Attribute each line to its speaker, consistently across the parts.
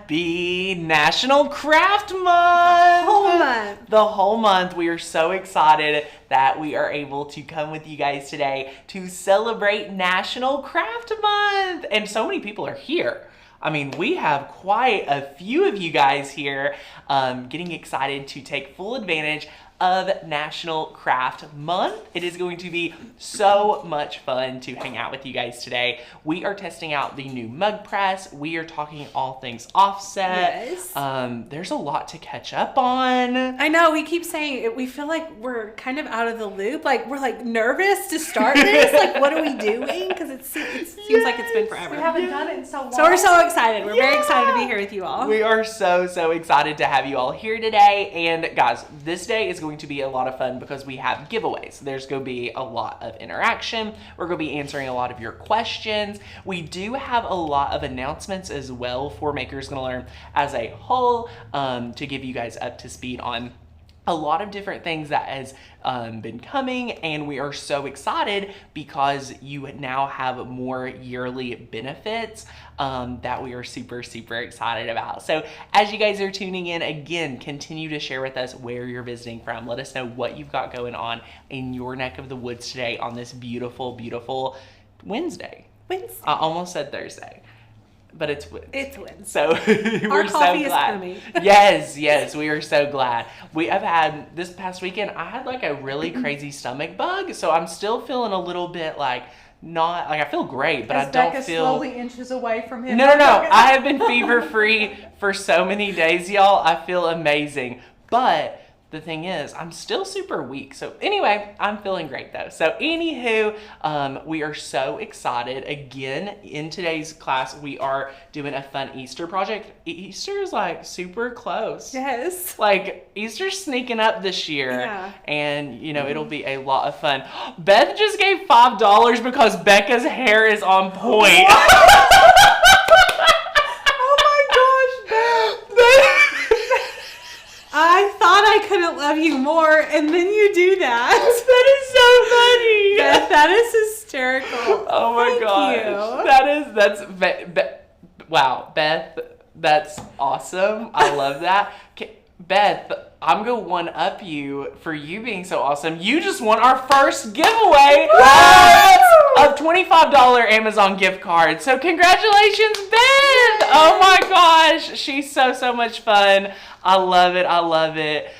Speaker 1: Happy National Craft Month!
Speaker 2: Whole month.
Speaker 1: The whole month. We are so excited that we are able to come with you guys today to celebrate National Craft Month. And so many people are here. I mean, we have quite a few of you guys here getting excited to take full advantage of National Craft Month. It is going to be so much fun to hang out with you guys today. We are testing out the new Mug Press. We are talking all things offset.
Speaker 2: Yes.
Speaker 1: There's a lot to catch up on.
Speaker 2: I know, we keep saying it, we feel like we're kind of out of the loop. Like, we're like nervous to start this. Like, what are we doing? Because it seems like it's been forever.
Speaker 3: We haven't done it in so long.
Speaker 2: So we're so excited. We're very excited to be here with you all.
Speaker 1: We are so excited to have you all here today. And guys, this day is going to be a lot of fun because we have giveaways. There's going to be a lot of interaction. We're going to be answering a lot of your questions. We do have a lot of announcements as well for Makers Gonna Learn as a whole to give you guys up to speed on a lot of different things that has been coming, and we are so excited because you now have more yearly benefits that we are super excited about. So as you guys are tuning in, again, continue to share with us where you're visiting from. Let us know what you've got going on in your neck of the woods today on this beautiful Wednesday. I almost said Thursday. But it's Wednesday.
Speaker 2: It's Wednesday.
Speaker 1: So we're so glad.
Speaker 2: Is coming.
Speaker 1: Yes, we are so glad. We have had this past weekend, I had like a really crazy stomach bug, so I'm still feeling a little bit like not like I feel great, but I don't
Speaker 3: Becca
Speaker 1: feel
Speaker 3: slowly inches away from him.
Speaker 1: No. I have been fever free for so many days, y'all. I feel amazing. But the thing is, I'm still super weak. So anyway, I'm feeling great though. So anywho, we are so excited. Again, in today's class, we are doing a fun Easter project. Easter is like super close.
Speaker 2: Yes.
Speaker 1: Like Easter's sneaking up this year.
Speaker 2: Yeah.
Speaker 1: And you know, it'll be a lot of fun. Beth just gave $5 because Becca's hair is on point.
Speaker 2: I thought I couldn't love you more, and then you do that.
Speaker 1: That is so funny.
Speaker 2: Beth, that is hysterical.
Speaker 1: Oh my gosh. That's wow, Beth, that's awesome. I love that. Beth, I'm gonna one up you for you being so awesome. You just won our first giveaway of $25 Amazon gift card. So congratulations, Beth! Oh my gosh, she's so much fun. I love it.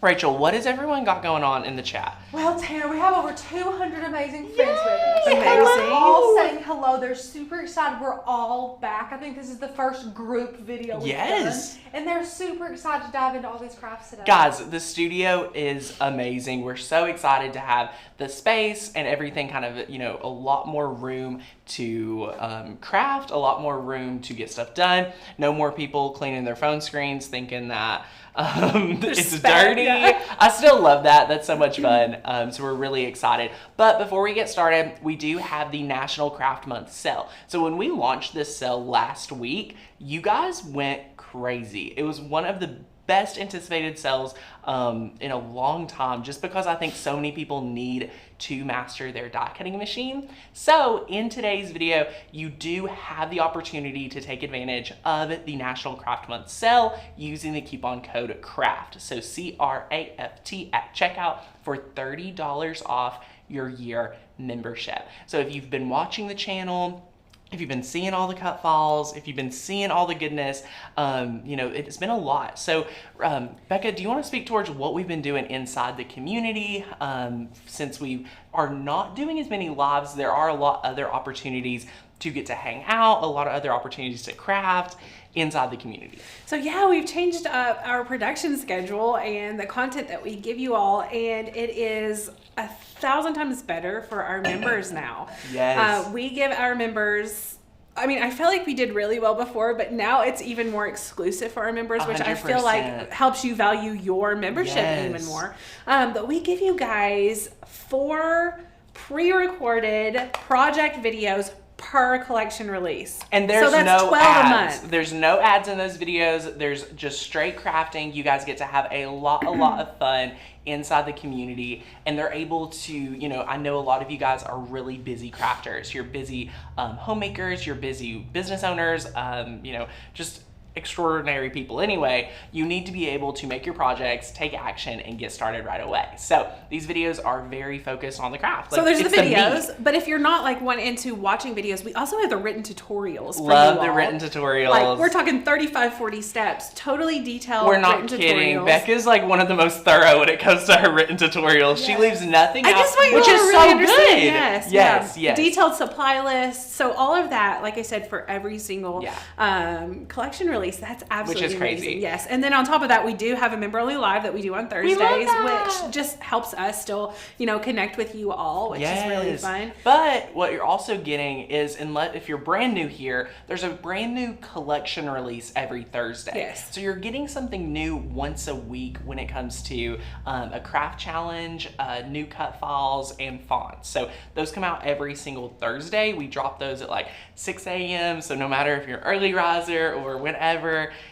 Speaker 1: Rachel, what has everyone got going on in the chat?
Speaker 3: Well, Tanner, we have over 200 amazing friends with us.
Speaker 2: Amazing.
Speaker 3: They're all saying hello. They're super excited. We're all back. I think this is the first group video we've done. And they're super excited to dive into all these crafts today.
Speaker 1: Guys, the studio is amazing. We're so excited to have the space and everything kind of, you know, a lot more room to craft, a lot more room to get stuff done. No more people cleaning their phone screens thinking that it's dirty. I still love that. That's so much fun. So we're really excited. But before we get started, we do have the National Craft Month sale. So when we launched this sale last week, you guys went crazy. It was one of the best anticipated sales in a long time, just because I think so many people need to master their die cutting machine. So in today's video, you do have the opportunity to take advantage of the National Craft Month sale using the coupon code CRAFT. So CRAFT at checkout for $30 off your year membership. So if you've been watching the channel, if you've been seeing all the cut files, if you've been seeing all the goodness, you know, it's been a lot. So Becca, do you want to speak towards what we've been doing inside the community? Since we are not doing as many lives, there are a lot of other opportunities to get to hang out, a lot of other opportunities to craft inside the community.
Speaker 2: So yeah, we've changed up our production schedule and the content that we give you all, and it is 1,000 times better for our members now.
Speaker 1: Yes.
Speaker 2: We give our members, I mean, I feel like we did really well before, but now it's even more exclusive for our members, which I feel like helps you value your membership even more. But we give you guys 4 pre-recorded project videos per collection release.
Speaker 1: And there's
Speaker 2: so that's
Speaker 1: no
Speaker 2: 12
Speaker 1: ads.
Speaker 2: a month.
Speaker 1: There's no ads in those videos. There's just straight crafting. You guys get to have a lot of fun inside the community, and they're able to, you know, I know a lot of you guys are really busy crafters. You're busy homemakers, you're busy business owners, you know, just extraordinary people. Anyway, you need to be able to make your projects, take action, and get started right away. So these videos are very focused on the craft.
Speaker 2: So there's the videos, but if you're not like one into watching videos, we also have the written tutorials.
Speaker 1: Love the written tutorials.
Speaker 2: Like we're talking 35, 40 steps, totally detailed.
Speaker 1: We're not kidding. Tutorials. Becca's like one of the most thorough when it comes to her written tutorials. Yes. She leaves nothing out, which is really so good. Yes.
Speaker 2: Detailed supply lists. So all of that, like I said, for every single collection release. That's absolutely
Speaker 1: which is crazy.
Speaker 2: Amazing. Yes. And then on top of that, we do have a member only live that we do on Thursdays, which just helps us still, you know, connect with you all, which is really fun.
Speaker 1: But what you're also getting is, if you're brand new here, there's a brand new collection release every Thursday.
Speaker 2: Yes.
Speaker 1: So you're getting something new once a week when it comes to a craft challenge, new cut files, and fonts. So those come out every single Thursday. We drop those at like 6 a.m. So no matter if you're an early riser or whenever,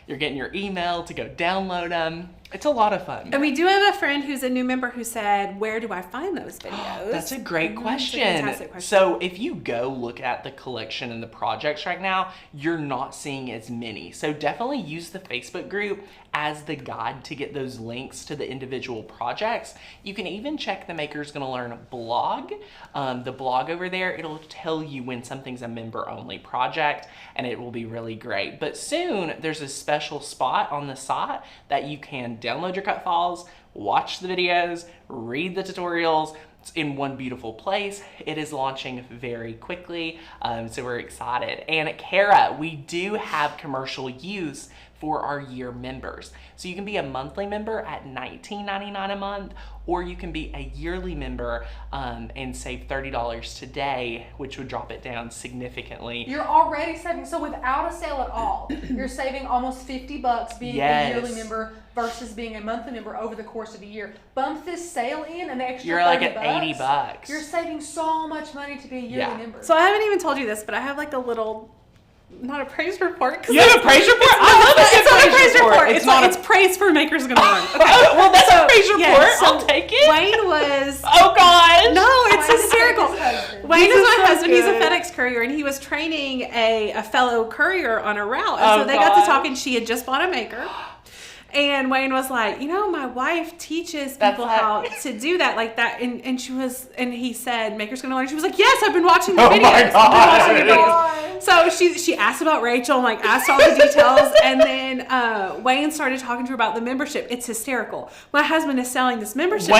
Speaker 1: you're getting your email to go download them. It's a lot of fun.
Speaker 2: And we do have a friend who's a new member who said, where do I find those videos?
Speaker 1: That's a great question.
Speaker 2: That's a fantastic question.
Speaker 1: So if you go look at the collection and the projects right now, you're not seeing as many. So definitely use the Facebook group as the guide to get those links to the individual projects. You can even check the Maker's Gonna Learn blog. The blog over there, it'll tell you when something's a member only project, and it will be really great. But soon there's a special spot on the site that you can download your cut files, watch the videos, read the tutorials. It's in one beautiful place. It is launching very quickly, so we're excited. And Kara, we do have commercial use for our year members. So you can be a monthly member at $19.99 a month, or you can be a yearly member and save $30 today, which would drop it down significantly.
Speaker 3: You're already saving, so without a sale at all, you're saving almost $50 being a yearly member versus being a monthly member over the course of a year. Bump this sale in an extra
Speaker 1: You're like at $80.
Speaker 3: You're saving so much money to be a yearly member.
Speaker 2: So I haven't even told you this, but I have like a little, not a praise report.
Speaker 1: You have a praise report? I love it.
Speaker 2: It's not a praise report. It's praise for Maker's Gonna Learn. Okay.
Speaker 1: Well, that's a praise report. So I'll take it.
Speaker 2: Wayne was.
Speaker 1: Oh gosh.
Speaker 2: No, it's hysterical. Wayne is my husband. He's a FedEx courier, and he was training a fellow courier on a route. And so they got to talking. She had just bought a Maker. And Wayne was like, you know, my wife teaches people how to do that, like that. And he said, Maker's Gonna Learn. She was like, yes, I've been watching the videos.
Speaker 1: My God.
Speaker 2: So she asked about Rachel and like asked all the details. And then Wayne started talking to her about the membership. It's hysterical. My husband is selling this membership.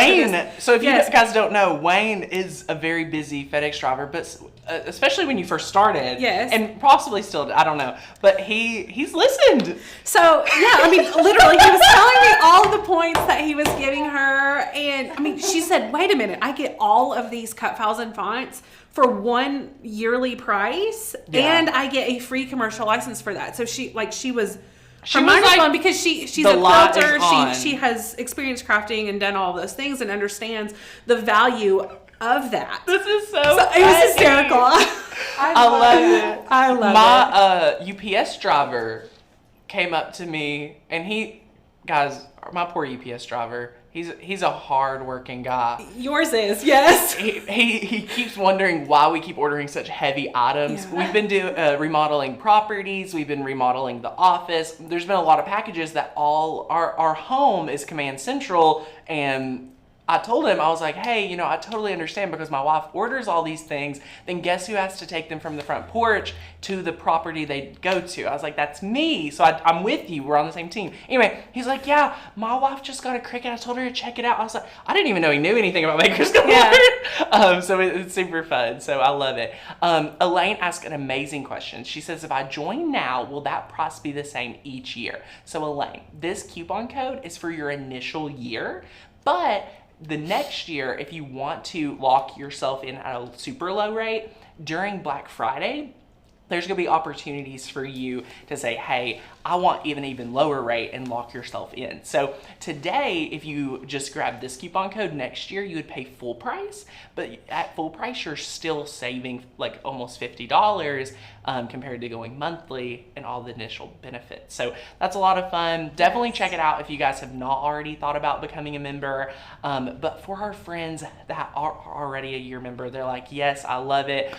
Speaker 1: So if you guys don't know, Wayne is a very busy FedEx driver, but especially when you first started.
Speaker 2: Yes.
Speaker 1: And possibly still, I don't know. But he's listened.
Speaker 2: So, yeah, I mean, literally, he was telling me all the points that he was giving her. And, I mean, she said, wait a minute, I get all of these cut files and fonts for one yearly price, and I get a free commercial license for that. So she was her mind was blown because she's a quilter. She has experienced crafting and done all those things and understands the value of that.
Speaker 1: This is so
Speaker 2: it was hysterical.
Speaker 1: I love it.
Speaker 2: I love
Speaker 1: it. My UPS driver came up to me, and my poor UPS driver, he's a hard-working guy.
Speaker 2: Yours is, yes.
Speaker 1: He keeps wondering why we keep ordering such heavy items. Yeah. We've been remodeling properties. We've been remodeling the office. There's been a lot of packages that all our home is Command Central, and I told him, I was like, hey, you know, I totally understand because my wife orders all these things, then guess who has to take them from the front porch to the property they go to? I was like, that's me. So I'm with you. We're on the same team. Anyway, he's like, yeah, my wife just got a Cricut. I told her to check it out. I was like, I didn't even know he knew anything about Maker's Gonna Learn. So it's super fun. So I love it. Elaine asked an amazing question. She says, if I join now, will that price be the same each year? So Elaine, this coupon code is for your initial year, but the next year, if you want to lock yourself in at a super low rate, during Black Friday, there's going to be opportunities for you to say, hey, I want even lower rate, and lock yourself in. So today, if you just grab this coupon code, next year you would pay full price, but at full price, you're still saving like almost $50 compared to going monthly and all the initial benefits. So that's a lot of fun. Definitely check it out if you guys have not already thought about becoming a member. But for our friends that are already a year member, they're like, yes, I love it.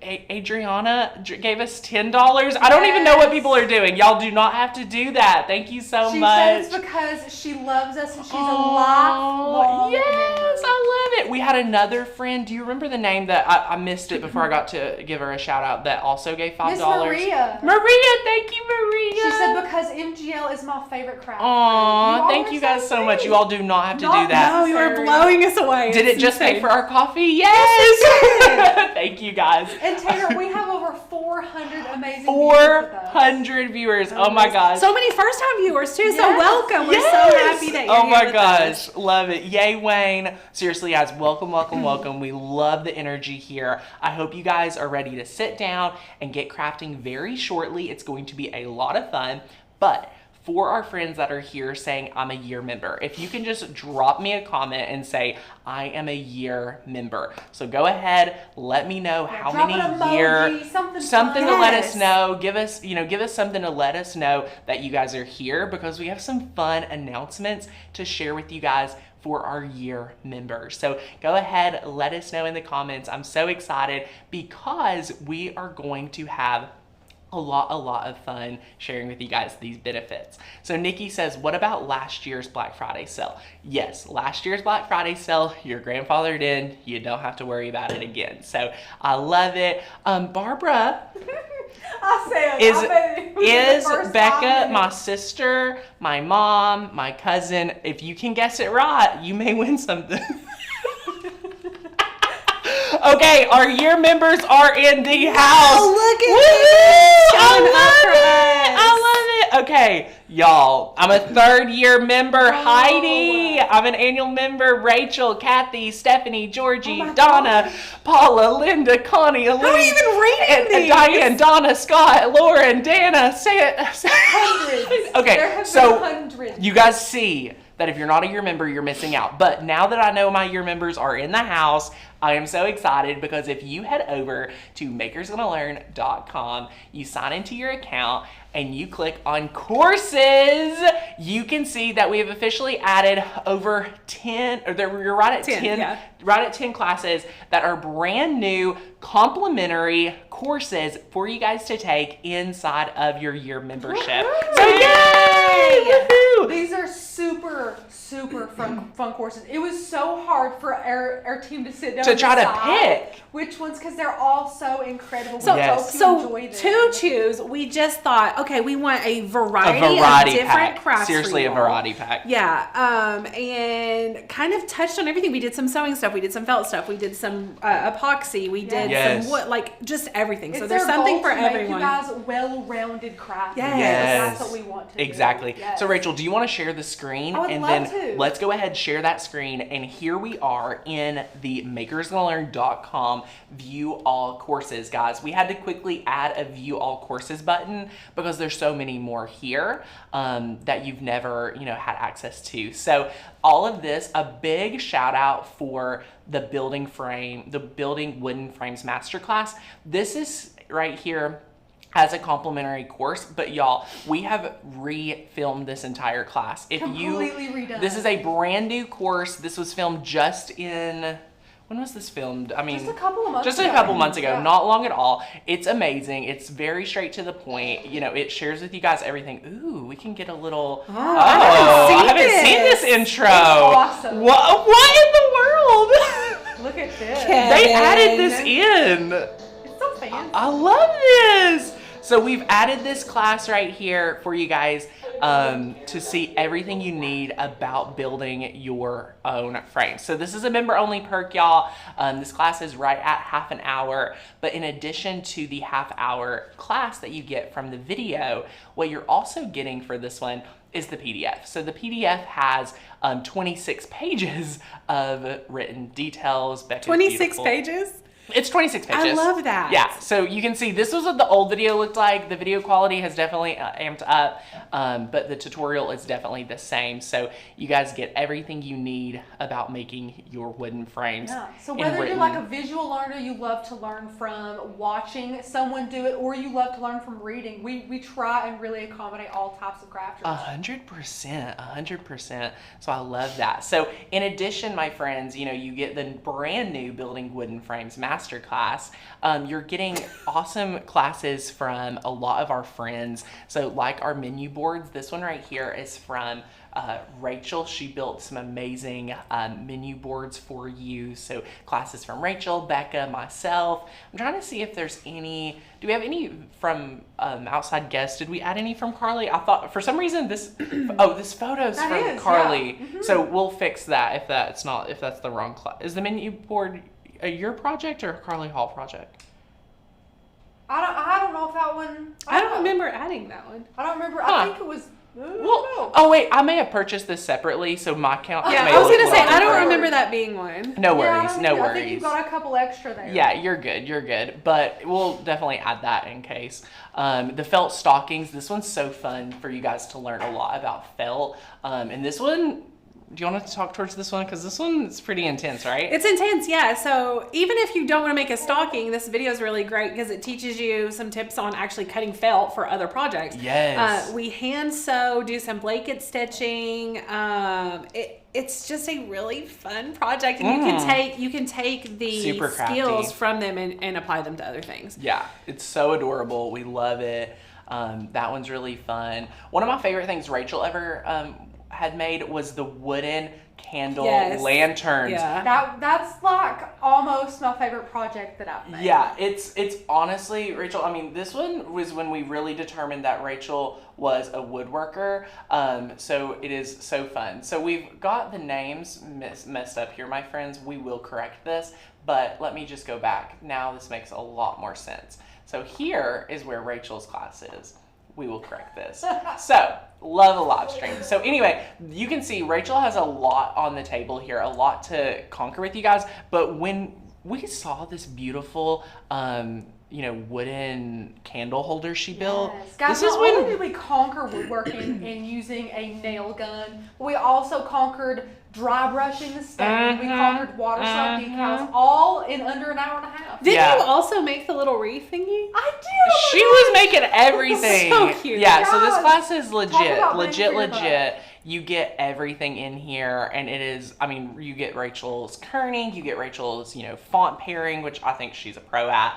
Speaker 1: Adriana gave us $10. I don't even know what people are doing. Y'all do not have to do that. Thank you so much.
Speaker 3: She said it's because she loves us and she's a lifelong
Speaker 1: Yes,
Speaker 3: member.
Speaker 1: I love it. We had another friend. Do you remember the name that I missed it before I got to give her a shout out, that also gave $5?
Speaker 3: Miss Maria.
Speaker 1: Maria, thank you, Maria.
Speaker 3: She said because MGL is my favorite craft.
Speaker 1: Aw, thank you guys so much. You all do not have to do that.
Speaker 2: No, you are blowing us away.
Speaker 1: Did it
Speaker 2: It's
Speaker 1: just pay
Speaker 2: insane.
Speaker 1: for our coffee? Yes! Thank you guys.
Speaker 3: And Taylor, we have over 400 amazing viewers with us.
Speaker 1: 400 viewers. Oh my gosh.
Speaker 2: So many first-time viewers too. So
Speaker 3: Yes.
Speaker 2: welcome. We're
Speaker 1: Yes.
Speaker 2: so happy that you're
Speaker 1: Oh
Speaker 2: here
Speaker 1: my
Speaker 2: with
Speaker 1: gosh,
Speaker 2: us.
Speaker 1: love it. Yay, Wayne. Seriously, guys, welcome, welcome, welcome. We love the energy here. I hope you guys are ready to sit down and get crafting very shortly. It's going to be a lot of fun, but for our friends that are here saying, I'm a year member, if you can just drop me a comment and say, I am a year member. So go ahead, let me know how
Speaker 3: drop
Speaker 1: many
Speaker 3: an emoji,
Speaker 1: year, something to
Speaker 3: fun.
Speaker 1: let us
Speaker 2: Yes.
Speaker 1: know. Give us something to let us know that you guys are here, because we have some fun announcements to share with you guys for our year members. So go ahead, let us know in the comments. I'm so excited because we are going to have a lot of fun sharing with you guys these benefits. So Nikki says, what about last year's Black Friday sale? Yes, last year's Black Friday sale, you're grandfathered in. You don't have to worry about it again. So I love it. Barbara, is Becca my sister, my mom, my cousin? If you can guess it right, you may win something. Okay, our year members are in the house.
Speaker 2: Oh, look at
Speaker 1: Woo!
Speaker 2: Showing up for
Speaker 1: I love it. Okay, y'all, I'm a third year member. Heidi, I'm an annual member. Rachel, Kathy, Stephanie, Georgie,
Speaker 3: my
Speaker 1: Donna, Paula, Linda, Connie, Elaine,
Speaker 2: How are you even reading these?
Speaker 1: Diane, Donna, Scott, Lauren, Dana,
Speaker 3: Hundreds.
Speaker 1: Okay,
Speaker 3: There have
Speaker 1: so
Speaker 3: been hundreds.
Speaker 1: you guys see that if you're not a year member, you're missing out. But now that I know my year members are in the house, I am so excited, because if you head over to makersgonnalearn.com, you sign into your account and you click on courses, you can see that we have officially added over 10, or you're right at 10,
Speaker 2: yeah.
Speaker 1: right at 10 classes that are brand new complimentary courses for you guys to take inside of your year membership.
Speaker 3: Woohoo!
Speaker 1: So yay! Woohoo!
Speaker 3: These are super fun courses. It was so hard for our team to sit down
Speaker 1: To
Speaker 3: and
Speaker 1: try to
Speaker 3: decide
Speaker 1: pick.
Speaker 3: which ones, because they're all so incredible.
Speaker 2: So,
Speaker 3: We
Speaker 1: Yes.
Speaker 3: hope you
Speaker 2: so
Speaker 3: enjoy them.
Speaker 2: to choose, we just thought, okay, we want a variety, of different
Speaker 1: pack.
Speaker 2: crafts.
Speaker 1: Seriously,
Speaker 2: for
Speaker 1: a
Speaker 2: you all.
Speaker 1: variety pack.
Speaker 2: Yeah, and kind of touched on everything. We did some sewing stuff, we did some felt stuff, we did some epoxy, we did
Speaker 1: Yes.
Speaker 2: some wood, like just everything.
Speaker 3: It's
Speaker 2: So there's
Speaker 3: their
Speaker 2: something
Speaker 3: goal
Speaker 2: for
Speaker 3: to make
Speaker 2: everyone.
Speaker 3: you guys well-rounded crafters.
Speaker 2: Yes.
Speaker 3: That's what we want to do.
Speaker 1: Exactly.
Speaker 3: Yes.
Speaker 1: So Rachel, do you want to share the screen?
Speaker 3: I would
Speaker 1: and
Speaker 3: love
Speaker 1: then
Speaker 3: to.
Speaker 1: let's go ahead and share that screen. And here we are in the makersgonnalearn.com view all courses, guys. We had to quickly add a view all courses button because there's so many more here that you've never, had access to. So all of this, a big shout out for the building wooden frames masterclass. This is right here as a complimentary course, but y'all, we have re-filmed this entire class.
Speaker 3: Completely redone.
Speaker 1: This is a brand new course. This was filmed just in, when was this filmed? I mean,
Speaker 3: Just a couple of months
Speaker 1: just
Speaker 3: ago.
Speaker 1: a couple months ago,
Speaker 3: Yeah.
Speaker 1: not long at all. It's amazing. It's very straight to the point. It shares with you guys everything. Ooh, we can get a little. I haven't seen this intro.
Speaker 3: It's awesome.
Speaker 1: What in the world?
Speaker 3: Look at this.
Speaker 1: They added this in.
Speaker 3: It's so fancy.
Speaker 1: I love this. So we've added this class right here for you guys to see everything you need about building your own frame. So this is a member-only perk, y'all. This class is right at half an hour, but in addition to the half-hour class that you get from the video, what you're also getting for this one is the PDF. So the PDF has 26 pages of written details. Becca's
Speaker 2: 26
Speaker 1: beautiful.
Speaker 2: pages?
Speaker 1: It's 26 pages.
Speaker 2: I love that.
Speaker 1: Yeah, so you can see this was what the old video looked like. The video quality has definitely amped up, but the tutorial is definitely the same. So you guys get everything you need about making your wooden frames.
Speaker 3: Yeah. So whether
Speaker 1: in
Speaker 3: you're
Speaker 1: written.
Speaker 3: like a visual learner, you love to learn from watching someone do it, or you love to learn from reading, we try and really accommodate all types of crafters.
Speaker 1: 100%. So I love that. So in addition, my friends, you know, you get the brand new Building Wooden Frames Masterclass. You're getting awesome classes from a lot of our friends. So like our menu boards, this one right here is from Rachel. She built some amazing menu boards for you. So classes from Rachel, Becca, myself. I'm trying to see if there's any. Do we have any from outside guests? Did we add any from Carly? I thought for some reason this. Oh, this photo's
Speaker 3: That
Speaker 1: from
Speaker 3: is,
Speaker 1: Carly.
Speaker 3: yeah. Mm-hmm.
Speaker 1: So we'll fix that if that's the wrong class. Is the menu board your project or a Carly Hall project?
Speaker 3: I don't know if that one.
Speaker 2: I don't remember adding that one.
Speaker 3: I don't remember.
Speaker 1: Huh.
Speaker 3: I think it was.
Speaker 1: Well, oh wait, I may have purchased this separately, so my count.
Speaker 2: Yeah,
Speaker 1: may
Speaker 2: I was
Speaker 1: look
Speaker 2: gonna say,
Speaker 1: different.
Speaker 2: I don't remember that being one.
Speaker 1: No
Speaker 3: Yeah,
Speaker 1: worries, no
Speaker 3: I think you've
Speaker 1: worries.
Speaker 3: got a couple extra there.
Speaker 1: Yeah, you're good. But we'll definitely add that in case. The felt stockings, this one's so fun for you guys to learn a lot about felt. And this one, do you want to talk towards this one? Because this one's pretty intense, right?
Speaker 2: It's intense, yeah. So even if you don't want to make a stocking, this video is really great because it teaches you some tips on actually cutting felt for other projects.
Speaker 1: Yes.
Speaker 2: We hand sew, do some blanket stitching. It's just a really fun project, and you can take the
Speaker 1: Super crafty.
Speaker 2: skills from them and apply them to other things.
Speaker 1: Yeah, it's so adorable. We love it. That one's really fun. One of my favorite things Rachel ever had made was the wooden candle lanterns.
Speaker 2: Yeah.
Speaker 3: That's like almost my favorite project that I've made.
Speaker 1: Yeah, it's honestly, Rachel, I mean, this one was when we really determined that Rachel was a woodworker. So it is so fun. So we've got the names messed up here, my friends. We will correct this, but let me just go back. Now this makes a lot more sense. So here is where Rachel's class is. We will correct this. So, love a live stream. So anyway, you can see Rachel has a lot on the table here, a lot to conquer with you guys. But when we saw this beautiful, wooden candle holder she built,
Speaker 3: Yes. Guys,
Speaker 1: this is
Speaker 3: not
Speaker 1: when
Speaker 3: only did we conquer woodworking and using a nail gun, but we also conquered dry brushing the stain. We conquered water slide decals, all in under an hour and a half.
Speaker 2: Did
Speaker 1: Yeah.
Speaker 2: you also make the little wreath thingy?
Speaker 3: I did.
Speaker 1: she was making everything.
Speaker 2: So cute.
Speaker 1: Yeah, so this
Speaker 3: Yes.
Speaker 1: class is legit,
Speaker 3: about bang for your buck.
Speaker 1: You get everything in here, and it is, I mean, you get Rachel's kerning, you get Rachel's, font pairing, which I think she's a pro at.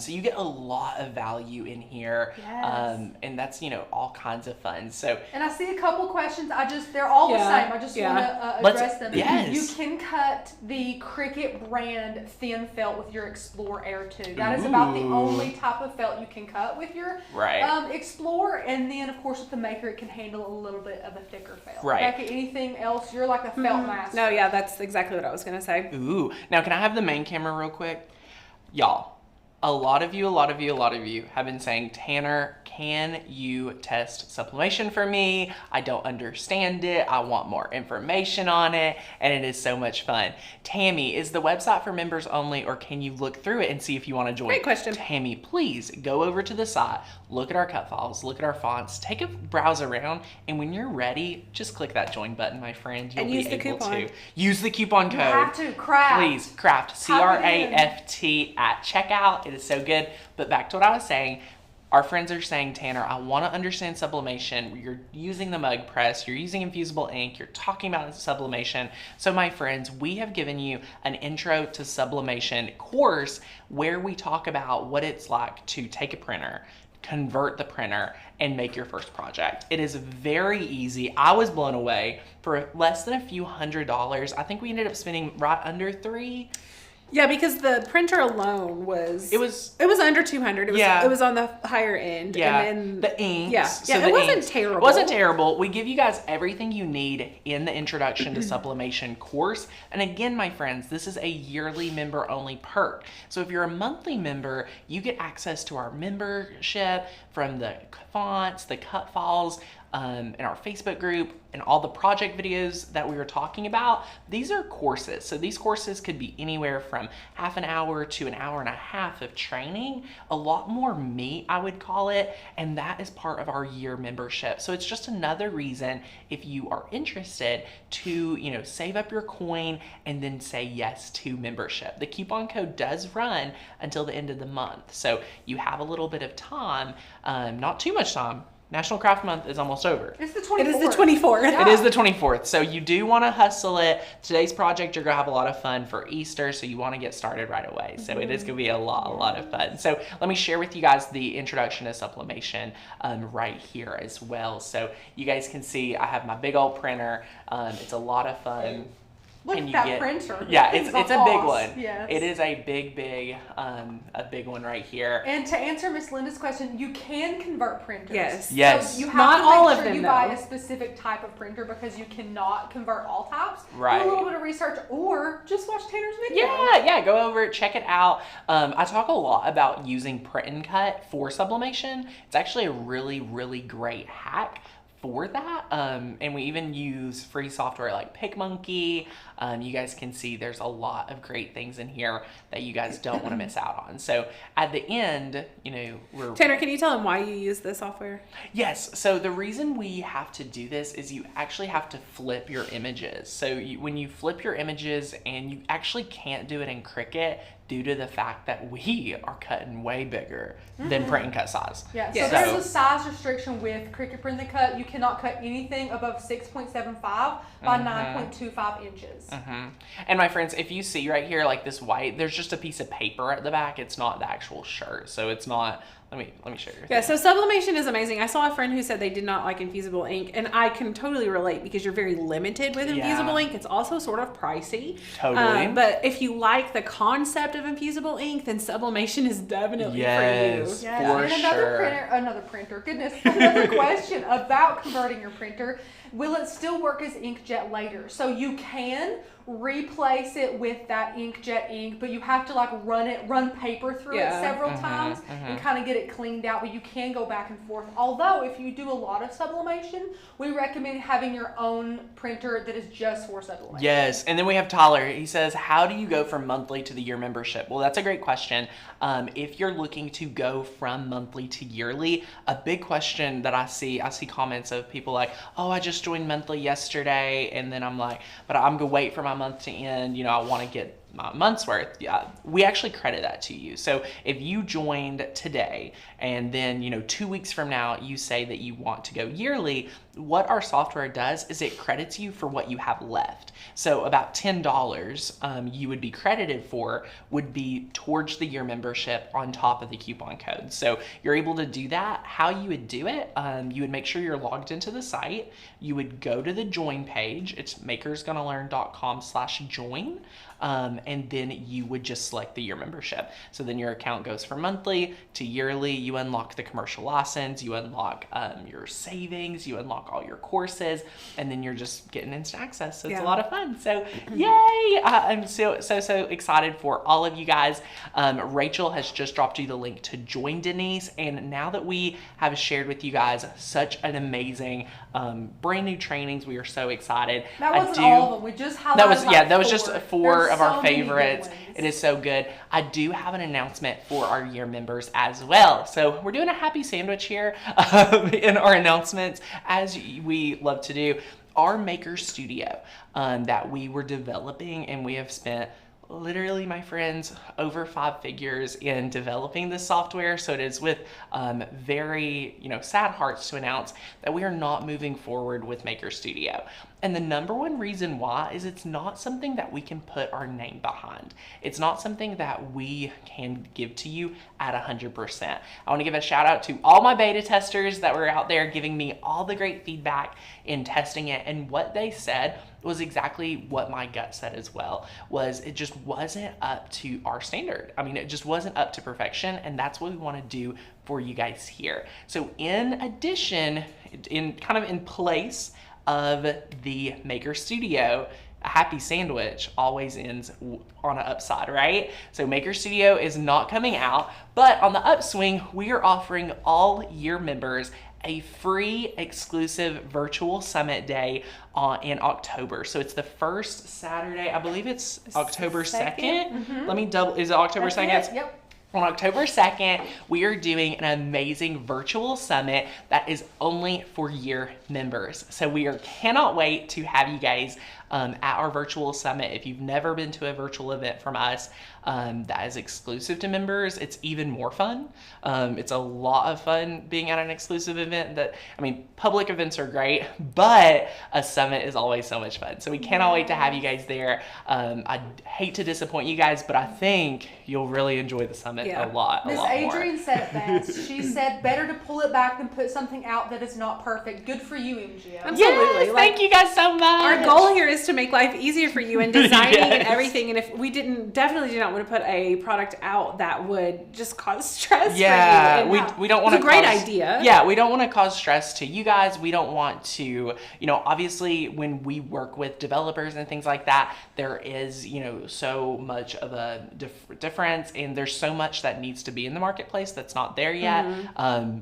Speaker 1: So you get a lot of value in here.
Speaker 3: Yes.
Speaker 1: And that's, all kinds of fun. So
Speaker 3: And I see a couple questions. They're all the
Speaker 2: Yeah.
Speaker 3: same. I just
Speaker 2: Yeah.
Speaker 3: want to
Speaker 1: Let's-
Speaker 3: address them.
Speaker 1: yes.
Speaker 3: You can cut the Cricut brand thin felt with your Explore Air too. That is about the
Speaker 1: Ooh.
Speaker 3: only type of felt you can cut with your
Speaker 1: Right.
Speaker 3: Explore. And then, of course, with the Maker, it can handle a little bit of a thicker felt.
Speaker 1: Right.
Speaker 3: Becca, anything else? You're like a felt master.
Speaker 2: No, yeah, that's exactly what I was gonna say.
Speaker 1: Ooh. Now, can I have the main camera real quick? Y'all, a lot of you have been saying, Tanner, can you test sublimation for me? I don't understand it. I want more information on it, and it is so much fun. Tammy, is the website for members only, or can you look through it and see if you want to join?
Speaker 2: Great question.
Speaker 1: Tammy, please go over to the site, look at our cut files, look at our fonts, take a browse around, and when you're ready, just click that join button, my friend. You'll
Speaker 2: And
Speaker 1: be
Speaker 2: use the
Speaker 1: able
Speaker 2: coupon.
Speaker 1: to use the coupon code.
Speaker 3: You have to craft.
Speaker 1: Please, craft, CRAFT at checkout. It is so good. But back to what I was saying, our friends are saying, Tanner, I want to understand sublimation. You're using the Mug Press, you're using Infusible Ink, you're talking about sublimation. So my friends, we have given you an intro to sublimation course where we talk about what it's like to take a printer, convert the printer, and make your first project. It is very easy. I was blown away. For less than a few $100s, I think we ended up spending right under $3.
Speaker 2: Yeah, because the printer alone was
Speaker 1: It was
Speaker 2: under 200.
Speaker 1: Yeah.
Speaker 2: It was on the higher end.
Speaker 1: Yeah,
Speaker 2: And then
Speaker 1: the inks.
Speaker 2: Yeah,
Speaker 1: the
Speaker 2: it wasn't
Speaker 1: inks.
Speaker 2: terrible.
Speaker 1: It wasn't terrible. We give you guys everything you need in the Introduction to Sublimation course. And again, my friends, this is a yearly member only perk. So if you're a monthly member, you get access to our membership from the fonts, the cut files, in our Facebook group, and all the project videos that we were talking about. These are courses. So these courses could be anywhere from half an hour to an hour and a half of training, a lot more meat, I would call it, and that is part of our year membership. So it's just another reason, if you are interested, to, you know, save up your coin and then say yes to membership. The coupon code does run until the end of the month, so you have a little bit of time, not too much time. National Craft Month is almost over.
Speaker 3: It's the 24th.
Speaker 2: It is the 24th.
Speaker 3: Yeah.
Speaker 1: It is the 24th, so you do want to hustle it. Today's project, you're going to have a lot of fun for Easter, so you want to get started right away. So it is going to be a lot of fun. So let me share with you guys the introduction to sublimation right here as well. So you guys can see I have my big old printer. It's a lot of fun.
Speaker 3: Look
Speaker 1: And
Speaker 3: at
Speaker 1: you
Speaker 3: that
Speaker 1: get-
Speaker 3: printer.
Speaker 1: Yeah,
Speaker 3: That
Speaker 1: it's
Speaker 3: thing's
Speaker 1: a big
Speaker 3: boss.
Speaker 1: one.
Speaker 3: Yes.
Speaker 1: It is a big one right here.
Speaker 3: And to answer Miss Linda's question, you can convert printers.
Speaker 2: Yes.
Speaker 1: Yes.
Speaker 3: So you have
Speaker 2: Not
Speaker 3: to make
Speaker 2: all of
Speaker 3: sure
Speaker 2: them,
Speaker 3: you buy
Speaker 2: though.
Speaker 3: a specific type of printer because you cannot convert all types.
Speaker 1: Right.
Speaker 3: Do a little bit of research or just watch Tanner's video.
Speaker 1: Yeah, go over it, check it out. I talk a lot about using print and cut for sublimation. It's actually a really great hack for that. And we even use free software like PicMonkey. You guys can see there's a lot of great things in here that you guys don't want to miss out on. So at the end, you know, we're...
Speaker 2: Tanner, can you tell him why you use this software?
Speaker 1: Yes, so the reason we have to do this is you actually have to flip your images. So when you flip your images, and you actually can't do it in Cricut due to the fact that we are cutting way bigger than print and cut size.
Speaker 3: Yeah, so
Speaker 2: Yes.
Speaker 3: there's a size restriction with Cricut Print and Cut. You cannot cut anything above 6.75 by 9.25 inches.
Speaker 1: And my friends, if you see right here, like this white, there's just a piece of paper at the back. It's not the actual shirt, so it's not. Let me show you.
Speaker 2: Yeah, so sublimation is amazing. I saw a friend who said they did not like infusible ink, and I can totally relate because you're very limited with infusible ink. It's also sort of pricey.
Speaker 1: Totally.
Speaker 2: But if you like the concept of infusible ink, then sublimation is definitely
Speaker 1: Yes.
Speaker 2: for you.
Speaker 3: Yes,
Speaker 1: For
Speaker 3: and
Speaker 1: sure.
Speaker 3: another question about converting your printer. Will it still work as inkjet later? So you can replace it with that inkjet ink, but you have to like run paper through it several times and kind of get it cleaned out, but you can go back and forth. Although if you do a lot of sublimation, we recommend having your own printer that is just for sublimation.
Speaker 1: Yes, and then we have Tyler. He says, how do you go from monthly to the year membership? Well, that's a great question. If you're looking to go from monthly to yearly, a big question that I see comments of people like, oh, I just joined monthly yesterday, and then I'm like, but I'm gonna wait for my month to end, you know, I want to get my month's worth. Yeah, we actually credit that to you. So if you joined today and then, you know, 2 weeks from now you say that you want to go yearly, what our software does is it credits you for what you have left. So about $10 you would be credited for would be towards the year membership on top of the coupon code. So you're able to do that. How you would do it, you would make sure you're logged into the site. You would go to the join page. It's makersgonnalearn.com/join. And then you would just select the year membership. So then your account goes from monthly to yearly. You unlock the commercial license, you unlock your savings, you unlock all your courses, and then you're just getting instant access. So it's a lot of fun. So yay! I'm so excited for all of you guys. Rachel has just dropped you the link to join Denise, and now that we have shared with you guys such an amazing brand new trainings, we are so excited.
Speaker 3: That wasn't all of them. We just highlighted
Speaker 1: that was just four
Speaker 3: There's
Speaker 1: of
Speaker 3: so
Speaker 1: our
Speaker 3: many good
Speaker 1: favorites.
Speaker 3: ones.
Speaker 1: It is so good. I do have an announcement for our year members as well. So we're doing a happy sandwich here in our announcements, as we love to do. Our Maker Studio that we were developing, and we have spent literally, my friends, over 5 figures in developing this software. So it is with very, sad hearts to announce that we are not moving forward with Maker Studio. And the number one reason why is it's not something that we can put our name behind. It's not something that we can give to you at 100%. I want to give a shout out to all my beta testers that were out there giving me all the great feedback in testing it. And what they said was exactly what my gut said as well, was it just wasn't up to our standard. I mean, it just wasn't up to perfection, and that's what we want to do for you guys here. So in addition, in place of the Maker Studio, a happy sandwich always ends on an upside, right? So Maker Studio is not coming out, but on the upswing, we are offering all year members a free exclusive virtual summit day in October. So it's the first Saturday, I believe it's October 2nd. Let me double, is it October 2nd?
Speaker 3: Yep.
Speaker 1: On October 2nd, we are doing an amazing virtual summit that is only for year members. So cannot wait to have you guys at our virtual summit. If you've never been to a virtual event from us that is exclusive to members, it's even more fun. It's a lot of fun being at an exclusive event public events are great, but a summit is always so much fun. So we cannot wait to have you guys there. I hate to disappoint you guys, but I think you'll really enjoy the summit a lot
Speaker 3: Miss
Speaker 1: more.
Speaker 3: Adrian said it best. She said, better to pull it back than put something out that is not perfect. Good for you, MGM.
Speaker 2: Absolutely.
Speaker 1: Yes, thank you guys so much.
Speaker 2: Our goal here is to make life easier for you in designing and
Speaker 1: Yes.
Speaker 2: everything. And if we definitely do not want to put a product out that would just cause stress for you.
Speaker 1: Yeah,
Speaker 2: And
Speaker 1: we don't want to.
Speaker 2: It's a great idea.
Speaker 1: Yeah, we don't want to cause stress to you guys. We don't want to, obviously when we work with developers and things like that, there is, so much of a difference, and there's so much that needs to be in the marketplace that's not there yet.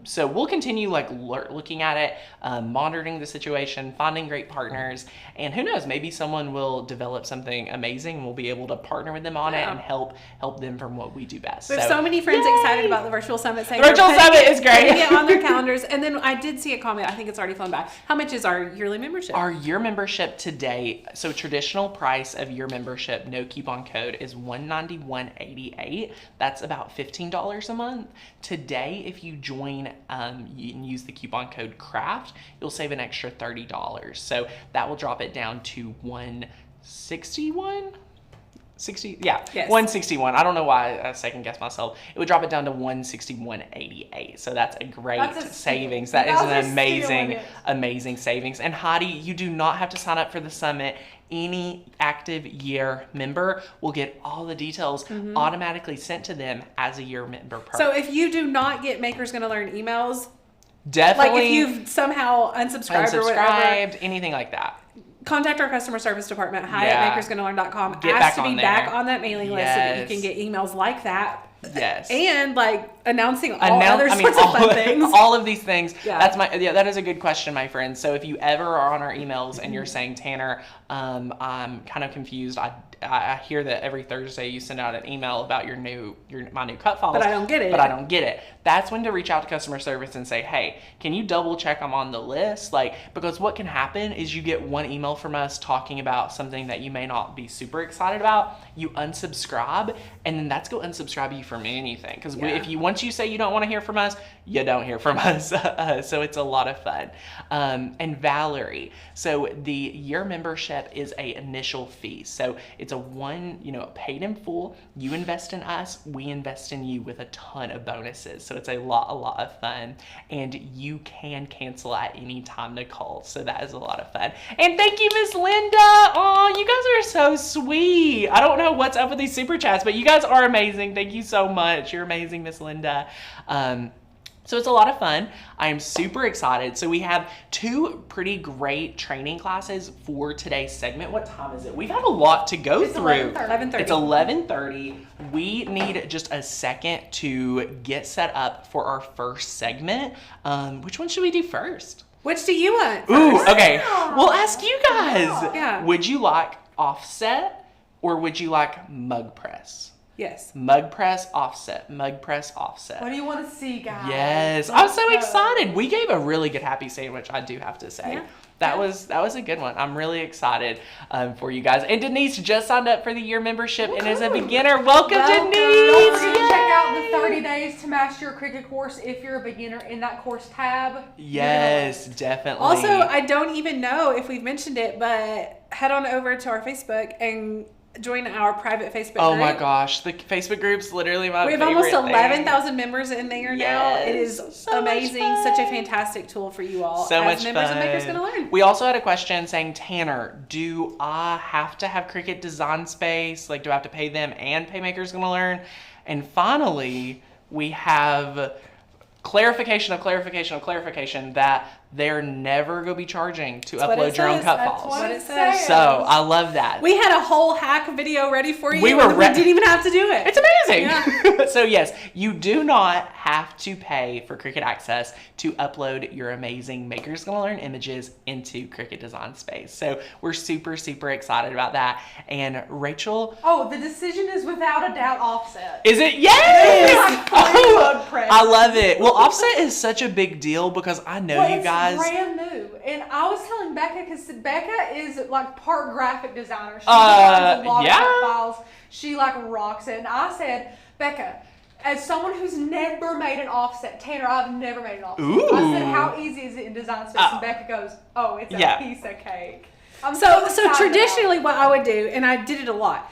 Speaker 1: So we'll continue looking at it, monitoring the situation, finding great partners, and who knows, maybe someone will develop something amazing and we'll be able to partner with them on it and help them from what we do best.
Speaker 2: We have so many friends excited about the virtual summit. Saying
Speaker 1: The virtual summit is great.
Speaker 2: Putting it on their calendars. And then I did see a comment. I think it's already flown by. How much is our yearly membership?
Speaker 1: Our year membership today, so traditional price of year membership, no coupon code, is $191.88. That's about $15 a month. Today, if you join and use the coupon code CRAFT, you'll save an extra $30. So that will drop it down to $161. 60, yeah,
Speaker 2: yes.
Speaker 1: 161. I don't know why I second guess myself. It would drop it down to 161.88. So that's a great savings. That is an amazing savings. And Heidi, you do not have to sign up for the summit. Any active year member will get all the details automatically sent to them as a year member perk.
Speaker 2: So if you do not get Maker's Gonna Learn emails,
Speaker 1: definitely,
Speaker 2: like if you've somehow unsubscribed or whatever,
Speaker 1: anything like that,
Speaker 2: contact our customer service department, at makersgonnalearn.com. Ask to be back on that mailing list so that you can get emails like that.
Speaker 1: Yes.
Speaker 2: And announcing all other sorts of fun things.
Speaker 1: All of these things.
Speaker 2: Yeah.
Speaker 1: That is a good question, my friends. So if you ever are on our emails and you're saying, Tanner, I'm kind of confused. I hear that every Thursday you send out an email about my new cut files.
Speaker 2: But I don't get it.
Speaker 1: That's when to reach out to customer service and say, hey, can you double check I'm on the list? Because what can happen is you get one email from us talking about something that you may not be super excited about. You unsubscribe, and then that's going to unsubscribe you from anything. Because once you say you don't want to hear from us, you don't hear from us. So it's a lot of fun. And Valerie, so the year membership is a initial fee. So it's paid in full. You invest in us, we invest in you with a ton of bonuses. So it's a lot of fun, and you can cancel at any time, Nicole. So that is a lot of fun. And thank you, Miss Linda. Oh, you guys are so sweet. I don't know what's up with these super chats, but you guys are amazing. Thank you so much. You're amazing, Miss Linda. So it's a lot of fun. I am super excited. So we have two pretty great training classes for today's segment. What time is it? We've had a lot to go through.
Speaker 2: 11:30.
Speaker 1: It's 11:30. We need just a second to get set up for our first segment. Which one should we do first?
Speaker 2: Which do you want?
Speaker 1: Ooh, okay. We'll ask you guys.
Speaker 2: Yeah.
Speaker 1: Would you like offset or would you like mug press?
Speaker 2: Yes.
Speaker 1: Mug press, offset. Mug press, offset.
Speaker 3: What do you want to see, guys?
Speaker 1: Yes. I'm so excited. We gave a really good happy sandwich, I do have to say.
Speaker 2: Yeah.
Speaker 1: That was a good one. I'm really excited for you guys. And Denise just signed up for the year membership and is a beginner. Welcome. Denise.
Speaker 3: Don't forget to check out the 30 days to master your Cricut course if you're a beginner in that course tab.
Speaker 1: Yes, definitely.
Speaker 2: Also, I don't even know if we've mentioned it, but head on over to our Facebook and join our private Facebook group.
Speaker 1: Oh my gosh, the Facebook group's literally my favorite
Speaker 2: We have almost
Speaker 1: thing.
Speaker 2: 11,000 members in there now. It is
Speaker 1: so
Speaker 2: amazing. Such a fantastic tool for you all
Speaker 1: so
Speaker 2: as
Speaker 1: much
Speaker 2: members
Speaker 1: fun.
Speaker 2: of Maker's Gonna Learn.
Speaker 1: We also had a question saying, Tanner, do I have to have Cricut Design Space? Do I have to pay them and pay Maker's Gonna Learn? And finally, we have clarification that they're never going to be charging to
Speaker 2: what
Speaker 1: upload
Speaker 2: it
Speaker 1: your own
Speaker 2: says.
Speaker 1: cut
Speaker 2: That's
Speaker 1: files.
Speaker 2: what it says.
Speaker 1: So I love that.
Speaker 2: We had a whole hack video ready for you.
Speaker 1: We were
Speaker 2: we didn't even have to do it.
Speaker 1: It's amazing.
Speaker 2: Yeah.
Speaker 1: So yes, you do not have to pay for Cricut Access to upload your amazing Maker's Gonna Learn images into Cricut Design Space. So we're super, super excited about that. And Rachel.
Speaker 3: Oh, the decision is without a doubt Offset.
Speaker 1: Is it? Yes!
Speaker 3: Cricut Mug Press.
Speaker 1: I love it. Well, Offset is such a big deal because I know you guys.
Speaker 3: It's brand new. And I was telling Becca, because Becca is like part graphic designer. She designs a lot of cut files. She like rocks it. And I said, Becca, as someone who's never made an offset, Tanner, I've never made an offset.
Speaker 1: Ooh.
Speaker 3: I said, how easy is it in Design Space? And Becca goes, oh, it's a piece of cake.
Speaker 2: So traditionally what I would do, and I did it a lot,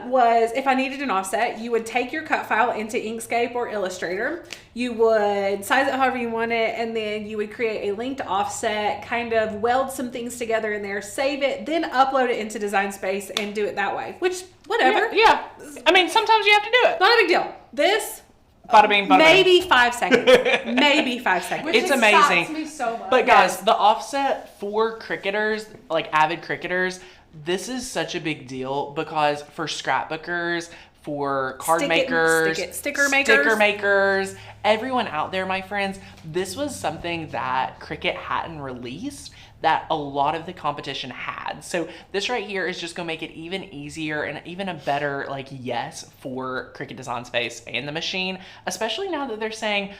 Speaker 2: was if I needed an offset, you would take your cut file into Inkscape or Illustrator. You would size it however you want it, and then you would create a linked offset, kind of weld some things together in there, save it, then upload it into Design Space and do it that way. Which, whatever.
Speaker 1: Yeah. I mean, sometimes you have to do it.
Speaker 2: Not a big deal. This,
Speaker 1: bada bing, bada
Speaker 2: maybe
Speaker 1: bing.
Speaker 2: 5 seconds. Maybe 5 seconds.
Speaker 3: Which
Speaker 1: It's
Speaker 3: excites
Speaker 1: amazing.
Speaker 3: me so much.
Speaker 1: But guys, the offset for cricketers, like avid cricketers, this is such a big deal because for scrapbookers, for card makers,
Speaker 2: sticker
Speaker 1: makers, everyone out there, my friends, this was something that Cricut hadn't released that a lot of the competition had. So this right here is just gonna make it even easier and even a better like yes for Cricut Design Space and the machine, especially now that they're saying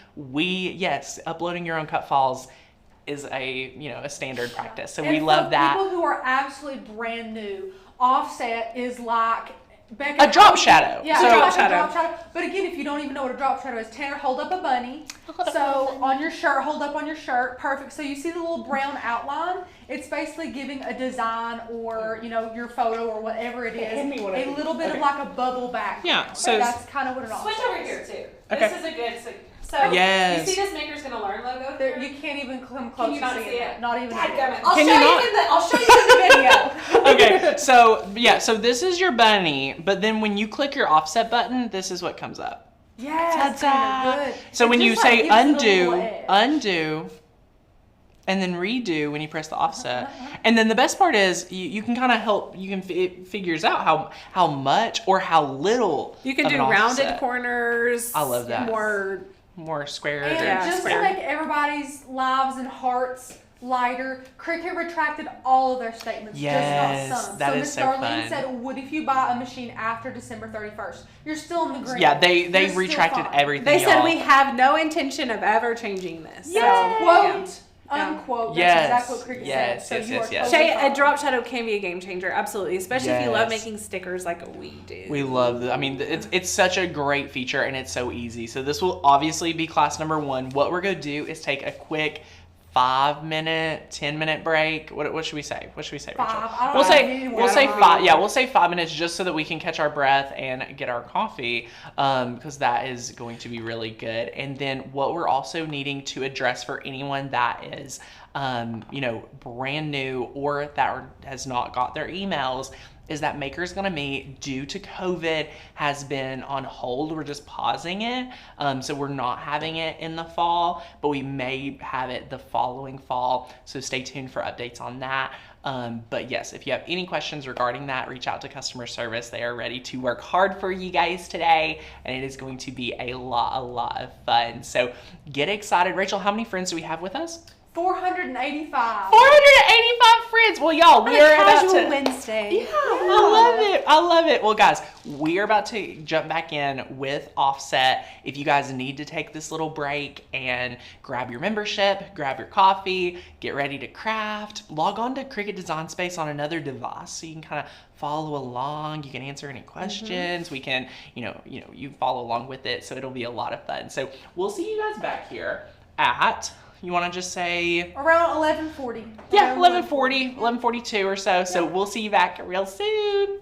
Speaker 1: uploading your own cut files is a standard practice. So
Speaker 3: and
Speaker 1: we love that.
Speaker 3: People who are absolutely brand new, offset is like Becca,
Speaker 1: A drop shadow.
Speaker 3: Yeah,
Speaker 1: So-
Speaker 3: a
Speaker 2: drop shadow.
Speaker 3: drop shadow. But again, if you don't even know what a drop shadow is, Tanner, hold up a bunny. So on your shirt, hold up on your shirt. Perfect. So you see the little brown outline? It's basically giving a design or your photo or whatever it is
Speaker 2: Hand me one of
Speaker 3: a
Speaker 2: these.
Speaker 3: little bit of like a bubble back.
Speaker 1: Yeah, so-
Speaker 3: that's kind of what it offset
Speaker 2: Switch over
Speaker 3: is.
Speaker 2: here too.
Speaker 1: Okay.
Speaker 2: This is a good. So
Speaker 1: Yes.
Speaker 2: you see this Maker's Gonna Learn logo?
Speaker 3: There, you can't even come close
Speaker 2: Can you not
Speaker 3: to
Speaker 2: see
Speaker 3: seeing
Speaker 2: it?
Speaker 3: that. Not even.
Speaker 2: Dadgummit.
Speaker 3: I'll
Speaker 1: Can
Speaker 3: show
Speaker 1: you
Speaker 3: you
Speaker 1: not?
Speaker 3: in the. I'll show you in the video.
Speaker 1: Okay, so this is your bunny, but then when you click your offset button, this is what comes up.
Speaker 3: Yes,
Speaker 1: Ta-da!
Speaker 3: kinda good.
Speaker 1: So
Speaker 3: It
Speaker 1: when you
Speaker 3: just, like,
Speaker 1: say
Speaker 3: gives it a
Speaker 1: undo,
Speaker 3: little edge.
Speaker 1: undo, and then redo when you press the offset, and then the best part is you can kind of help. You can it figures out how much or how little
Speaker 2: You can
Speaker 1: of
Speaker 2: do
Speaker 1: an
Speaker 2: rounded
Speaker 1: offset.
Speaker 2: corners.
Speaker 1: I love that.
Speaker 2: More
Speaker 1: square.
Speaker 3: And
Speaker 2: Yeah,
Speaker 3: just
Speaker 2: square.
Speaker 3: to make everybody's lives and hearts lighter, Cricut retracted all of their statements,
Speaker 1: Yes,
Speaker 3: just not some.
Speaker 1: that
Speaker 3: so
Speaker 1: is
Speaker 3: Miss
Speaker 1: so
Speaker 3: Darlene
Speaker 1: fun.
Speaker 3: said, "What if you buy a machine after December 31st? You're still in the green."
Speaker 1: Yeah, they
Speaker 3: You're still
Speaker 1: retracted
Speaker 3: fine.
Speaker 1: everything.
Speaker 2: They said
Speaker 1: y'all.
Speaker 2: we have no intention of ever changing this.
Speaker 3: Yes,
Speaker 2: So,
Speaker 3: quote,
Speaker 2: Yeah.
Speaker 3: unquote.
Speaker 1: Yes,
Speaker 3: That's exactly what Cricut
Speaker 1: yes,
Speaker 3: said.
Speaker 1: yes,
Speaker 3: So
Speaker 1: yes,
Speaker 3: you
Speaker 1: yes.
Speaker 3: are
Speaker 2: Shay,
Speaker 3: totally
Speaker 2: a
Speaker 3: fine.
Speaker 2: drop shadow can be a game changer, absolutely, especially if you love
Speaker 1: Yes.
Speaker 2: making stickers like we do.
Speaker 1: We love I mean, it's such a great feature and it's so easy. So this will obviously be class number 1. What we're gonna do is take a quick 5-minute, 10-minute break. What should we say? What should we say, Rachel?
Speaker 3: 5. I don't
Speaker 1: We'll
Speaker 3: know.
Speaker 1: say
Speaker 3: Maybe
Speaker 1: we'll say
Speaker 3: whatever.
Speaker 1: 5. Yeah, we'll say 5 minutes just so that we can catch our breath and get our coffee, because that is going to be really good. And then what we're also needing to address for anyone that is brand new or that has not got their emails is that Maker's Gonna Meet, due to COVID, has been on hold. We're just pausing it. So we're not having it in the fall, but we may have it the following fall. So stay tuned for updates on that. But yes, if you have any questions regarding that, reach out to customer service. They are ready to work hard for you guys today, and it is going to be a lot of fun. So get excited. Rachel, how many friends do we have with us?
Speaker 3: 485.
Speaker 1: 485 friends. Well, y'all, we are about to.
Speaker 2: Wednesday.
Speaker 1: Yeah, I love it. Well, guys, we are about to jump back in with Offset. If you guys need to take this little break and grab your membership, grab your coffee, get ready to craft, log on to Cricut Design Space on another device so you can kind of follow along. You can answer any questions. We can, you follow along with it. So it'll be a lot of fun. So we'll see you guys back here at, you want to just say?
Speaker 3: Around 11:40.
Speaker 1: Yeah, 11:40, 11:42 or so. So we'll see you back real soon.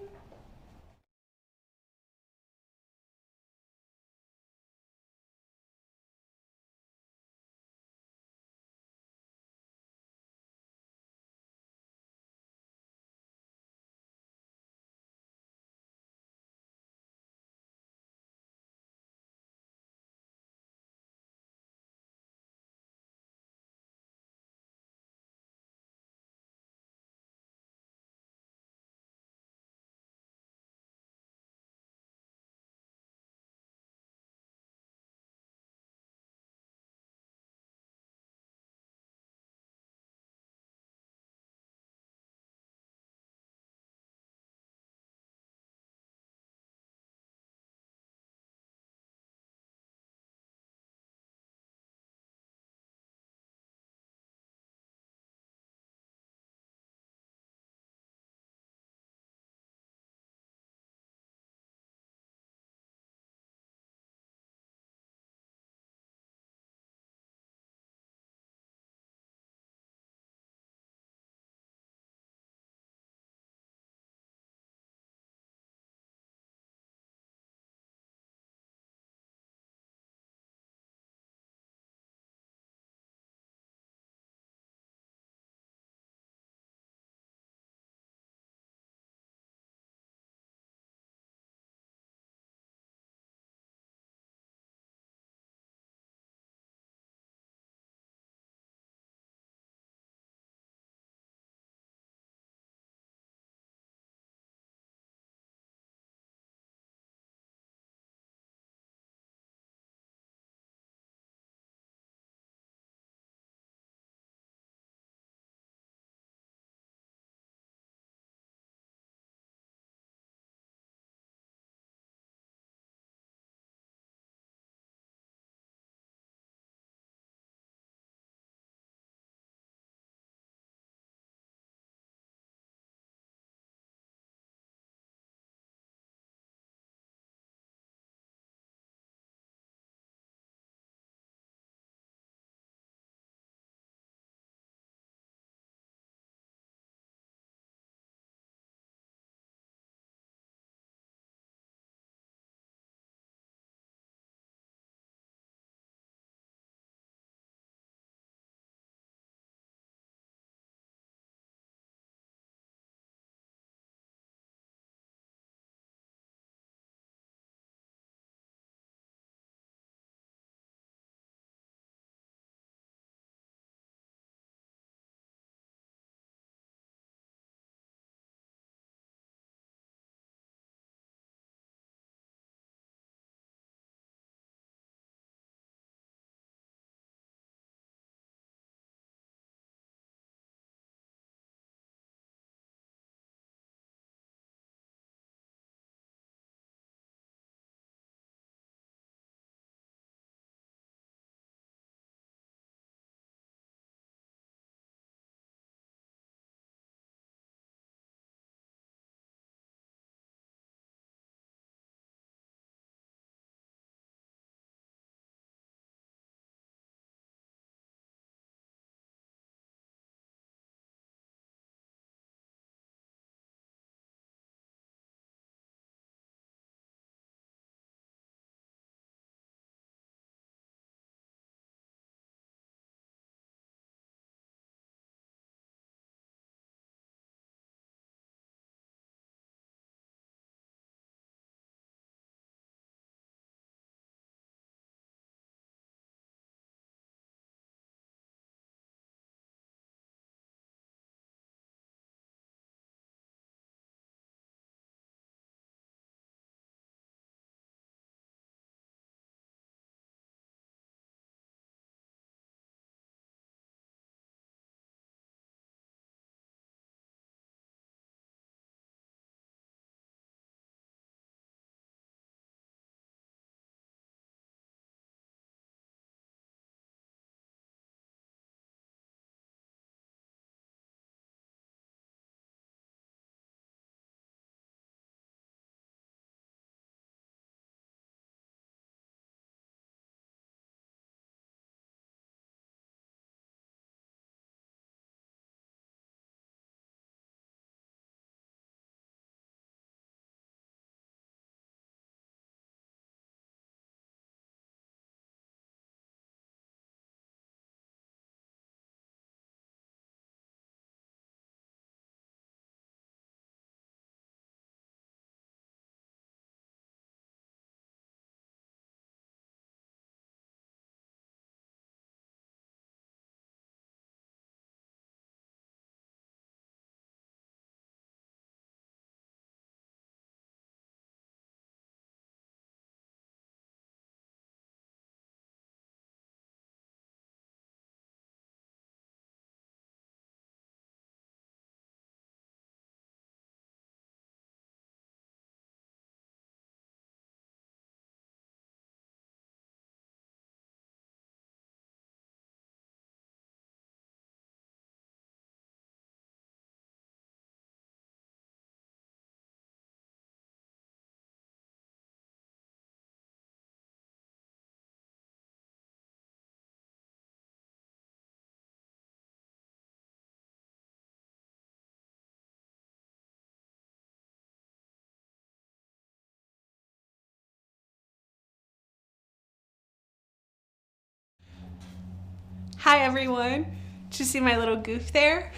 Speaker 2: Hi everyone. Did you see my little goof there?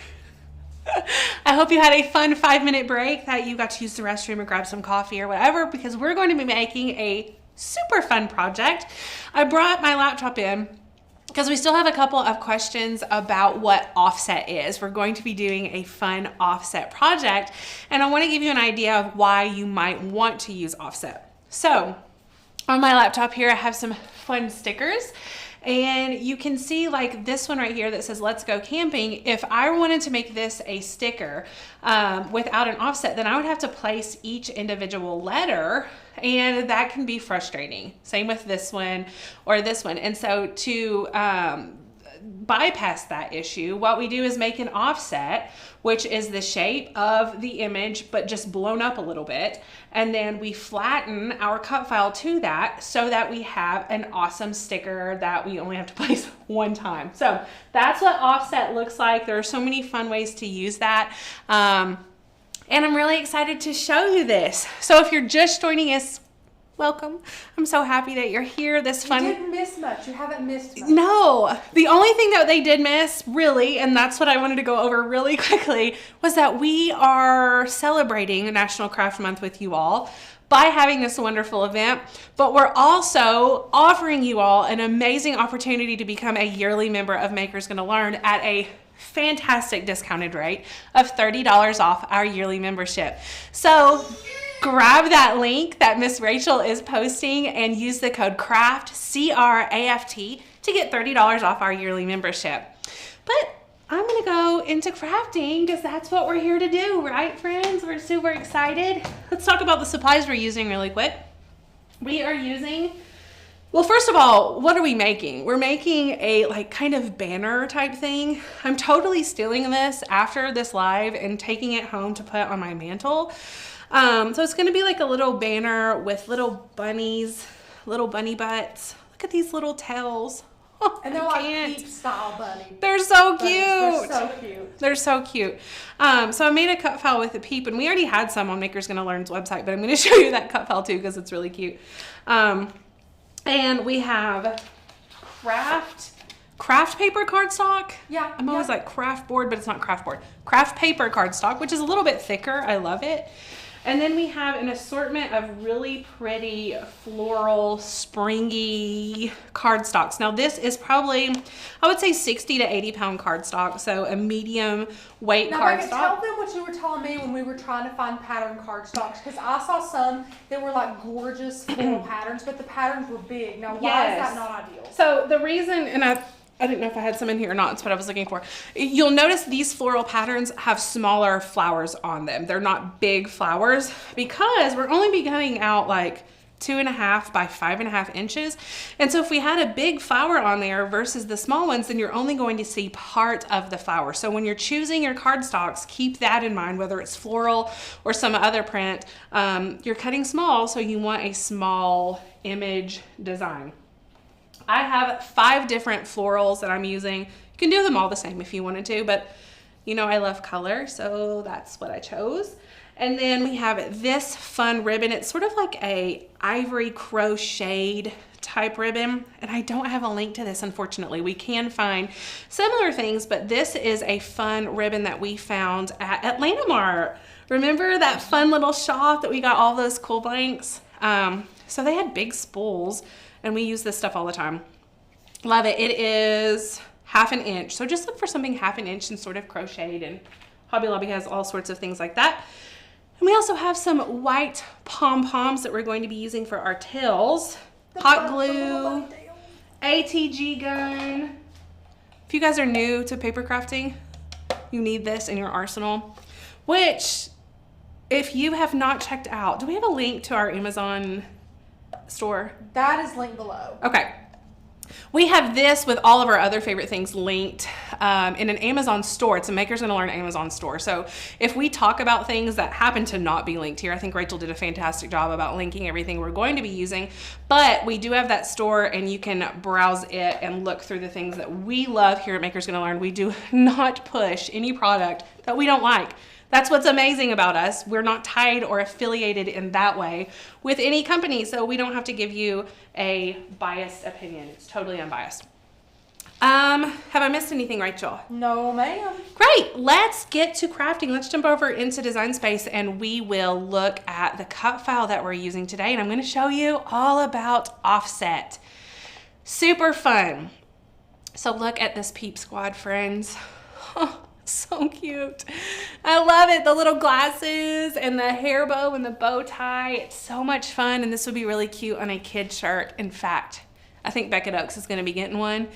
Speaker 2: I hope you had a fun 5-minute break, that you got to use the restroom or grab some coffee or whatever, because we're going to be making a super fun project. I brought my laptop in because we still have a couple of questions about what offset is. We're going to be doing a fun offset project, and I want to give you an idea of why you might want to use offset. So on my laptop here, I have some fun stickers, and you can see like this one right here that says "Let's Go Camping." If I wanted to make this a sticker without an offset, then I would have to place each individual letter, and that can be frustrating. Same with this one or this one. And so to bypass that issue, what we do is make an offset, which is the shape of the image but just blown up a little bit, and then we flatten our cut file to that so that we have an awesome sticker that we only have to place one time. So that's what offset looks like. There are so many fun ways to use that, and I'm really excited to show you this. So if you're just joining us, welcome. I'm so happy that you're here. This fun.
Speaker 3: You didn't miss much. You haven't missed much.
Speaker 2: No. The only thing that they did miss, really, and that's what I wanted to go over really quickly, was that we are celebrating National Craft Month with you all by having this wonderful event, but we're also offering you all an amazing opportunity to become a yearly member of Maker's Gonna Learn at a fantastic discounted rate of $30 off our yearly membership. So grab that link that Miss Rachel is posting and use the code CRAFT, C-R-A-F-T, to get $30 off our yearly membership. But I'm gonna go into crafting because that's what we're here to do, right friends? We're super excited. Let's talk about the supplies we're using really quick. We are using, well, first of all, what are we making? We're making a like kind of banner type thing. I'm totally stealing this after this live and taking it home to put on my mantle. So it's gonna be like a little banner with little bunnies, little bunny butts. Look at these little tails. Oh,
Speaker 3: And they're like Peep style bunny.
Speaker 2: They're so
Speaker 3: bunnies.
Speaker 2: cute.
Speaker 3: They're so cute.
Speaker 2: They're so cute. So I made a cut file with a Peep, and we already had some on Maker's Gonna Learn's website, but I'm gonna show you that cut file too because it's really cute. And we have craft paper cardstock.
Speaker 3: Yeah.
Speaker 2: I'm always like craft board, but it's not craft board. Craft paper cardstock, which is a little bit thicker. I love it. And then we have an assortment of really pretty floral, springy cardstocks. Now this is probably, I would say 60 to 80 pound cardstock, so a medium weight
Speaker 3: Now,
Speaker 2: cardstock.
Speaker 3: Becca, tell them what you were telling me when we were trying to find pattern cardstocks, because I saw some that were like gorgeous floral patterns, but the patterns were big. Now, why is that not ideal?
Speaker 2: So the reason, and I didn't know if I had some in here or not. That's what I was looking for. You'll notice these floral patterns have smaller flowers on them. They're not big flowers because we're only be going out like 2.5 by 5.5 inches. And so if we had a big flower on there versus the small ones, then you're only going to see part of the flower. So when you're choosing your cardstocks, keep that in mind, whether it's floral or some other print. You're cutting small, so you want a small image design. I have 5 different florals that I'm using. You can do them all the same if you wanted to, but you know I love color, so that's what I chose. And then we have this fun ribbon. It's sort of like a ivory crocheted type ribbon, and I don't have a link to this, unfortunately. We can find similar things, but this is a fun ribbon that we found at Atlanta Mart. Remember that fun little shop that we got all those cool blanks? So they had big spools, and we use this stuff all the time. Love it. It is 1/2 inch. So just look for something 1/2 inch and sort of crocheted, and Hobby Lobby has all sorts of things like that. And we also have some white pom-poms that we're going to be using for our tails. Hot glue, ATG gun. If you guys are new to paper crafting, you need this in your arsenal, which if you have not checked out, do we have a link to our Amazon store?
Speaker 3: That is linked below.
Speaker 2: Okay. We have this with all of our other favorite things linked in an Amazon store. It's a Maker's Gonna Learn Amazon store. So if we talk about things that happen to not be linked here, I think Rachel did a fantastic job about linking everything we're going to be using. But we do have that store, and you can browse it and look through the things that we love here at Maker's Gonna Learn. We do not push any product that we don't like. That's what's amazing about us. We're not tied or affiliated in that way with any company, so we don't have to give you a biased opinion. It's totally unbiased. Have I missed anything, Rachel?
Speaker 3: No, ma'am.
Speaker 2: Great, let's get to crafting. Let's jump over into Design Space and we will look at the cut file that we're using today. And I'm gonna show you all about offset. Super fun. So look at this Peep Squad, friends. Oh, so cute. I love it. The little glasses and the hair bow and the bow tie. It's so much fun. And this would be really cute on a kid shirt. In fact, I think Beckett Oaks is gonna be getting one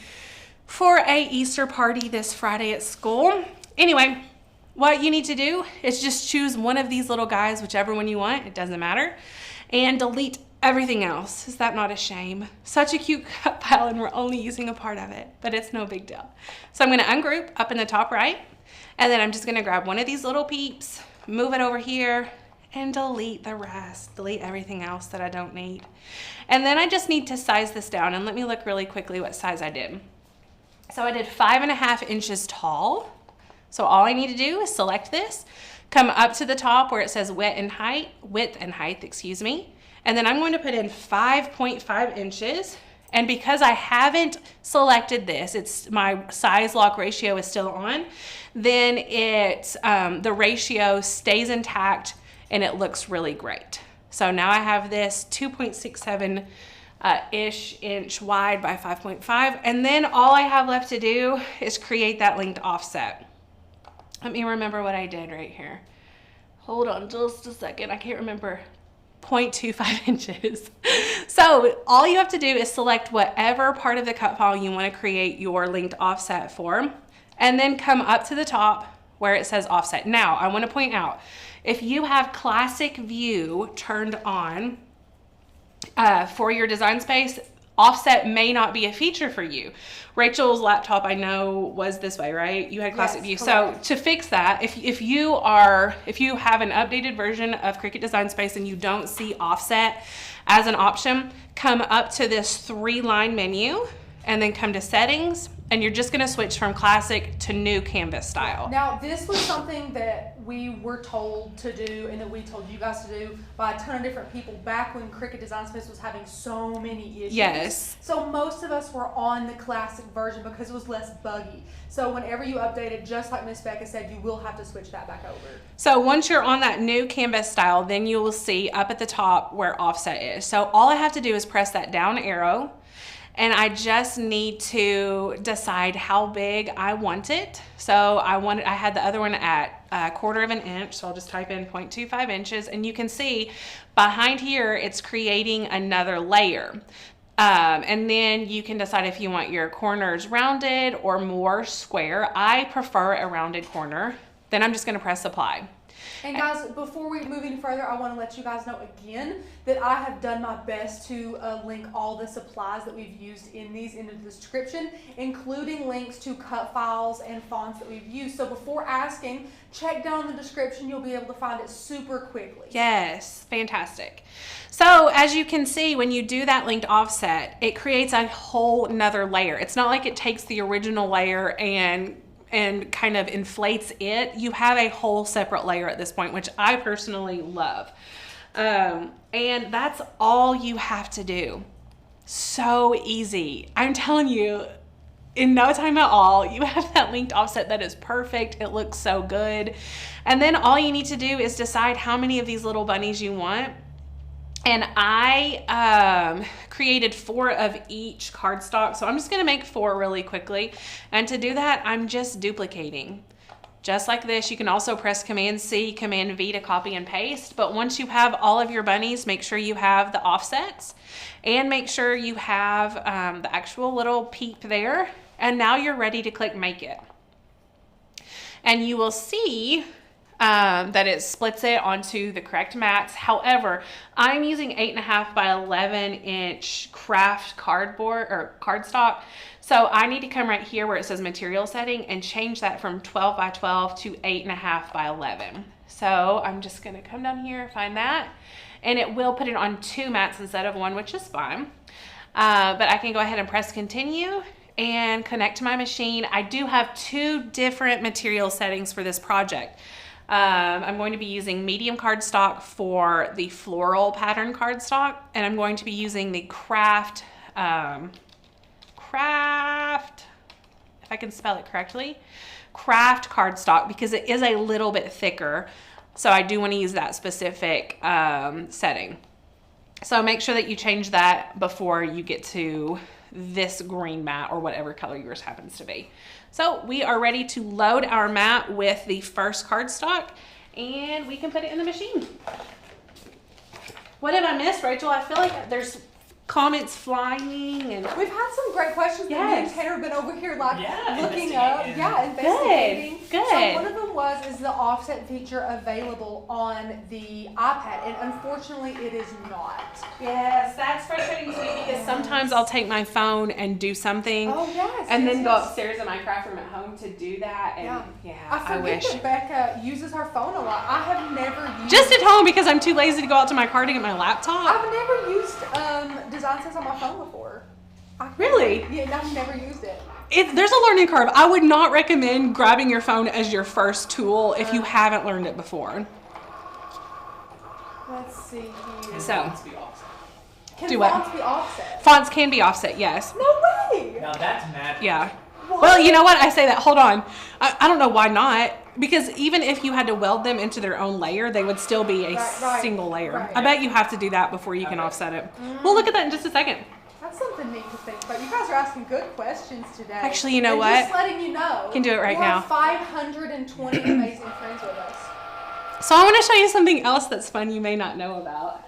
Speaker 2: for a Easter party this Friday at school. Anyway, what you need to do is just choose one of these little guys, whichever one you want, it doesn't matter, and delete everything else. Is that not a shame? Such a cute cut file and we're only using a part of it, but it's no big deal. So I'm gonna ungroup up in the top right, and then I'm just gonna grab one of these little peeps, move it over here, and delete the rest, delete everything else that I don't need. And then I just need to size this down, and let me look really quickly what size I did. So I did 5.5 inches tall. So all I need to do is select this, come up to the top where it says width and height, excuse me. And then I'm going to put in 5.5 inches. And because I haven't selected this, it's my size lock ratio is still on, then the ratio stays intact and it looks really great. So now I have this 2.67 ish inch wide by 5.5, and then all I have left to do is create that linked offset. Let me remember what I did right here. Hold on just a second, I can't remember. 0.25 inches. So all you have to do is select whatever part of the cut file you want to create your linked offset for, and then come up to the top where it says offset. Now I want to point out, if you have classic view turned on, for your Design Space, offset may not be a feature for you. Rachel's laptop, I know, was this way, right? You had classic view.
Speaker 3: Correct.
Speaker 2: So to fix that, if you have an updated version of Cricut Design Space and you don't see offset as an option, come up to this 3-line menu and then come to settings, and you're just gonna switch from classic to new canvas style.
Speaker 3: Now, this was something that we were told to do and that we told you guys to do by a ton of different people back when Cricut Design Space was having so many issues.
Speaker 2: Yes.
Speaker 3: So most of us were on the classic version because it was less buggy. So whenever you update it, just like Miss Becca said, you will have to switch that back over.
Speaker 2: So once you're on that new canvas style, then you will see up at the top where offset is. So all I have to do is press that down arrow, and I just need to decide how big I want it. So I had the other one at 1/4 inch, so I'll just type in 0.25 inches, and you can see behind here it's creating another layer. And then you can decide if you want your corners rounded or more square. I prefer a rounded corner. Then I'm just gonna press apply.
Speaker 3: And guys, before we move any further, I want to let you guys know again that I have done my best to link all the supplies that we've used in these in the description, including links to cut files and fonts that we've used. So before asking, check down in the description. You'll be able to find it super quickly.
Speaker 2: Yes, fantastic. So as you can see, when you do that linked offset, it creates a whole nother layer. It's not like it takes the original layer and kind of inflates it. You have a whole separate layer at this point, which I personally love. And that's all you have to do. So easy. I'm telling you, in no time at all, you have that linked offset that is perfect. It looks so good. And then all you need to do is decide how many of these little bunnies you want. And I created 4 of each cardstock. So I'm just gonna make 4 really quickly. And to do that, I'm just duplicating. Just like this, you can also press Command C, Command V to copy and paste. But once you have all of your bunnies, make sure you have the offsets and make sure you have the actual little peep there. And now you're ready to click Make It. And you will see that it splits it onto the correct mats. However, I'm using 8.5 by 11 inch craft cardboard or cardstock. So I need to come right here where it says material setting and change that from 12 by 12 to 8.5 by 11. So I'm just gonna come down here, find that, and it will put it on 2 mats instead of 1, which is fine. But I can go ahead and press continue and connect to my machine. I do have 2 different material settings for this project. I'm going to be using medium cardstock for the floral pattern cardstock, and I'm going to be using the craft if I can spell it correctly, craft cardstock, because it is a little bit thicker. So I do want to use that specific setting. So make sure that you change that before you get to this green mat or whatever color yours happens to be. So we are ready to load our mat with the first cardstock, and we can put it in the machine. What have I missed, Rachel? I feel like there's comments flying, and
Speaker 3: we've had some great questions.
Speaker 2: Yes.
Speaker 3: Me and Tanner have been over here like looking up, investigating.
Speaker 2: Good.
Speaker 3: So one of them was, is the offset feature available on the iPad? And unfortunately, it is not.
Speaker 2: Yes, that's frustrating to me because sometimes I'll take my phone and do something, and then go upstairs in my craft room at home to do that. And
Speaker 3: I wish that Becca uses her phone a lot. I have never used
Speaker 2: just at home because I'm too lazy to go out to my car to get my laptop.
Speaker 3: I've never used Design Sense on my phone before.
Speaker 2: Really?
Speaker 3: Yeah, I've never used it.
Speaker 2: There's a learning curve. I would not recommend grabbing your phone as your first tool if you haven't learned it before.
Speaker 3: Let's see here.
Speaker 2: So,
Speaker 3: can fonts be offset?
Speaker 2: Fonts can be offset, yes.
Speaker 3: No way!
Speaker 1: No, that's mad.
Speaker 2: Yeah. What? Well, you know what? I say that. Hold on. I don't know why not. Because even if you had to weld them into their own layer, they would still be a single layer. Right. I bet you have to do that before you can offset it. We'll look at that in just a second.
Speaker 3: That's something neat to think about. You guys are asking good questions today.
Speaker 2: Actually, you know what?
Speaker 3: Just letting you know.
Speaker 2: Can do it right now.
Speaker 3: We have 520 amazing friends with us.
Speaker 2: So I want to show you something else that's fun you may not know about.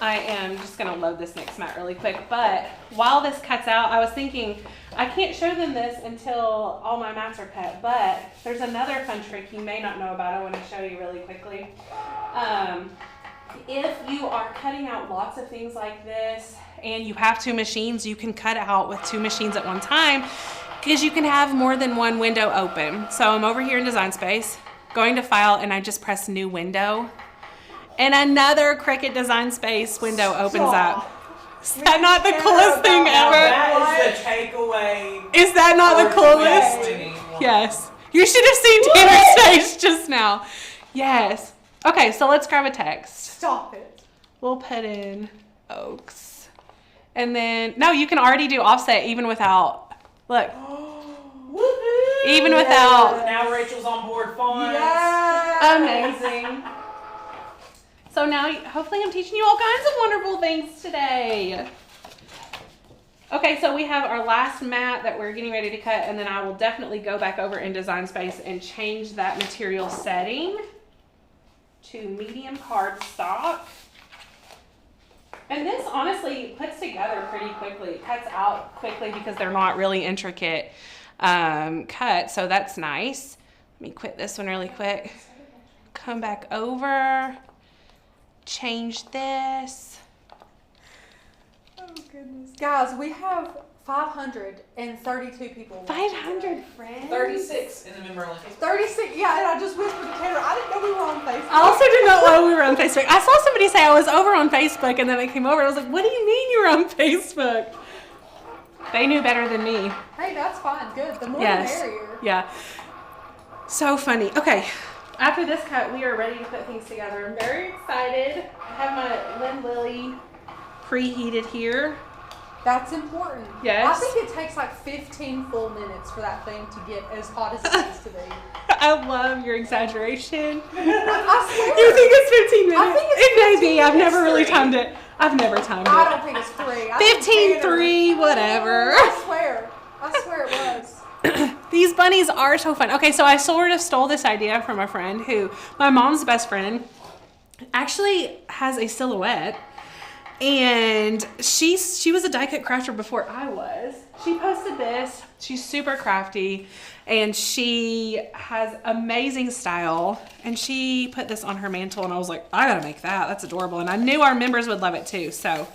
Speaker 2: I am just going to load this next mat really quick, but while this cuts out, I was thinking I can't show them this until all my mats are cut, but there's another fun trick you may not know about I want to show you really quickly. If you are cutting out lots of things like this and you have two machines, you can cut out with two machines at one time because you can have more than one window open. So I'm over here in Design Space, going to File, and I just press New Window. And another Cricut Design Space window opens up. Is that not the coolest thing ever?
Speaker 1: That is the takeaway.
Speaker 2: Is that not the coolest? Yes. You should have seen Tanner's face just now. Yes. Okay, so let's grab a text.
Speaker 3: Stop it.
Speaker 2: We'll put in Oaks. And then, no, you can already do offset even without, look. Even without.
Speaker 1: Now Rachel's on board fonts.
Speaker 3: Yes.
Speaker 2: Amazing. So now, hopefully I'm teaching you all kinds of wonderful things today. Okay, so we have our last mat that we're getting ready to cut, and then I will definitely go back over in Design Space and change that material setting to medium cardstock. And this honestly puts together pretty quickly. It cuts out quickly because they're not really intricate cuts, so that's nice. Let me quit this one really quick. Come back over. Change this.
Speaker 3: Oh goodness. Guys, we have 532 people.
Speaker 2: 500 friends?
Speaker 1: 36 in the member link.
Speaker 3: 36, yeah, and I just whispered to Tanner, I didn't know we were on Facebook.
Speaker 2: I also did not know we were on Facebook. I saw somebody say I was over on Facebook, and then I came over and I was like, what do you mean you were on Facebook? They knew better than me.
Speaker 3: Hey, that's fine. Good. The more the merrier.
Speaker 2: Yeah. So funny. Okay. After this cut, we are ready to put things together. I'm very excited. I have my Lynn Lily preheated here.
Speaker 3: That's important.
Speaker 2: Yes.
Speaker 3: I think it takes like 15 full minutes for that thing to get as hot as it needs to be.
Speaker 2: I love your exaggeration.
Speaker 3: I swear.
Speaker 2: You think it's 15 minutes?
Speaker 3: I think it's 15
Speaker 2: It may be. I've never really
Speaker 3: 3.
Speaker 2: timed it. I've never timed it.
Speaker 3: I don't think it's 3.
Speaker 2: 15-3, whatever.
Speaker 3: I swear it was.
Speaker 2: These bunnies are so fun. Okay, so I sort of stole this idea from a friend who, my mom's best friend, actually has a silhouette. And she was a die cut crafter before I was. She posted this. She's super crafty and she has amazing style. And she put this on her mantle and I was like, I gotta make that. That's adorable. And I knew our members would love it too. So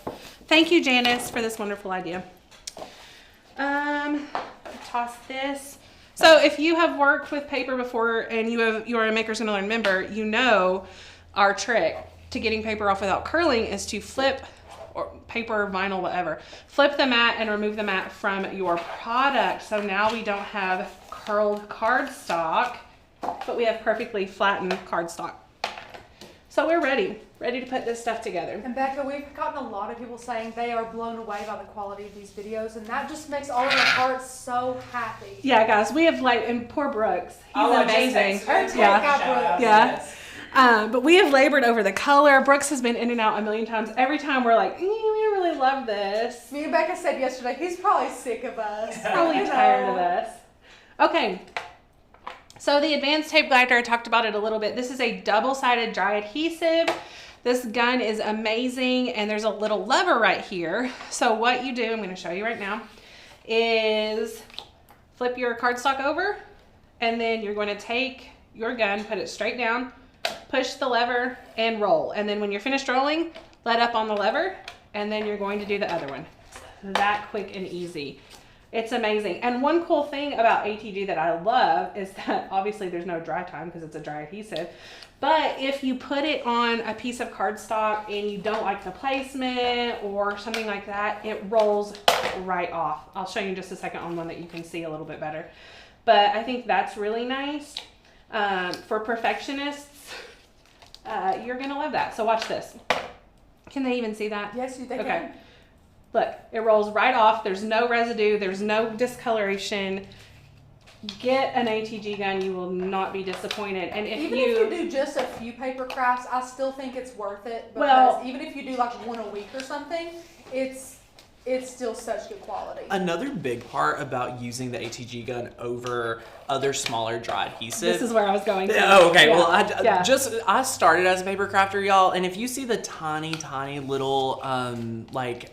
Speaker 2: thank you, Janice, for this wonderful idea. Toss this. So if you have worked with paper before and you are a Makers Gonna Learn member, you know our trick to getting paper off without curling is to flip, or paper, vinyl, whatever, flip the mat and remove the mat from your product. So now we don't have curled cardstock, but we have perfectly flattened cardstock. So we're ready to put this stuff together.
Speaker 3: And Becca, we've gotten a lot of people saying they are blown away by the quality of these videos, and that just makes all of our hearts so happy.
Speaker 2: Yeah, guys, we have and poor Brooks. He's amazing.
Speaker 3: Yeah.
Speaker 2: But we have labored over the color. Brooks has been in and out a million times. Every time we're like, we really love this.
Speaker 3: Me and Becca said yesterday, he's probably sick of us.
Speaker 2: Probably tired of us. Okay. So the advanced tape glider, I talked about it a little bit. This is a double-sided dry adhesive. This gun is amazing, and there's a little lever right here. So what you do, I'm gonna show you right now, is flip your cardstock over, and then you're gonna take your gun, put it straight down, push the lever, and roll. And then when you're finished rolling, let up on the lever, and then you're going to do the other one. It's that quick and easy. It's amazing. And one cool thing about ATG that I love is that obviously there's no dry time because it's a dry adhesive. But if you put it on a piece of cardstock and you don't like the placement or something like that, it rolls right off. I'll show you in just a second on one that you can see a little bit better. But I think that's really nice. For perfectionists, you're gonna love that. So watch this. Can they even see that?
Speaker 3: Yes, they
Speaker 2: okay.
Speaker 3: can.
Speaker 2: Look, it rolls right off. There's no residue. There's no discoloration. Get an ATG gun. You will not be disappointed. And if
Speaker 3: even if you do just a few paper crafts, I still think it's worth it. Because even if you do like one a week or something, it's still such good quality.
Speaker 1: Another big part about using the ATG gun over other smaller dry adhesives.
Speaker 2: This is where I was going to.
Speaker 1: Oh, okay. Yeah. Well, I started as a paper crafter, y'all, and if you see the tiny little like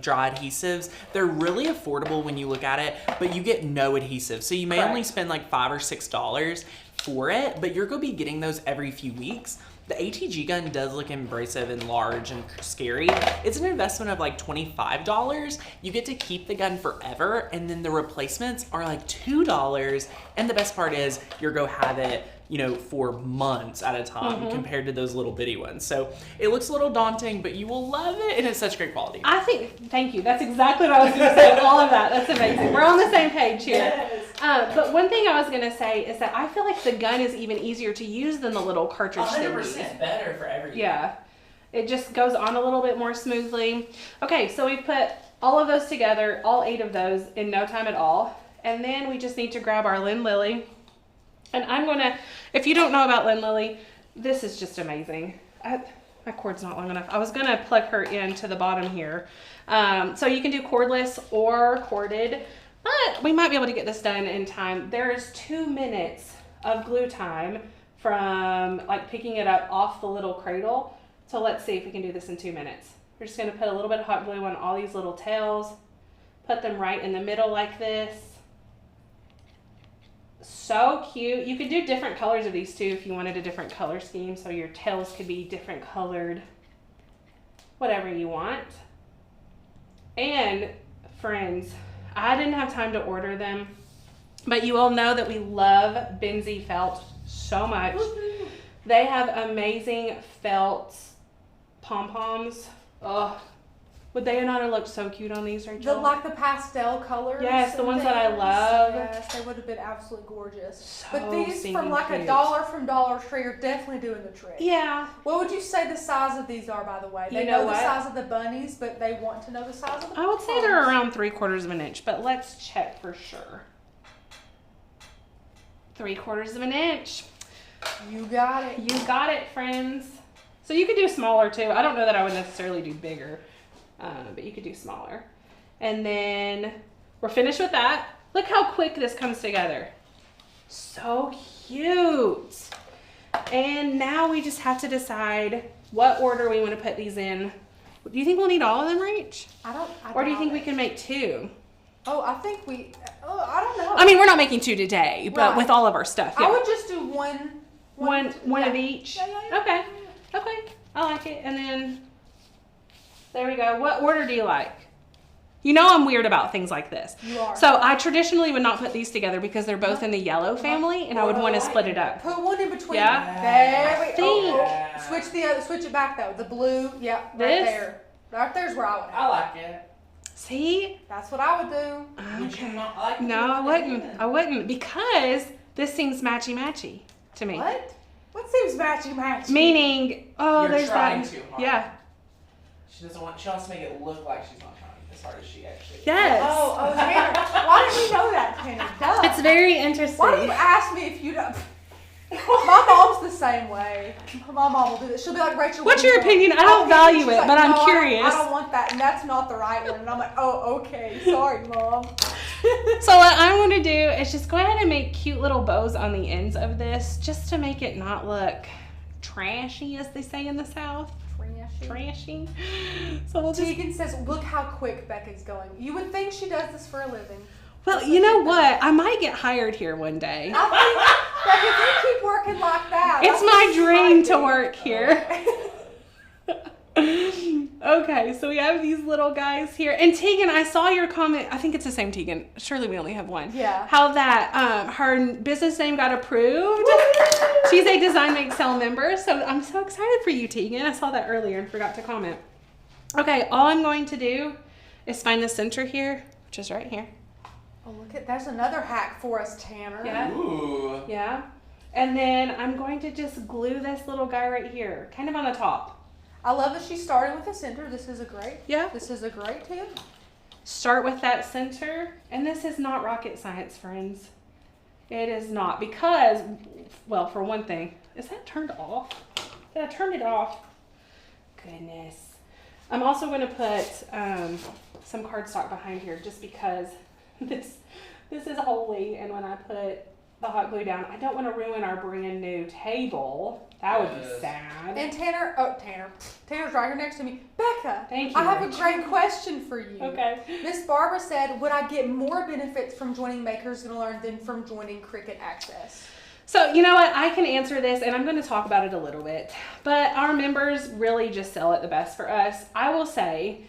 Speaker 1: dry adhesives, they're really affordable when you look at it, but you get no adhesive. So you may only spend like $5 or $6 for it, but you're gonna be getting those every few weeks. The ATG gun does look abrasive and large and scary. It's an investment of like $25. You get to keep the gun forever, and then the replacements are like $2. And the best part is you're gonna have it, for months at a time compared to those little bitty ones. So it looks a little daunting, but you will love it, and it's such great quality.
Speaker 2: Thank you. That's exactly what I was gonna say. All of that. That's amazing. We're on the same page here.
Speaker 1: Yes.
Speaker 2: But one thing I was gonna say is that I feel like the gun is even easier to use than the little cartridge
Speaker 1: 100% better for everything.
Speaker 2: Yeah. It just goes on a little bit more smoothly. Okay, so we put all of those together, all 8 of those, in no time at all. And then we just need to grab our Lynn Lily. And I'm gonna, if you don't know about Lynn Lily, this is just amazing. My cord's not long enough. I was gonna plug her into the bottom here. So you can do cordless or corded, but we might be able to get this done in time. There is 2 minutes of glue time from like picking it up off the little cradle. So let's see if we can do this in 2 minutes. We're just gonna put a little bit of hot glue on all these little tails, put them right in the middle like this. So cute. You could do different colors of these too if you wanted a different color scheme, so your tails could be different colored, whatever you want. And friends, I didn't have time to order them, but you all know that we love Benzie felt so much. They have amazing felt pom-poms. Oh, would they not have looked so cute on these, Rachel?
Speaker 3: The pastel colors.
Speaker 2: Yes, the ones that I love.
Speaker 3: Yes, they would have been absolutely gorgeous.
Speaker 2: So
Speaker 3: but these from like
Speaker 2: cute.
Speaker 3: $1 from Dollar Tree are definitely doing the trick.
Speaker 2: Yeah.
Speaker 3: What would you say the size of these are, by the way? They know the size of the bunnies, but they want to know the size of the
Speaker 2: I would say they're around 3/4 of an inch, but let's check for sure. 3/4 of an inch.
Speaker 3: You got it.
Speaker 2: You got it, friends. So you could do smaller too. I don't know that I would necessarily do bigger, but you could do smaller. And then we're finished with that. Look how quick this comes together. So cute. And now we just have to decide what order we want to put these in. Do you think we'll need all of them, Rach? Or do you think we can make 2?
Speaker 3: Oh, I think I don't know.
Speaker 2: I mean, we're not making 2 today, but with all of our stuff. Yeah.
Speaker 3: I would just do one
Speaker 2: of each.
Speaker 3: Yeah.
Speaker 2: Okay, I like it. And then there we go. What order do you like? You know I'm weird about things like this.
Speaker 3: You are.
Speaker 2: So I traditionally would not put these together because they're both in the yellow family, and I would want to split it up.
Speaker 3: Put one in between.
Speaker 2: Yeah.
Speaker 3: There we
Speaker 2: Think.
Speaker 3: go. Switch it back though. The blue. Yeah. Right
Speaker 2: This?
Speaker 3: there. Right there's where I would.
Speaker 1: I like it.
Speaker 2: See?
Speaker 3: That's what I would do.
Speaker 1: Would you not like it?
Speaker 2: No, I wouldn't. Because this seems matchy-matchy to me.
Speaker 3: What? What's seems matchy.
Speaker 2: Meaning, oh,
Speaker 1: You're
Speaker 2: there's
Speaker 1: trying
Speaker 2: that.
Speaker 1: too hard.
Speaker 2: Yeah.
Speaker 1: She wants to make it look like she's not trying as hard as she actually is.
Speaker 2: Yes.
Speaker 3: Oh, Tanner. Why didn't we know that, Tanner? Duh.
Speaker 2: It's very interesting.
Speaker 3: Why don't you ask me if you don't? My mom's the same way. My mom will do this. She'll be like, Rachel,
Speaker 2: What's
Speaker 3: what do you
Speaker 2: your
Speaker 3: want?
Speaker 2: opinion? I don't value
Speaker 3: She's
Speaker 2: it,
Speaker 3: like,
Speaker 2: but I'm
Speaker 3: "No,
Speaker 2: curious."
Speaker 3: I don't want that, and that's not the right one. And I'm like, oh, okay. Sorry, Mom.
Speaker 2: So what I want to do is just go ahead and make cute little bows on the ends of this, just to make it not look trashy, as they say in the South. Trashy. So we'll just...
Speaker 3: Tegan says, look how quick Becca's going. You would think she does this for a living.
Speaker 2: Well, you know what? I might get hired here one day.
Speaker 3: I think, like, if you keep working like that.
Speaker 2: It's my dream to work here. Okay, so we have these little guys here. And Tegan, I saw your comment. I think it's the same Tegan. Surely we only have one.
Speaker 3: Yeah.
Speaker 2: How that her business name got approved. She's a Design Make Sell member. So I'm so excited for you, Tegan. I saw that earlier and forgot to comment. Okay, all I'm going to do is find the center here, which is right here.
Speaker 3: Oh, look at, there's another hack for us, Tanner.
Speaker 2: Yeah.
Speaker 1: Ooh.
Speaker 2: Yeah. And then I'm going to just glue this little guy right here, kind of on the top.
Speaker 3: I love that she's starting with the center. This is a great tip.
Speaker 2: Start with that center. And this is not rocket science, friends. It is not, because, well, for one thing, is that turned off? Did I turn it off? Goodness. I'm also going to put some cardstock behind here, just because this is holy, and when I put the hot glue down, I don't want to ruin our brand new table. That would be sad.
Speaker 3: And Tanner's right here next to me. Becca,
Speaker 2: Thank you,
Speaker 3: I have
Speaker 2: Rachel.
Speaker 3: a great question for you.
Speaker 2: Okay.
Speaker 3: Miss Barbara said, would I get more benefits from joining Makers Gonna Learn than from joining Cricut Access?
Speaker 2: So, you know what? I can answer this, and I'm going to talk about it a little bit. But our members really just sell it the best for us. I will say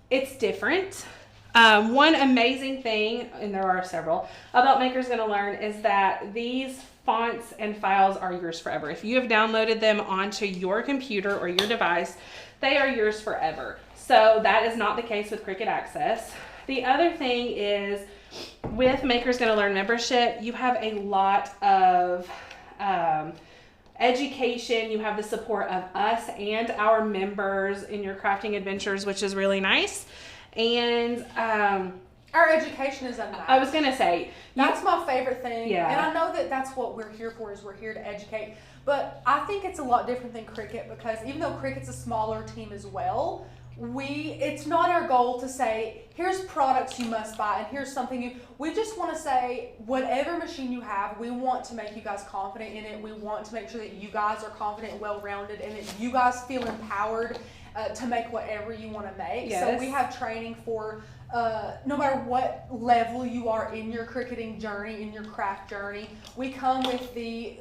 Speaker 2: it's different. One amazing thing, and there are several, about Makers Gonna Learn is that these fonts and files are yours forever. If you have downloaded them onto your computer or your device, they are yours forever. So that is not the case with Cricut Access. The other thing is, with Makers Gonna Learn membership, you have a lot of education. You have the support of us and our members in your crafting adventures, which is really nice. And
Speaker 3: our education is unmatched.
Speaker 2: I was gonna say,
Speaker 3: that's my favorite thing.
Speaker 2: Yeah.
Speaker 3: And I know that that's what we're here for, is we're here to educate. But I think it's a lot different than Cricut, because even though Cricut's a smaller team as well, it's not our goal to say, here's products you must buy and here's something we just want to say, whatever machine you have, we want to make you guys confident in it. We want to make sure that you guys are confident and well-rounded, and that you guys feel empowered to make whatever you want to make.
Speaker 2: Yes.
Speaker 3: So we have training for no matter what level you are in your cricketing journey, in your craft journey. We come with the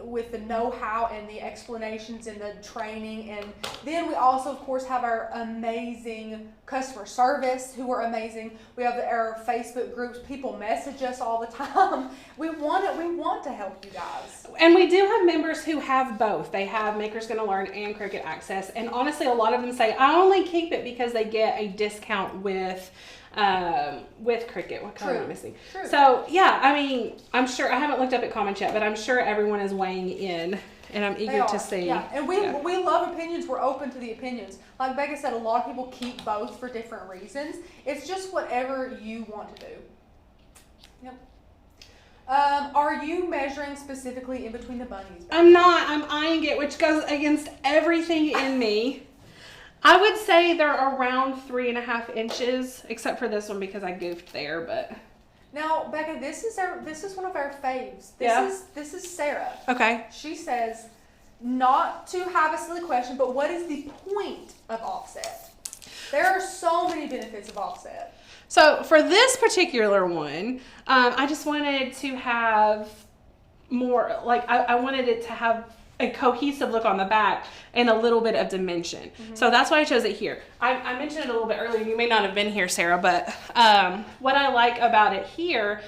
Speaker 3: know-how and the explanations and the training, and then we also, of course, have our amazing customer service who are amazing. We have our Facebook groups. People message us all the time. We want to help you guys.
Speaker 2: and we do have members who have both. They have Makers Gonna Learn and Cricut Access, and honestly, a lot of them say, I only keep it because they get a discount with Cricut. What color am I missing?
Speaker 3: True.
Speaker 2: So yeah, I mean, I'm sure, I haven't looked up at comments yet, but I'm sure everyone is weighing in, and I'm eager to see.
Speaker 3: Yeah, and we love opinions. We're open to the opinions. Like Becca said, a lot of people keep both for different reasons. It's just whatever you want to do. Yep. Are you measuring specifically in between the bunnies?
Speaker 2: I'm not. I'm eyeing it, which goes against everything in me. I would say they're around 3.5 inches, except for this one because I goofed there, but.
Speaker 3: Now, Becca, this is one of our faves. This is Sarah.
Speaker 2: Okay.
Speaker 3: She says, not to have a silly question, but what is the point of offset? There are so many benefits of offset.
Speaker 2: So for this particular one, I just wanted to have more, like I wanted it to have a cohesive look on the back and a little bit of dimension. Mm-hmm. So that's why I chose it here. I mentioned it a little bit earlier. You may not have been here, Sarah, but what I like about it here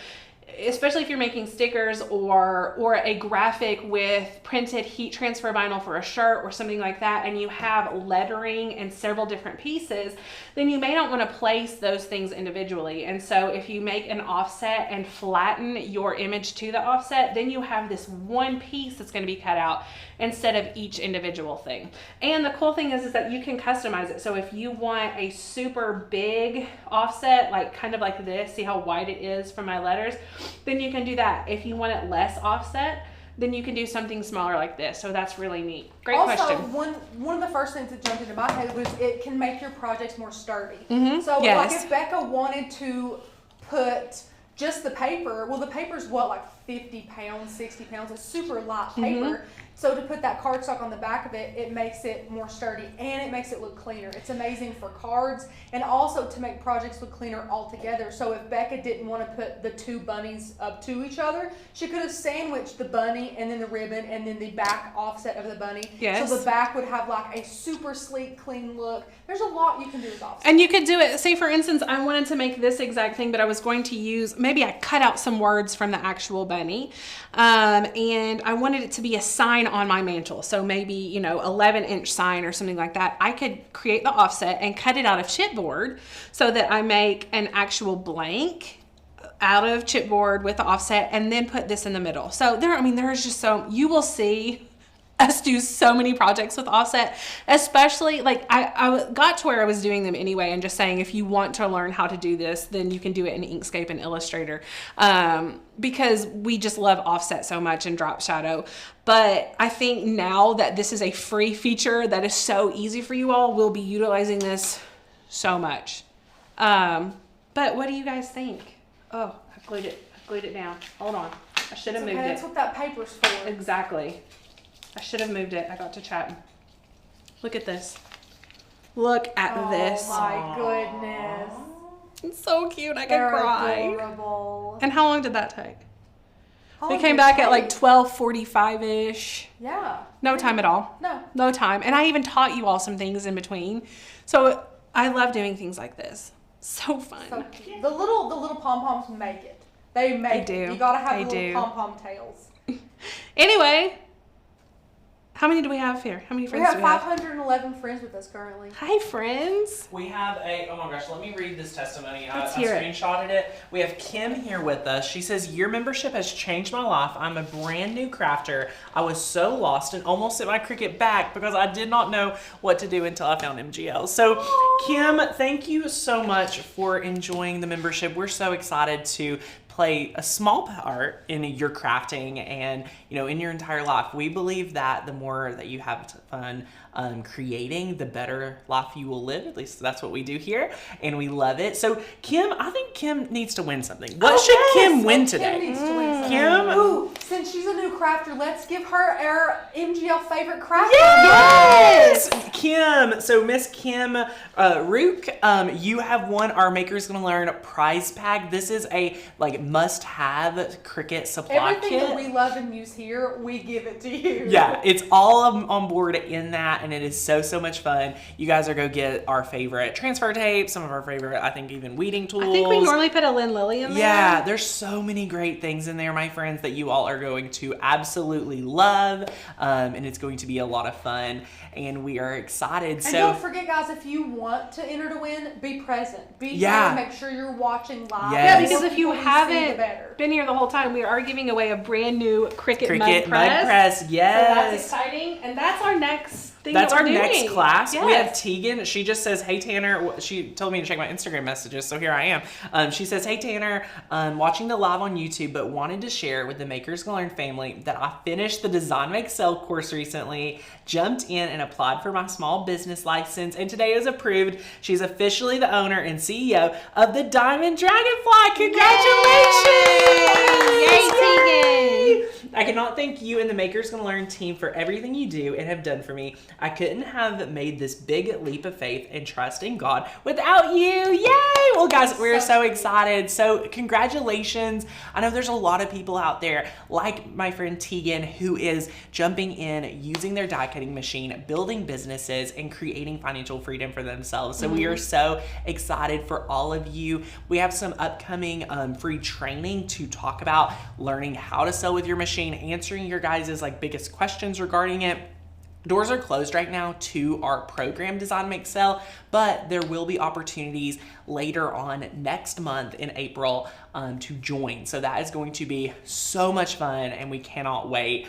Speaker 2: especially if you're making stickers or a graphic with printed heat transfer vinyl for a shirt or something like that, and you have lettering and several different pieces, then you may not want to place those things individually. And so if you make an offset and flatten your image to the offset, then you have this one piece that's going to be cut out instead of each individual thing. And the cool thing is that you can customize it. So if you want a super big offset, like kind of like this, see how wide it is from my letters, then you can do that. If you want it less offset, then you can do something smaller like this. So that's really neat. Great question.
Speaker 3: Also, one of the first things that jumped into my head was it can make your projects more sturdy. So
Speaker 2: Yes.
Speaker 3: like if Becca wanted to put just the paper, well, the paper's what, like 50 pounds, 60 pounds, it's super light paper. So to put that cardstock on the back of it, it makes it more sturdy and it makes it look cleaner. It's amazing for cards and also to make projects look cleaner altogether. So if Becca didn't want to put the two bunnies up to each other, she could have sandwiched the bunny and then the ribbon and then the back offset of the bunny.
Speaker 2: Yes.
Speaker 3: So the back would have like a super sleek, clean look. There's a lot you can do with offset.
Speaker 2: And you could do it, say for instance, I wanted to make this exact thing, but I was going to use, maybe I cut out some words from the actual bunny, and I wanted it to be a sign on my mantle. So maybe, 11-inch sign or something like that. I could create the offset and cut it out of chipboard so that I make an actual blank out of chipboard with the offset and then put this in the middle. So there's just you will see us do so many projects with offset, especially like I got to where I was doing them anyway and just saying, if you want to learn how to do this, then you can do it in Inkscape and Illustrator, because we just love offset so much and drop shadow. But I think now that this is a free feature that is so easy for you all, we'll be utilizing this so much. But what do you guys think? Oh, I glued it down. Hold on. I should have moved it.
Speaker 3: That's what that paper's for.
Speaker 2: Exactly. I should have moved it. I got to chatting. Look at this. Look at this.
Speaker 3: Oh my goodness.
Speaker 2: It's so cute. I could
Speaker 3: They're
Speaker 2: cry.
Speaker 3: adorable.
Speaker 2: And how long did that take?
Speaker 3: How
Speaker 2: We
Speaker 3: long
Speaker 2: came
Speaker 3: did it
Speaker 2: back at like
Speaker 3: take?
Speaker 2: 12:45-ish.
Speaker 3: Yeah.
Speaker 2: No time at all. No time. And I even taught you all some things in between. So I love doing things like this. So fun.
Speaker 3: So cute. The little pom-poms make it. They make
Speaker 2: They
Speaker 3: it.
Speaker 2: do.
Speaker 3: You gotta have
Speaker 2: They
Speaker 3: the
Speaker 2: do.
Speaker 3: little pom-pom tails.
Speaker 2: Anyway, how many do we have here? How many
Speaker 3: We
Speaker 2: friends
Speaker 3: have
Speaker 2: do we have?
Speaker 3: 511 friends with us currently.
Speaker 2: Hi, friends.
Speaker 1: We have oh my gosh, let me read this testimony.
Speaker 2: Let's
Speaker 1: I
Speaker 2: hear it.
Speaker 1: screenshotted it. We have Kim here with us. She says, your membership has changed my life. I'm a brand new crafter. I was so lost and almost sent my Cricut back because I did not know what to do until I found MGL. So Kim, thank you so much for enjoying the membership. We're so excited to play a small part in your crafting and in your entire life. We believe that the more that you have fun creating, the better life you will live. At least that's what we do here, and we love it. So Kim, I think Kim needs to win something. What should Kim win today?
Speaker 3: Kim needs to win something.
Speaker 1: Kim?
Speaker 3: Ooh, since she's a new crafter, let's give her our MGL favorite crafter.
Speaker 1: Yes! Kim, so Miss Kim Rook, you have won our Maker's Gonna Learn prize pack. This is a must-have Cricut supply
Speaker 3: Everything
Speaker 1: kit.
Speaker 3: that we love and use here, we give it to you.
Speaker 1: Yeah, it's all on board in that, and it is so much fun. You guys are going to get our favorite transfer tape, some of our favorite, I think, even weeding tools.
Speaker 2: I think we normally put a Lynn Lily in there.
Speaker 1: Yeah, there's so many great things in there, my friends, that you all are going to absolutely love, and it's going to be a lot of fun, and we are excited.
Speaker 3: And don't forget, guys, if you want to enter to win, be present. Be there, make sure you're watching live.
Speaker 1: Yes.
Speaker 2: Yeah, because if you
Speaker 3: More people see, the better.
Speaker 2: haven't been here the whole time, we are giving away a brand new Cricut
Speaker 1: Cricut
Speaker 2: Mug Press.
Speaker 1: yes.
Speaker 2: So that's exciting, and that's our next thing.
Speaker 1: That's
Speaker 2: that
Speaker 1: our
Speaker 2: we're
Speaker 1: next
Speaker 2: doing.
Speaker 1: class.
Speaker 2: Yes.
Speaker 1: We have Tegan. She just says, hey, Tanner. She told me to check my Instagram messages, so here I am. She says, hey, Tanner, watching the live on YouTube, but wanted to share with the Makers Gonna Learn family that I finished the Design Make Sell course recently, jumped in and applied for my small business license, and today is approved. She's officially the owner and CEO of the Diamond Dragonfly. Congratulations!
Speaker 2: Yay, Tegan!
Speaker 1: I cannot thank you and the Makers Gonna Learn team for everything you do and have done for me. I couldn't have made this big leap of faith and trust in God without you. Yay! Well, guys, we're so excited. So congratulations. I know there's a lot of people out there like my friend Tegan who is jumping in, using their die cutting machine, building businesses, and creating financial freedom for themselves. So we are so excited for all of you. We have some upcoming free training to talk about learning how to sell with your machine, answering your guys' like biggest questions regarding it. Doors are closed right now to our program Design Make Sell, but there will be opportunities later on next month in April to join. So that is going to be so much fun and we cannot wait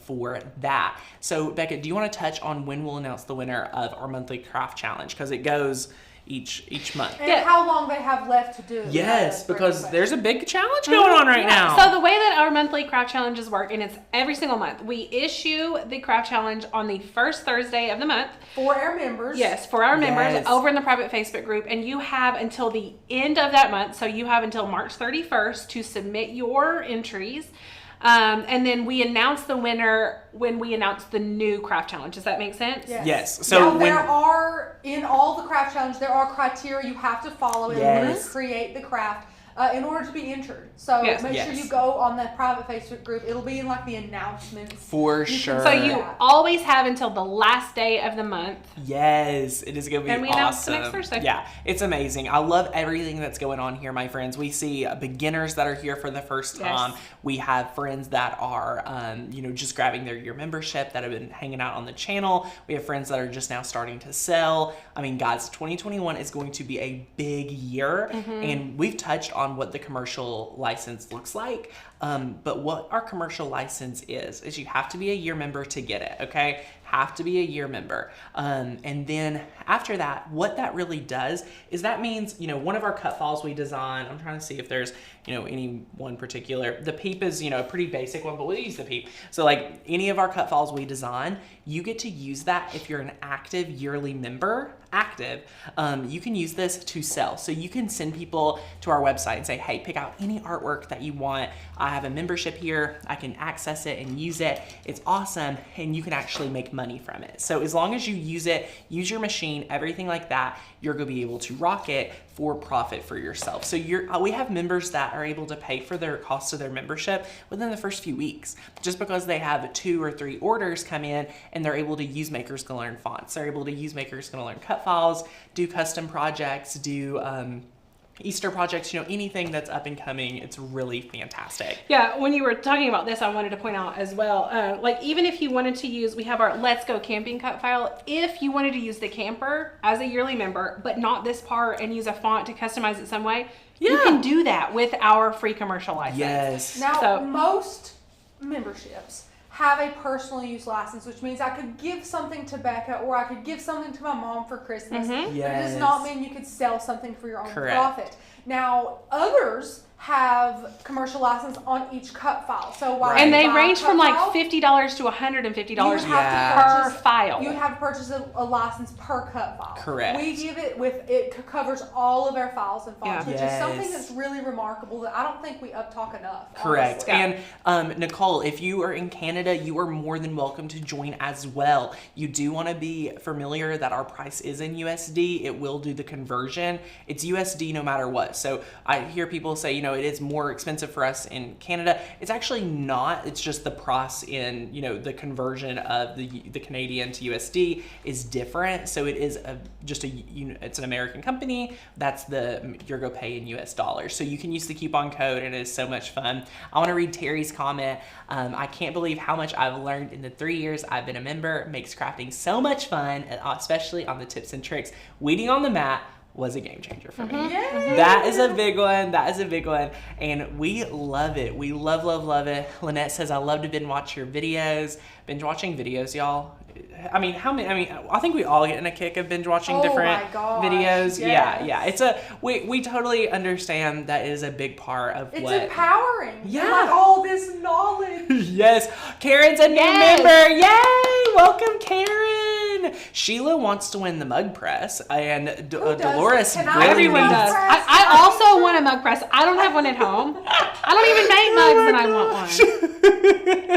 Speaker 1: for that. So Becca, do you want to touch on when we'll announce the winner of our monthly craft challenge? Because it goes each month.
Speaker 3: And how long they have left to do it.
Speaker 1: Yes, because there's a big challenge going on right now.
Speaker 2: So the way that our monthly craft challenges work, and it's every single month, we issue the craft challenge on the first Thursday of the month.
Speaker 3: For our members.
Speaker 2: Yes, for our members over in the private Facebook group. And you have until the end of that month, so you have until March 31st to submit your entries. And then we announce the winner when we announce the new craft challenge. Does that make sense?
Speaker 1: Yes. So
Speaker 3: now, there are, in all the craft challenge, there are criteria you have to follow in order to create the craft. In order to be entered. So make sure you go on that private Facebook group. It'll be in like the announcements.
Speaker 1: For sure.
Speaker 2: So you always have until the last day of the month.
Speaker 1: Yes, it is going to be awesome.
Speaker 2: And we announce the next Thursday.
Speaker 1: Yeah, it's amazing. I love everything that's going on here, my friends. We see beginners that are here for the first time.
Speaker 2: Yes.
Speaker 1: We have friends that are, just grabbing their year membership that have been hanging out on the channel. We have friends that are just now starting to sell. I mean, guys, 2021 is going to be a big year. And we've touched on what the commercial license looks like. But what our commercial license is you have to be a year member to get it, okay? Have to be a year member. And then after that, what that really does is that means, one of our cut files we design, I'm trying to see if there's, any one particular, the PEEP is, a pretty basic one, but we'll use the PEEP. So like any of our cut files we design, you get to use that if you're an active yearly member, you can use this to sell. So you can send people to our website and say, hey, pick out any artwork that you want. I have a membership here. I can access it and use it. It's awesome. And you can actually make money from it. So as long as you use it, use your machine, everything like that, you're going to be able to rock it for profit for yourself. So we have members that are able to pay for their cost of their membership within the first few weeks, just because they have 2 or 3 orders come in and they're able to use Makers Gonna Learn fonts. They're able to use Makers Gonna Learn cut files, do custom projects, do Easter projects, anything that's up and coming. It's really fantastic.
Speaker 2: Yeah, when you were talking about this, I wanted to point out as well, like even if you wanted to use, we have our Let's Go Camping cut file. If you wanted to use the camper as a yearly member, but not this part and use a font to customize it some way, you can do that with our free commercial license.
Speaker 1: Yes.
Speaker 3: Now, most memberships have a personal use license, which means I could give something to Becca or I could give something to my mom for Christmas. But it does not mean you could sell something for your own profit. Now, others have commercial license on each cut file. So while
Speaker 2: and they range from like $50 to $150 per file.
Speaker 3: You would have to purchase a license per cut file.
Speaker 1: Correct.
Speaker 3: We give it it covers all of our files and fonts, which is something that's really remarkable that I don't think we talk enough.
Speaker 1: Correct.
Speaker 3: Honestly.
Speaker 1: And Nicole, if you are in Canada, you are more than welcome to join as well. You do want to be familiar that our price is in USD. It will do the conversion. It's USD no matter what. So I hear people say, it is more expensive for us in Canada. It's actually not. It's just the price in, the conversion of the Canadian to USD is different. So it is it's an American company. That's you're going to pay in US dollars. So you can use the coupon code and it is so much fun. I want to read Terry's comment. I can't believe how much I've learned in the 3 years I've been a member. It makes crafting so much fun, especially on the tips and tricks. Weeding on the mat was a game changer for me. That is a big one. That is a big one. And we love it. We love it. Lynette says, I love to binge watch your videos. Binge watching videos, y'all. I mean, I think we all get in a kick of binge watching different videos.
Speaker 3: Yes.
Speaker 1: Yeah. We totally understand that is a big part of
Speaker 3: it's empowering.
Speaker 1: Yeah.
Speaker 3: Like all this knowledge.
Speaker 1: Yes. Karen's a new member. Yay! Welcome, Karen. Sheila wants to win the mug press, and Dolores really
Speaker 2: everyone does. I also want a mug press. I don't have one at home. I don't even make mugs, and I want one.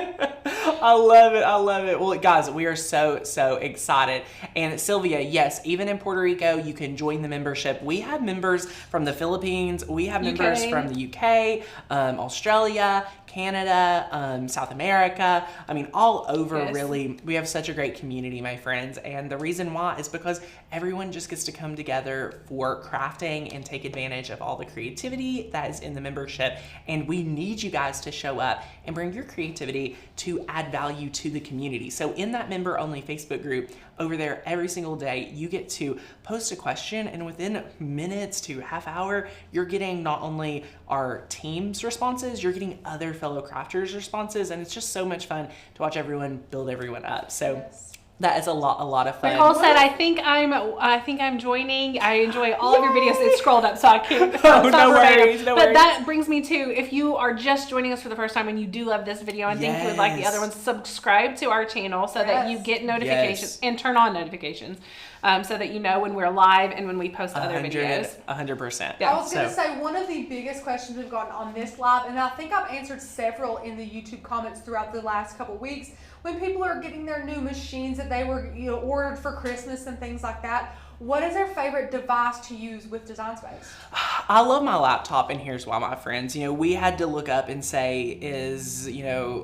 Speaker 1: I love it. I love it. Well, guys, we are so excited. And Sylvia, yes, even in Puerto Rico, you can join the membership. We have members from the Philippines. We have members from the UK, Australia, Canada, South America. I mean, all over, really. We have such a great community, my friends. And the reason why is because everyone just gets to come together for crafting and take advantage of all the creativity that is in the membership. And we need you guys to show up and bring your creativity to add value to the community. So in that member-only Facebook group, over there every single day, you get to post a question, and within minutes to half hour, you're getting not only our team's responses, you're getting other fellow crafters' responses, and it's just so much fun to watch everyone build everyone up. So that is a lot of fun.
Speaker 2: Nicole said, I think I'm joining. I enjoy all of your videos. It's scrolled up, so I can't.
Speaker 1: No worries.
Speaker 2: But that brings me to, if you are just joining us for the first time and you do love this video and think you would like the other ones, subscribe to our channel so that you get notifications and turn on notifications, so that you know when we're live and when we post other videos.
Speaker 1: 100%.
Speaker 3: Yeah. I was going to say, one of the biggest questions we've gotten on this live, and I think I've answered several in the YouTube comments throughout the last couple of weeks, when people are getting their new machines that they were ordered for Christmas and things like that, what is their favorite device to use with Design Space?
Speaker 1: I love my laptop, and here's why, my friends. We had to look up and say, is,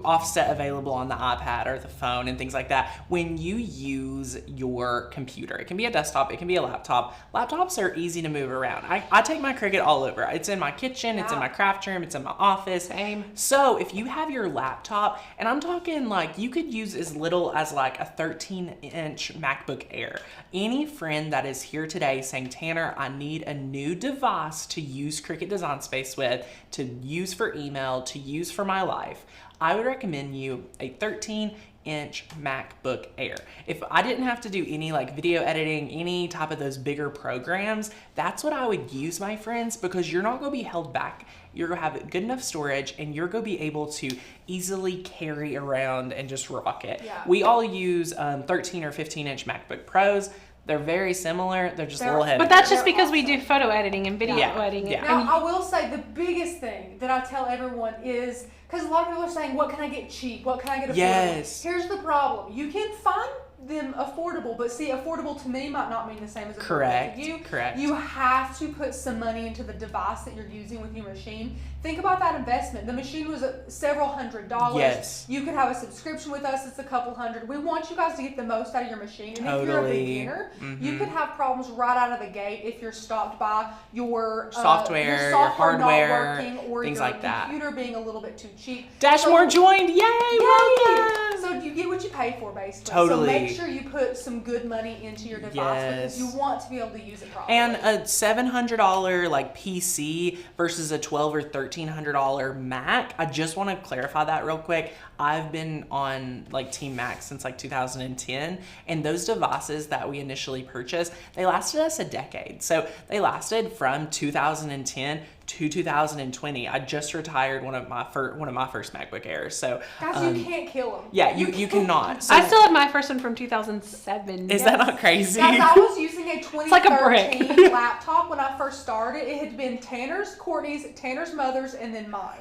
Speaker 1: offset available on the iPad or the phone and things like that. When you use your computer, it can be a desktop, it can be a laptop. Laptops are easy to move around. I take my Cricut all over. It's in my kitchen, it's in my craft room, it's in my office.
Speaker 2: Same.
Speaker 1: So if you have your laptop, and I'm talking like you could use as little as like a 13-inch MacBook Air. Any friend that is here today saying, Tanner, I need a new device to use Cricut Design Space with, to use for email, to use for my life, I would recommend you a 13-inch MacBook Air. If I didn't have to do any like video editing, any type of those bigger programs, that's what I would use, my friends, because you're not going to be held back. You're going to have good enough storage, and you're going to be able to easily carry around and just rock it.
Speaker 3: Yeah.
Speaker 1: We all use 13 or 15-inch MacBook Pros. They're very similar. They're just a little heavier.
Speaker 2: But that's just because we do photo editing and video editing.
Speaker 1: Yeah.
Speaker 3: Now, I will say the biggest thing that I tell everyone is, because a lot of people are saying, what can I get cheap? What can I get affordable?
Speaker 1: Yes.
Speaker 3: Here's the problem. You can find them affordable, but see, affordable to me might not mean the same as affordable to you.
Speaker 1: Correct.
Speaker 3: You have to put some money into the device that you're using with your machine. Think about that investment. The machine was several $100s.
Speaker 1: Yes.
Speaker 3: You could have a subscription with us. It's a couple $100. We want you guys to get the most out of your machine. And if you're a beginner, you could have problems right out of the gate if you're stopped by your
Speaker 1: software, your hardware,
Speaker 3: not working, or
Speaker 1: things
Speaker 3: your
Speaker 1: like that.
Speaker 3: computer being a little bit too cheap.
Speaker 1: Dashmore joined. Yay! Welcome.
Speaker 3: So you get what you pay for, basically.
Speaker 1: Totally.
Speaker 3: So make sure you put some good money into your device because you want to be able to use it properly.
Speaker 1: And a $700 like PC versus a $1,200 or $1,300 Mac. I just want to clarify that real quick. I've been on like Team Mac since like 2010, and those devices that we initially purchased, they lasted us a decade. So they lasted from 2010 to 2020. I just retired one of my first MacBook Airs. So
Speaker 3: guys, you can't kill them.
Speaker 1: Yeah, you cannot. So,
Speaker 2: I still have my first one from 2007.
Speaker 1: Is that not crazy?
Speaker 3: Guys, I was using a 2013
Speaker 2: like a brick.
Speaker 3: laptop when I first started. It had been Tanner's, Courtney's, Tanner's mother's, and then mine.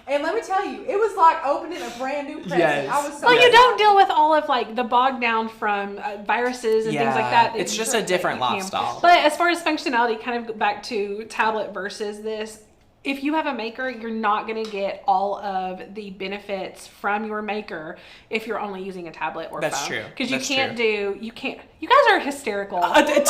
Speaker 3: And let me tell you, it was like opening a brand new present.
Speaker 1: Yes.
Speaker 3: I was so
Speaker 2: Well, you don't deal with all of like the bog down from viruses and things like that.
Speaker 1: It's just a different lifestyle.
Speaker 2: But as far as functionality, kind of back to tablet versus this, if you have a Maker, you're not going to get all of the benefits from your Maker if you're only using a tablet or phone.
Speaker 1: That's true.
Speaker 2: Because you guys are hysterical.
Speaker 1: Tamara, $10.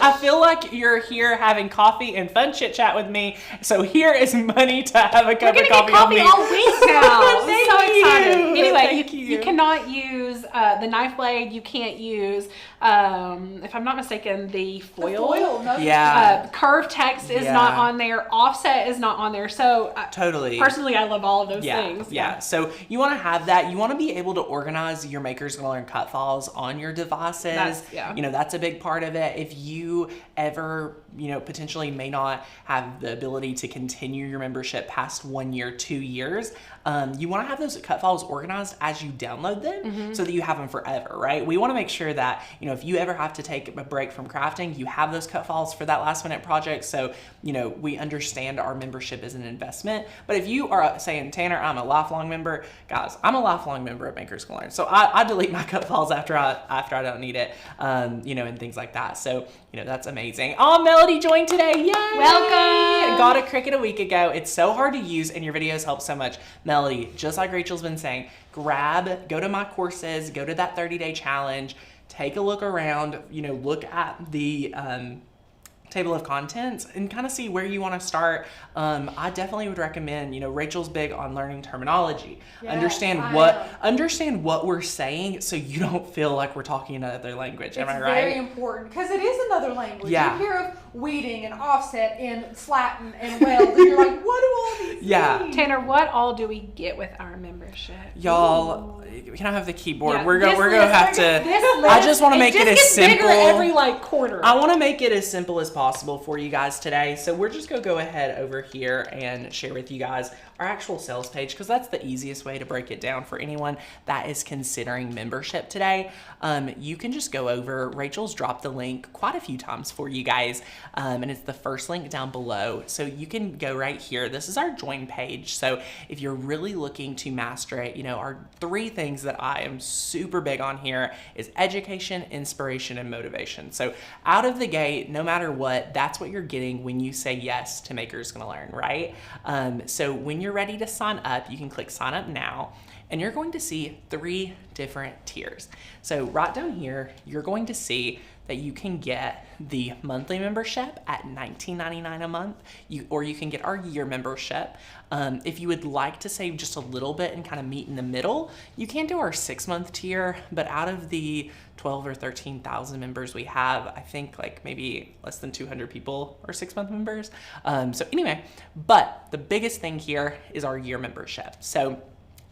Speaker 1: I feel like you're here having coffee and fun chit chat with me. So here is money to have a cup of coffee
Speaker 2: all
Speaker 1: on me.
Speaker 2: all week now. I'm so excited. Anyway,
Speaker 1: Thank
Speaker 2: you cannot use the knife blade. You can't use, if I'm not mistaken, the foil.
Speaker 3: No,
Speaker 2: Curved text is not on there. Offset is not on there. So
Speaker 1: totally.
Speaker 2: Personally, I love all of those things.
Speaker 1: Yeah. So you want to have that. You want to be able to organize your Maker's Gonna Learn cut files on your devices. That's a big part of it. If you ever, potentially may not have the ability to continue your membership past 1 year, 2 years, you want to have those cut files organized as you download them so that you have them forever, right? We want to make sure that, you know, if you ever have to take a break from crafting, you have those cut files for that last minute project. So, you know, we understand our membership is an investment. But if you are saying, Tanner, I'm a lifelong member, guys, I'm a lifelong member of Makers Can Learn. So I delete my cut files after I don't need it, you know, and things like that. So, you know, that's amazing. Oh, Melody joined today. Yay!
Speaker 2: Welcome.
Speaker 1: Got a Cricut a week ago. It's so hard to use and your videos help so much. Melody, just like Rachel's been saying, go to my courses, go to that 30-day challenge, take a look around, you know, look at the table of contents and kind of see where you want to start. I definitely would recommend, you know, Rachel's big on learning terminology.
Speaker 3: Yes,
Speaker 1: Understand what we're saying so you don't feel like we're talking another language. Am I right?
Speaker 3: It's very important because it is another language.
Speaker 1: Yeah.
Speaker 3: You hear of weeding and offset and slatin and weld, and you're like, what do all these mean?
Speaker 2: Tanner, what all do we get with our membership?
Speaker 1: Y'all, can I have the keyboard?
Speaker 2: Yeah,
Speaker 1: we're gonna have to. I just want to make it as simple.
Speaker 2: Every like quarter.
Speaker 1: I want to make it as simple as possible for you guys today. So we're just gonna go ahead over here and share with you guys our actual sales page because that's the easiest way to break it down for anyone that is considering membership today. You can just go over. Rachel's dropped the link quite a few times for you guys, and it's the first link down below. So you can go right here. This is our join page. So if you're really looking to master it, you know, our 3 things that I am super big on here is education, inspiration, and motivation. So out of the gate, no matter what, that's what you're getting when you say yes to Makers Gonna Learn, right? So when you're ready to sign up, you can click sign up now, and you're going to see 3 different tiers. So right down here, you're going to see that you can get the monthly membership at $19.99 a month, or you can get our year membership. If you would like to save just a little bit and kind of meet in the middle, you can do our 6-month tier, but out of the 12 or 13,000 members we have, I think like maybe less than 200 people are 6-month members. So anyway, but the biggest thing here is our year membership. So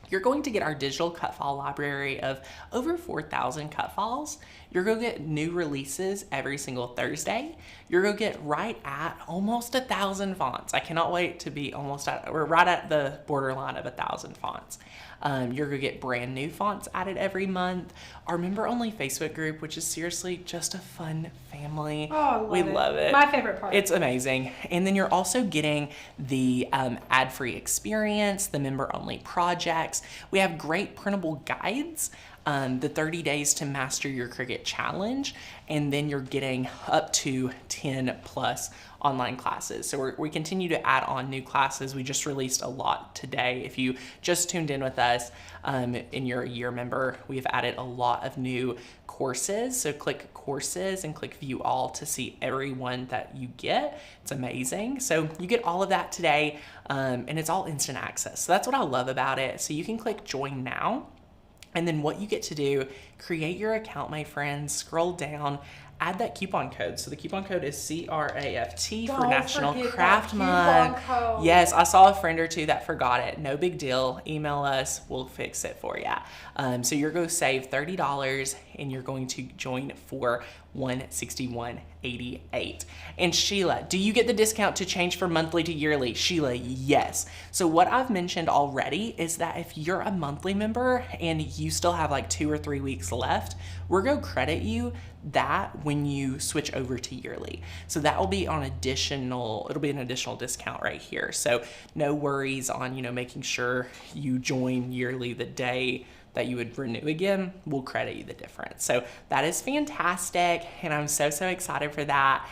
Speaker 1: you're going to get our digital cut file library of over 4,000 cut files. You're going to get new releases every single Thursday. You're going to get right at almost 1,000 fonts. I cannot wait to be we're right at the borderline of 1,000 fonts. You're going to get brand new fonts added every month. Our member-only Facebook group, which is seriously just a fun family.
Speaker 2: Oh,
Speaker 1: we love it.
Speaker 2: My favorite part.
Speaker 1: It's amazing. And then you're also getting the ad-free experience, the member-only projects. We have great printable guides, the 30 days to master your Cricut challenge, and then you're getting up to 10 plus online classes. So we continue to add on new classes. We just released a lot today. If you just tuned in with us and you're a year member, we've added a lot of new courses. So click courses and click view all to see every one that you get. It's amazing. So you get all of that today, and it's all instant access. So that's what I love about it. So you can click join now. And then what you get to do, create your account, my friends, scroll down, add that coupon code. So the coupon code is CRAFT for National Craft Month. Yes, I saw a friend or two that forgot it. No big deal. Email us. We'll fix it for you. So you're going to save $30 and you're going to join for $161.88. And Sheila, do you get the discount to change from monthly to yearly? Sheila, yes. So what I've mentioned already is that if you're a monthly member and you still have like 2 or 3 weeks left, we're going to credit you that when you switch over to yearly. So that will be it'll be an additional discount right here. So no worries on, making sure you join yearly the day that you would renew again. We'll credit you the difference. So that is fantastic, and I'm so excited for that.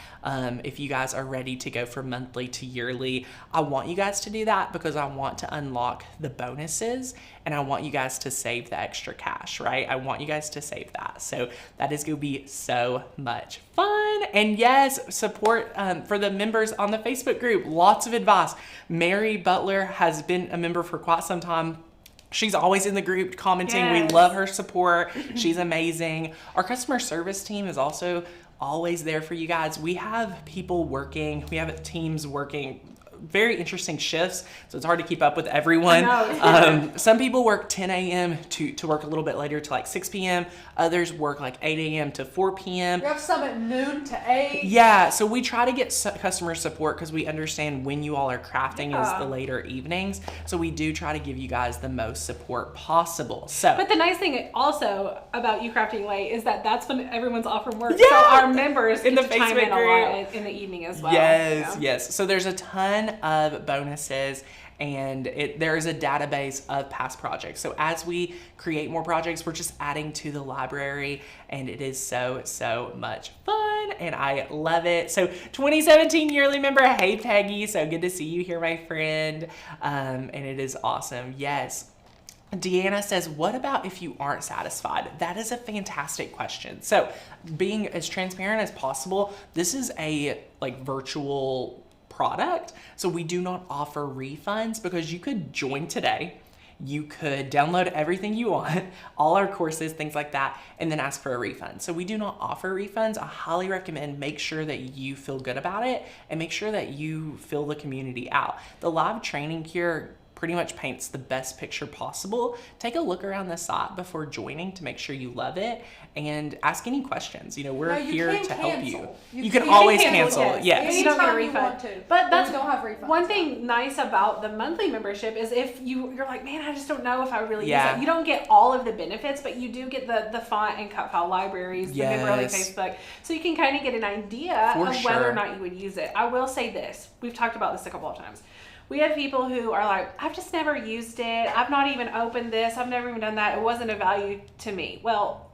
Speaker 1: If you guys are ready to go from monthly to yearly, I want you guys to do that because I want to unlock the bonuses and I want you guys to save the extra cash, right? I want you guys to save that. So that is going to be so much fun. And yes, support for the members on the Facebook group. Lots of advice. Mary Butler has been a member for quite some time. She's always in the group commenting.
Speaker 2: Yes.
Speaker 1: We love her support. She's amazing. Our customer service team is also always there for you guys. We have people working. We have teams working very interesting shifts, so it's hard to keep up with everyone. Some people work 10 a.m. to work a little bit later to like 6 p.m. Others work like 8 a.m. to 4 p.m.
Speaker 3: You have some at noon to 8.
Speaker 1: Yeah, so we try to get customer support because we understand when you all are crafting is the later evenings. So we do try to give you guys the most support possible. So,
Speaker 2: but the nice thing also about you crafting late is that that's when everyone's off from work.
Speaker 1: Yeah!
Speaker 2: So our members
Speaker 1: In
Speaker 2: get
Speaker 1: the
Speaker 2: to chime in
Speaker 1: Facebook
Speaker 2: a lot
Speaker 1: group.
Speaker 2: in the evening as well.
Speaker 1: yes,
Speaker 2: So.
Speaker 1: yes. So there's a ton of bonuses, and there is a database of past projects. So as we create more projects, we're just adding to the library, and it is so much fun, and I love it. So 2017 yearly member, hey Peggy, so good to see you here, my friend, and it is awesome. Yes. Deanna says, what about if you aren't satisfied? That is a fantastic question. So being as transparent as possible, this is a virtual product. So we do not offer refunds, because you could join today. You could download everything you want, all our courses, things like that, and then ask for a refund. So we do not offer refunds. I highly recommend make sure that you feel good about it and make sure that you fill the community out. The live training here pretty much paints the best picture possible. Take a look around the site before joining to make sure you love it, and ask any questions. We're here to help you. You can always cancel. Yes.
Speaker 2: You don't get a
Speaker 3: Anytime you
Speaker 2: refund.
Speaker 3: want to.
Speaker 2: But that's
Speaker 3: we don't have refunds.
Speaker 2: one thing nice about the monthly membership is if you're like, man, I just don't know if I really use it. You don't get all of the benefits, but you do get the font and cut file libraries, the member-only Facebook. So you can kind of get an idea of whether or not you would use it. I will say this. We've talked about this a couple of times. We have people who are like, I've just never used it. I've not even opened this. I've never even done that. It wasn't a value to me. Well,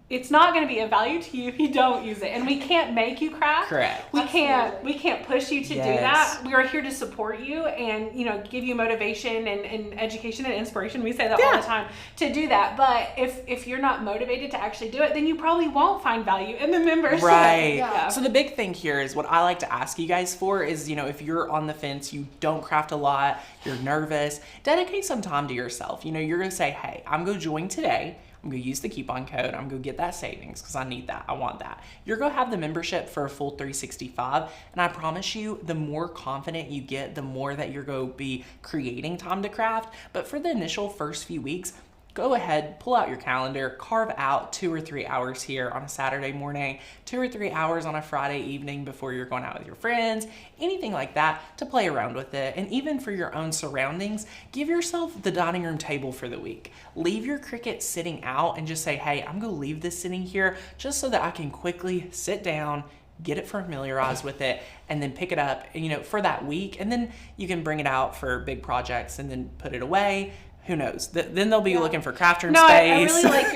Speaker 2: it's not going to be a value to you if you don't use it, and we can't make you craft.
Speaker 1: Correct.
Speaker 2: We can't push you to do that. We are here to support you and give you motivation and education and inspiration. We say that all the time to do that. But if you're not motivated to actually do it, then you probably won't find value in the membership.
Speaker 1: Right.
Speaker 2: Yeah.
Speaker 1: So the big thing here is what I like to ask you guys for is, if you're on the fence, you don't craft a lot, you're nervous, dedicate some time to yourself. You're going to say, hey, I'm going to join today. I'm going to use the coupon code. I'm going to get that savings because I need that. I want that. You're going to have the membership for a full 365. And I promise you, the more confident you get, the more that you're going to be creating time to craft. But for the initial first few weeks, go ahead, pull out your calendar, carve out 2 or 3 hours here on a Saturday morning, 2 or 3 hours on a Friday evening before you're going out with your friends, anything like that, to play around with it. And even for your own surroundings, give yourself the dining room table for the week. Leave your Cricut sitting out and just say, hey, I'm going to leave this sitting here just so that I can quickly sit down, get it familiarized with it, and then pick it up, for that week. And then you can bring it out for big projects and then put it away. Who knows? Then they'll be looking for craft room space.
Speaker 2: I really like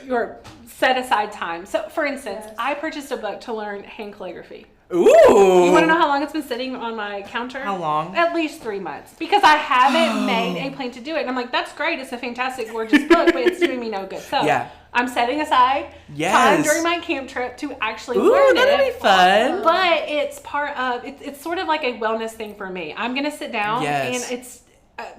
Speaker 2: your set aside time. So, for instance, I purchased a book to learn hand calligraphy.
Speaker 1: Ooh!
Speaker 2: You want to know how long it's been sitting on my counter?
Speaker 1: How long?
Speaker 2: At least 3 months. Because I haven't made a plan to do it. And I'm like, that's great. It's a fantastic, gorgeous book, but it's doing me no good. So I'm setting aside time during my camp trip to actually learn it.
Speaker 1: That'll be fun.
Speaker 2: But it's part of, it's sort of like a wellness thing for me. I'm going to sit down and it's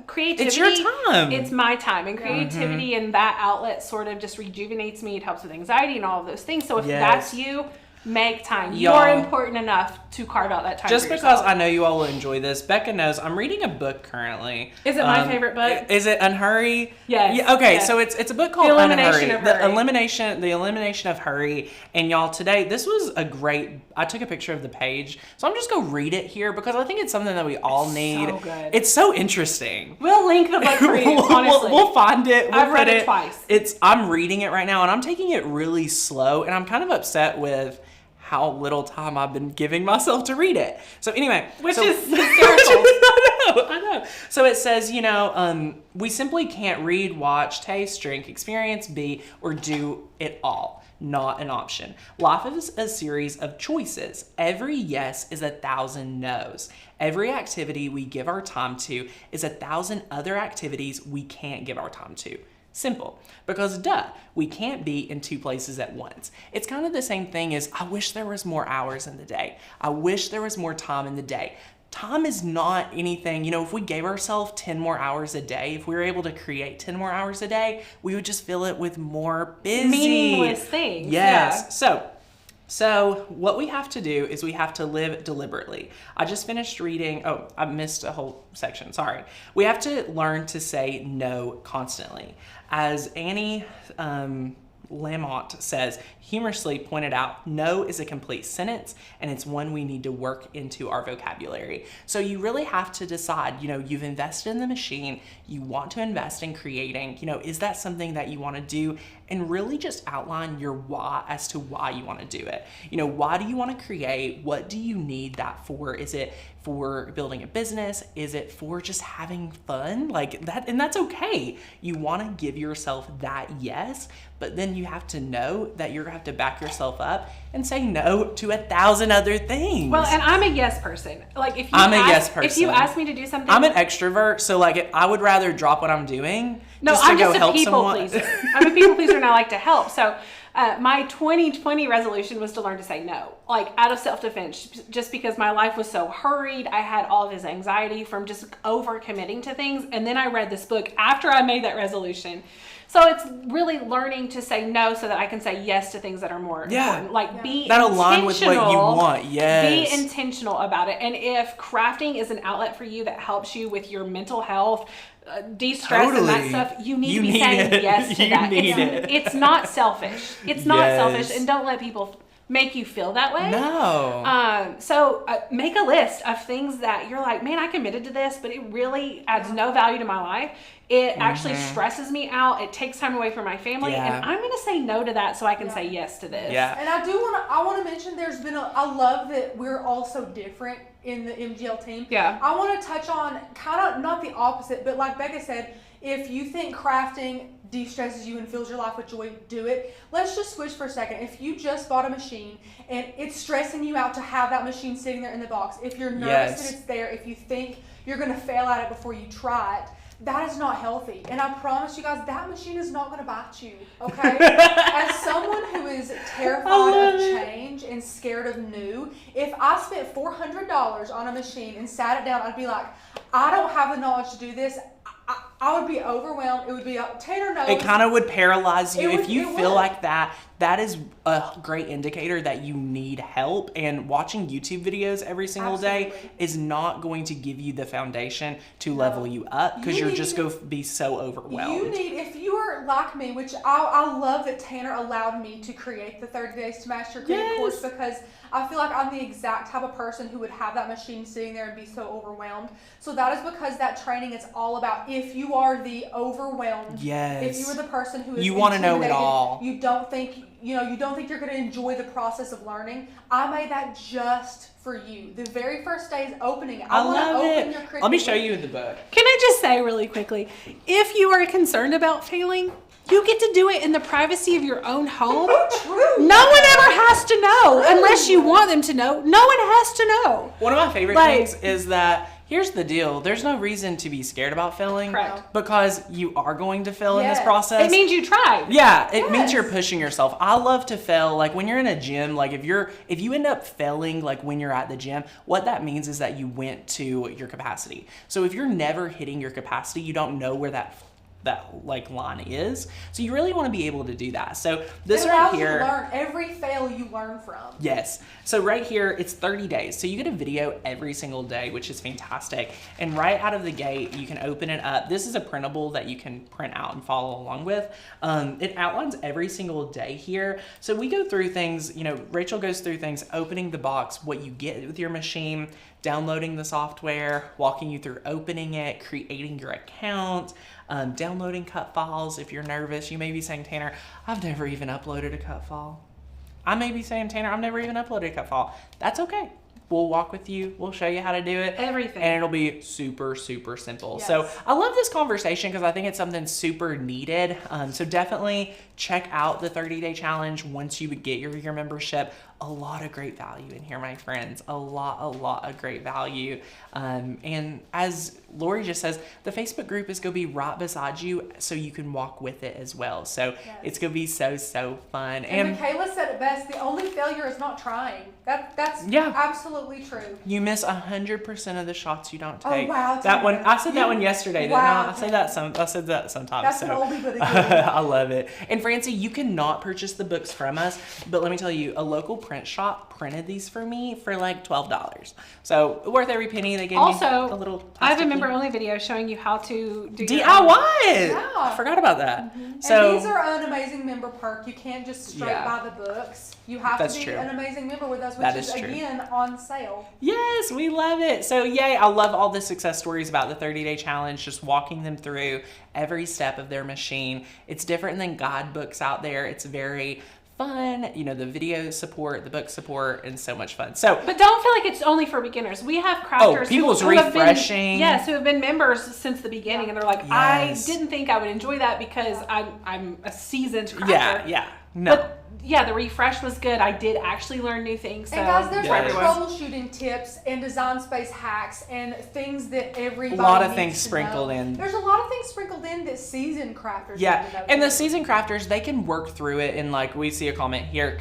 Speaker 2: creativity.
Speaker 1: It's your time.
Speaker 2: It's my time, and creativity and that outlet sort of just rejuvenates me. It helps with anxiety and all of those things. So if that's you, make time. You're important enough to carve out that time.
Speaker 1: Just
Speaker 2: for
Speaker 1: because
Speaker 2: yourself.
Speaker 1: I know you all will enjoy this, Becca knows I'm reading a book currently.
Speaker 2: Is it my favorite book?
Speaker 1: Is it Unhurry?
Speaker 2: Yes.
Speaker 1: Yeah, okay,
Speaker 2: yes.
Speaker 1: So it's a book called
Speaker 2: The Elimination
Speaker 1: Unhurry.
Speaker 2: of Hurry.
Speaker 1: The elimination of hurry. And y'all, today this was a great. I took a picture of the page, so I'm just gonna read it here because I think it's something that we all need.
Speaker 2: So good.
Speaker 1: It's so interesting.
Speaker 2: We'll link the book for you. Honestly,
Speaker 1: we'll find it.
Speaker 2: I've read it twice.
Speaker 1: I'm reading it right now, and I'm taking it really slow, and I'm kind of upset with how little time I've been giving myself to read it. So anyway.
Speaker 2: Which is hysterical.
Speaker 1: I know. So it says, we simply can't read, watch, taste, drink, experience, be, or do it all. Not an option. Life is a series of choices. Every yes is 1,000 no's. Every activity we give our time to is 1,000 other activities we can't give our time to. Simple. Because we can't be in 2 places at once. It's kind of the same thing as, I wish there was more hours in the day. I wish there was more time in the day. Time is not anything, if we gave ourselves 10 more hours a day, if we were able to create 10 more hours a day, we would just fill it with more busy.
Speaker 2: Meaningless things.
Speaker 1: Yes. Yeah. So So what we have to do is we have to live deliberately. I just finished reading, oh, I missed a whole section, sorry. We have to learn to say no constantly. As Annie Lamont says, humorously pointed out, no is a complete sentence, and it's one we need to work into our vocabulary. So you really have to decide, you've invested in the machine, you want to invest in creating, is that something that you want to do? And really just outline your why as to why you want to do it. Why do you want to create? What do you need that for? Is it for building a business? Is it for just having fun? Like that, and that's okay. You want to give yourself that yes, but then you have to know that you're gonna have to back yourself up and say no to 1,000 other things.
Speaker 2: Well, and I'm a yes person. Like if you ask me to do something,
Speaker 1: I'm an extrovert, so like I would rather drop what I'm doing.
Speaker 2: I'm just a people pleaser. I'm a people pleaser and I like to help. So my 2020 resolution was to learn to say no, like out of self-defense, just because my life was so hurried. I had all of this anxiety from just over committing to things. And then I read this book after I made that resolution. So it's really learning to say no so that I can say yes to things that are more important. Like be
Speaker 1: that align with what you want. Yes.
Speaker 2: Be intentional about it. And if crafting is an outlet for you that helps you with your mental health, de-stress and that stuff, you need to be saying yes to that. It's not selfish. It's not selfish, and don't let people make you feel that way.
Speaker 1: No.
Speaker 2: So make a list of things that you're like, man, I committed to this, but it really adds no value to my life. It actually stresses me out. It takes time away from my family, and I'm going to say no to that so I can say yes to this.
Speaker 1: Yeah.
Speaker 3: And I want to mention I love that we're all so different in the MGL team.
Speaker 2: Yeah.
Speaker 3: I want to touch on kind of not the opposite, but like Becca said, if you think crafting de-stresses you and fills your life with joy, do it. Let's just switch for a second. If you just bought a machine and it's stressing you out to have that machine sitting there in the box, if you're nervous that it's there, if you think you're going to fail at it before you try it, that is not healthy. And I promise you guys, that machine is not going to bite you, okay? As someone who is terrified of change and scared of new, if I spent $400 on a machine and sat it down, I'd be like, I don't have the knowledge to do this. I would be overwhelmed. It would be Tanner knows.
Speaker 1: It kind of would paralyze you. If you feel
Speaker 3: would.
Speaker 1: like that is a great indicator that you need help. And watching YouTube videos every single day is not going to give you the foundation to level you up, because you're just going to be so overwhelmed.
Speaker 3: If you are like me, which I love that Tanner allowed me to create the 30 Days to Master Cricut course, because I feel like I'm the exact type of person who would have that machine sitting there and be so overwhelmed. So that is because that training is all about, if you are the overwhelmed, if you are the person who is
Speaker 1: you want to know it all,
Speaker 3: you don't think you're going to enjoy the process of learning. I made that just for you. The very first day is opening.
Speaker 1: I love it.
Speaker 3: Your Cricut.
Speaker 1: Let me show you the book.
Speaker 2: Can I just say really quickly, if you are concerned about failing, you get to do it in the privacy of your own home.
Speaker 3: True.
Speaker 2: No one ever has to know unless you want them to know. No one has to know.
Speaker 1: One of my favorite things is that, here's the deal. There's no reason to be scared about failing.
Speaker 2: Correct.
Speaker 1: Because you are going to fail in this process.
Speaker 2: It means you tried.
Speaker 1: Yeah, it means you're pushing yourself. I love to fail. Like when you're in a gym, like if you end up failing, like when you're at the gym, what that means is that you went to your capacity. So if you're never hitting your capacity, you don't know where that like line is. So you really want to be able to do that. So this right here,
Speaker 3: you to learn. Every fail you learn from.
Speaker 1: Yes. So right here, it's 30 days. So you get a video every single day, which is fantastic. And right out of the gate, you can open it up. This is a printable that you can print out and follow along with. It outlines every single day here. So we go through things, Rachel goes through things, opening the box, what you get with your machine, downloading the software, walking you through opening it, creating your account, downloading cut files. If you're nervous, you may be saying, Tanner, I've never even uploaded a cut file. I may be saying, Tanner, I've never even uploaded a cut file. That's okay. We'll walk with you. We'll show you how to do it.
Speaker 2: Everything.
Speaker 1: And it'll be super, super simple.
Speaker 3: Yes.
Speaker 1: So I love this conversation because I think it's something super needed. So definitely check out the 30-day challenge once you get your membership. A lot of great value in here, my friends. A lot of great value. And as Lori just says, the Facebook group is going to be right beside you so you can walk with it as well. So it's going to be so fun.
Speaker 3: And Michaela said it best, the only failure is not trying. That's absolutely true.
Speaker 1: You miss 100% of the shots you don't take.
Speaker 3: Oh, wow.
Speaker 1: That one, I said that one yesterday.
Speaker 3: Wow.
Speaker 1: I said that sometimes.
Speaker 3: That's
Speaker 1: so.
Speaker 3: an oldie but a goodie.
Speaker 1: I love it. And Francie, you cannot purchase the books from us, but let me tell you, a local print shop printed these for me for like $12. So worth every penny. They gave
Speaker 2: Also,
Speaker 1: me a little
Speaker 2: I have a
Speaker 1: plasticky
Speaker 2: member-only video showing you how to do
Speaker 1: DIY.
Speaker 2: your own.
Speaker 3: Yeah.
Speaker 1: I forgot about that.
Speaker 3: So and these are an amazing member perk. You can't just straight
Speaker 1: Yeah.
Speaker 3: buy the books. You have
Speaker 1: That's
Speaker 3: to be
Speaker 1: true.
Speaker 3: an amazing member with us, which
Speaker 1: That
Speaker 3: is
Speaker 1: is true.
Speaker 3: again on sale.
Speaker 1: Yes, we love it. So yay, I love all the success stories about the 30-day challenge, just walking them through every step of their machine. It's different than guidebooks out there. It's very fun, you know, the video support, the book support, and so much fun. So,
Speaker 2: But don't feel like it's only for beginners. We have crafters
Speaker 1: people's
Speaker 2: who have
Speaker 1: refreshing.
Speaker 2: been, who have been members since the beginning, and they're like,
Speaker 1: Yes.
Speaker 2: I didn't think I would enjoy that because I'm a seasoned crafter.
Speaker 1: yeah, no.
Speaker 2: But yeah, the refresh was good. I did actually learn new things. So
Speaker 3: And guys, there's
Speaker 1: Yes.
Speaker 3: troubleshooting tips and design space hacks and things that everybody
Speaker 1: A lot of
Speaker 3: needs
Speaker 1: things
Speaker 3: to
Speaker 1: sprinkled
Speaker 3: know.
Speaker 1: in.
Speaker 3: There's a lot of things sprinkled in that seasoned crafters
Speaker 1: Yeah,
Speaker 3: need to know
Speaker 1: and the
Speaker 3: too.
Speaker 1: seasoned crafters, they can work through it in, like, we see a comment here,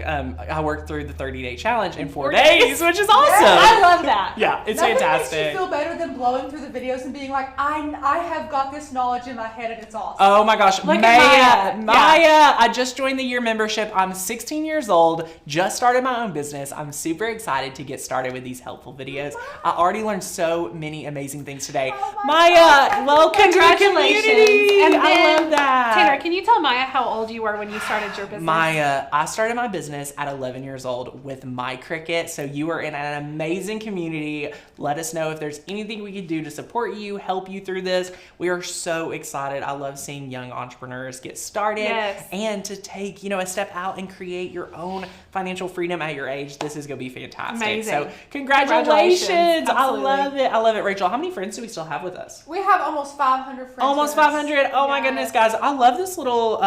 Speaker 1: I worked through the 30-day challenge in 4 days, which is awesome.
Speaker 2: I love that.
Speaker 1: Yeah, it's
Speaker 3: Nothing
Speaker 1: fantastic.
Speaker 3: makes you feel better than blowing through the videos and being like, I have got this knowledge in my head and it's awesome.
Speaker 1: Oh my gosh,
Speaker 2: Look at
Speaker 1: Maya,
Speaker 2: Maya.
Speaker 1: I just joined the year membership. I'm 16 years old, just started my own business. I'm super excited to get started with these helpful videos. I already learned so many amazing things today.
Speaker 3: Oh my
Speaker 1: Maya,
Speaker 3: gosh,
Speaker 1: welcome to the
Speaker 2: Congratulations.
Speaker 1: community.
Speaker 2: And
Speaker 1: I
Speaker 2: then,
Speaker 1: love that.
Speaker 2: Tanner, can you tell Maya how old you were when you started your business?
Speaker 1: Maya, I started my business at 11 years old with my Cricut. So you are in an amazing community. Let us know if there's anything we could do to support you, help you through this. We are so excited. I love seeing young entrepreneurs get started
Speaker 2: Yes.
Speaker 1: and to take, you know, a step out and create your own financial freedom at your age. This is going to be fantastic.
Speaker 2: Amazing.
Speaker 1: So congratulations. I
Speaker 2: Absolutely.
Speaker 1: love it. I love it. Rachel, how many friends do we still have with us?
Speaker 3: We have almost 500 friends.
Speaker 1: Almost
Speaker 3: with us.
Speaker 1: 500. Oh my
Speaker 3: Yes.
Speaker 1: goodness, guys. I love this little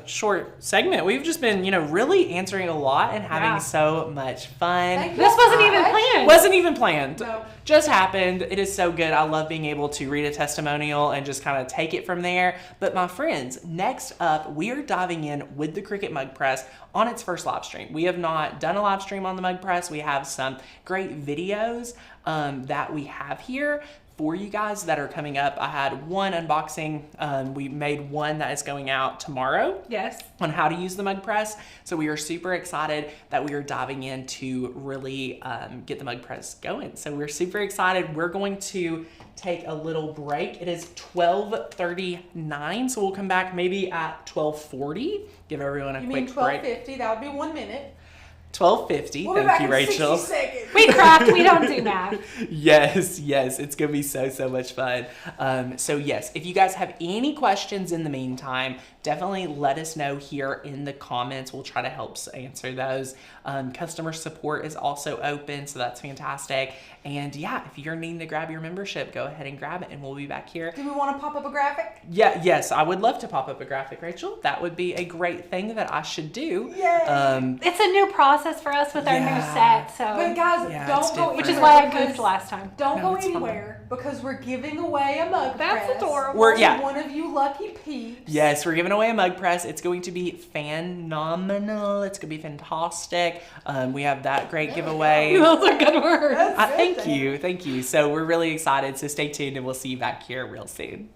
Speaker 1: short segment. We've just been, you know, really answering a lot and having
Speaker 2: Yeah.
Speaker 1: so much fun.
Speaker 3: Thank you
Speaker 2: This wasn't
Speaker 3: so
Speaker 2: even
Speaker 3: much.
Speaker 2: planned.
Speaker 1: Wasn't even planned.
Speaker 3: No.
Speaker 1: Just happened. It is so good. I love being able to read a testimonial and just kind of take it from there. But my friends, next up, we are diving in with the Cricut Mug Press on its first live stream. We have not done a live stream on the Mug Press. We have some great videos that we have here for you guys that are coming up. I had one unboxing. We made one that is going out tomorrow
Speaker 2: Yes.
Speaker 1: on how to use the Mug Press. So we are super excited that we are diving in to really get the Mug Press going. So we're super excited. We're going to take a little break. It is 12:39, so we'll come back maybe at 12:40. Give everyone a
Speaker 3: You mean
Speaker 1: quick break.
Speaker 3: 12:50? That would be 1 minute.
Speaker 1: 12:50.
Speaker 3: We'll be
Speaker 1: Thank
Speaker 3: back
Speaker 1: you,
Speaker 3: in
Speaker 1: Rachel.
Speaker 3: 60 seconds.
Speaker 2: We craft, we don't do math.
Speaker 1: Yes, it's gonna be so much fun. So yes, if you guys have any questions in the meantime, definitely let us know here in the comments. We'll try to help answer those. Customer support is also open, so that's fantastic. And yeah, if you're needing to grab your membership, go ahead and grab it, and we'll be back here.
Speaker 3: Do we want to pop up a graphic?
Speaker 1: Yes, I would love to pop up a graphic, Rachel. That would be a great thing that I should do.
Speaker 3: Yay.
Speaker 2: It's a new process for us with our new
Speaker 1: Yeah.
Speaker 2: set, so
Speaker 3: But guys,
Speaker 1: Yeah, it's
Speaker 3: don't go
Speaker 1: different.
Speaker 2: which is
Speaker 3: anywhere
Speaker 2: why I
Speaker 3: because-
Speaker 2: goofed last time.
Speaker 3: Don't
Speaker 1: No,
Speaker 3: go
Speaker 1: it's fine.
Speaker 3: anywhere because we're giving away a mug
Speaker 2: That's
Speaker 3: press.
Speaker 2: adorable.
Speaker 1: Yeah.
Speaker 3: One of you lucky peeps.
Speaker 1: Yes, we're giving away a mug press. It's going to be phenomenal. It's going to be fantastic. We have that great giveaway.
Speaker 2: Those are good words.
Speaker 3: That's it,
Speaker 1: Thank you. So we're really excited. So stay tuned and we'll see you back here real soon.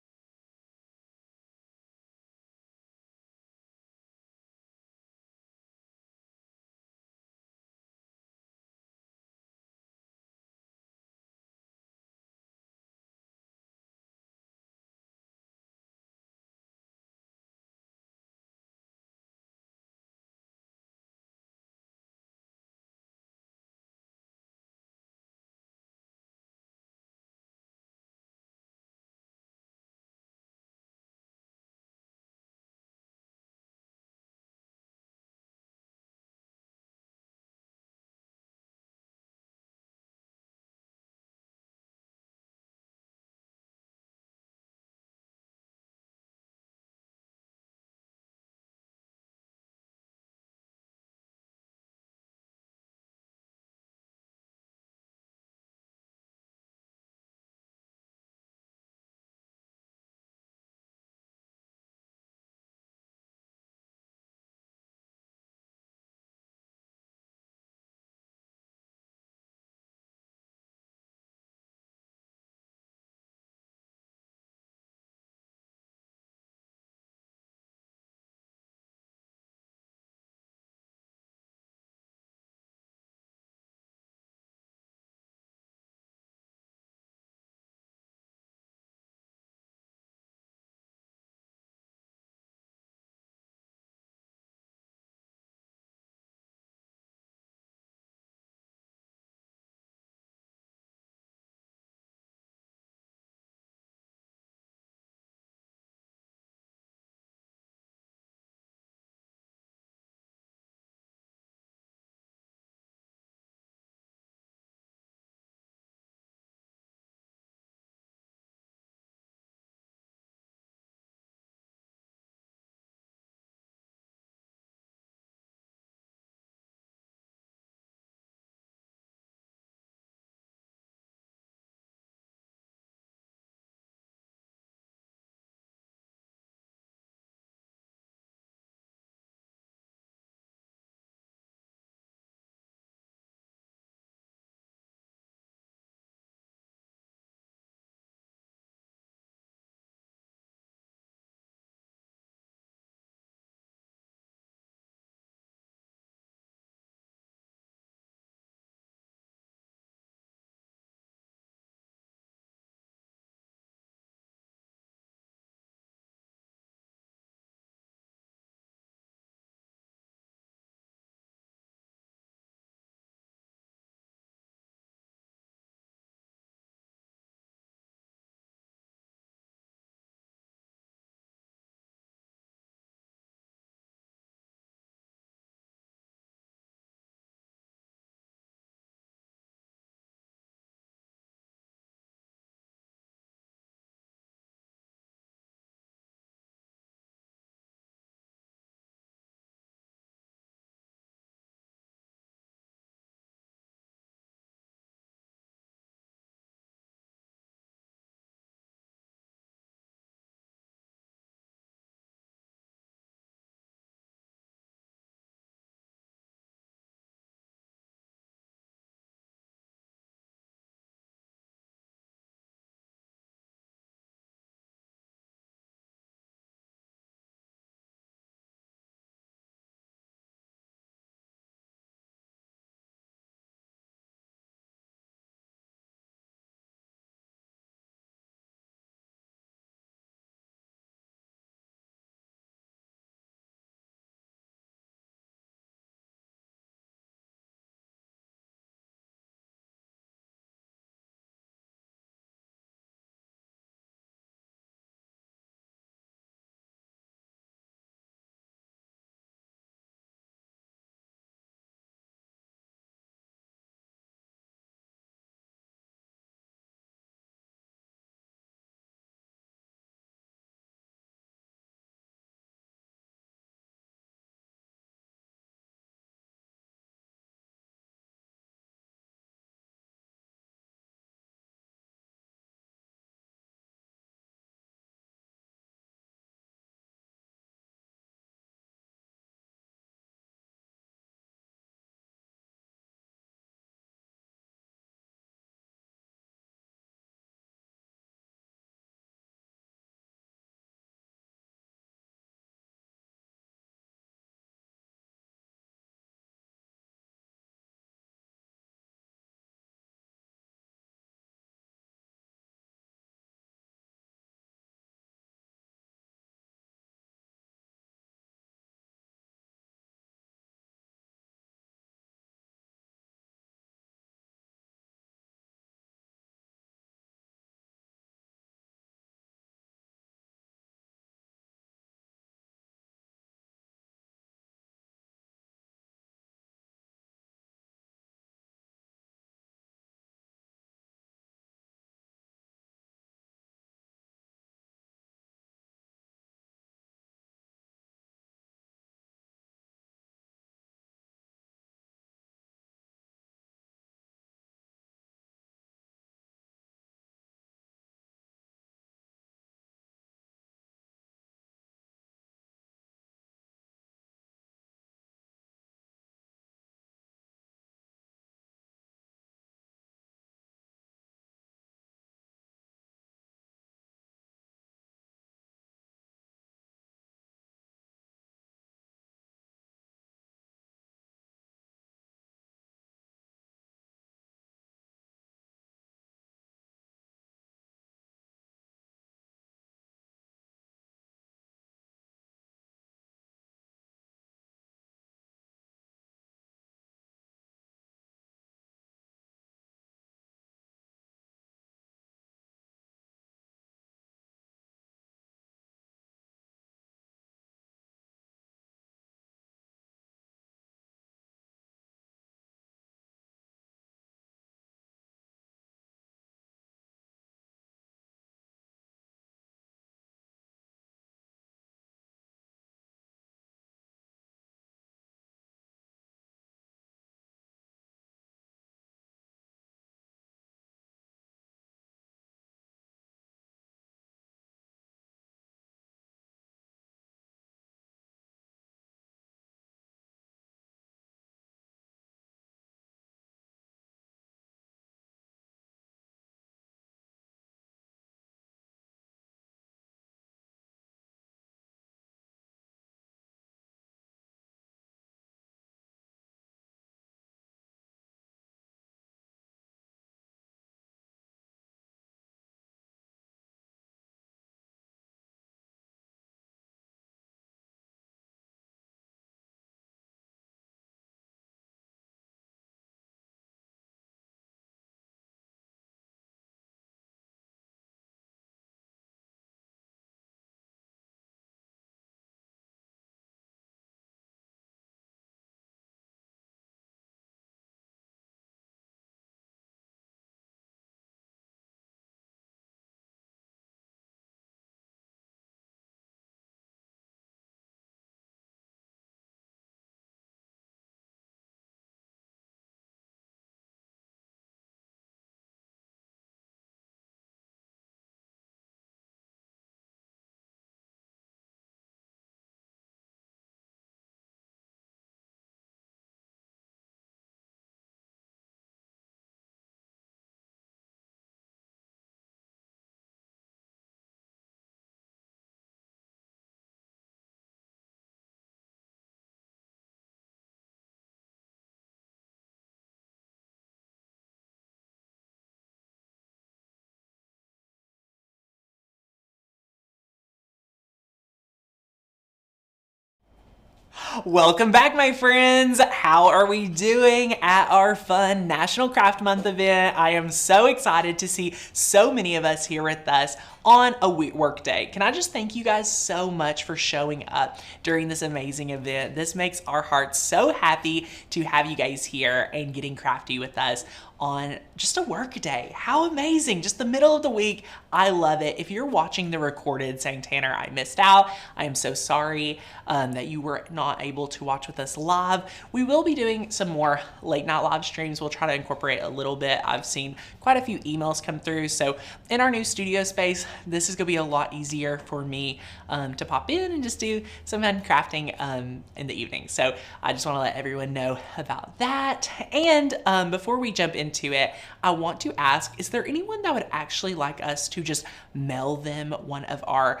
Speaker 1: Welcome back, my friends. How are we doing at our fun National Craft Month event? I am so excited to see so many of us here with us on a work day. Can I just thank you guys so much for showing up during this amazing event? This makes our hearts so happy to have you guys here and getting crafty with us on just a work day. How amazing, just the middle of the week. I love it. If you're watching the recorded saying, Tanner, I missed out, I am so sorry that you were not able to watch with us live. We will be doing some more late night live streams. We'll try to incorporate a little bit. I've seen quite a few emails come through. So in our new studio space, this is gonna be a lot easier for me to pop in and just do some fun crafting in the evening. So I just wanna let everyone know about that. And before we jump into it, I want to ask, is there anyone that would actually like us to just mail them one of our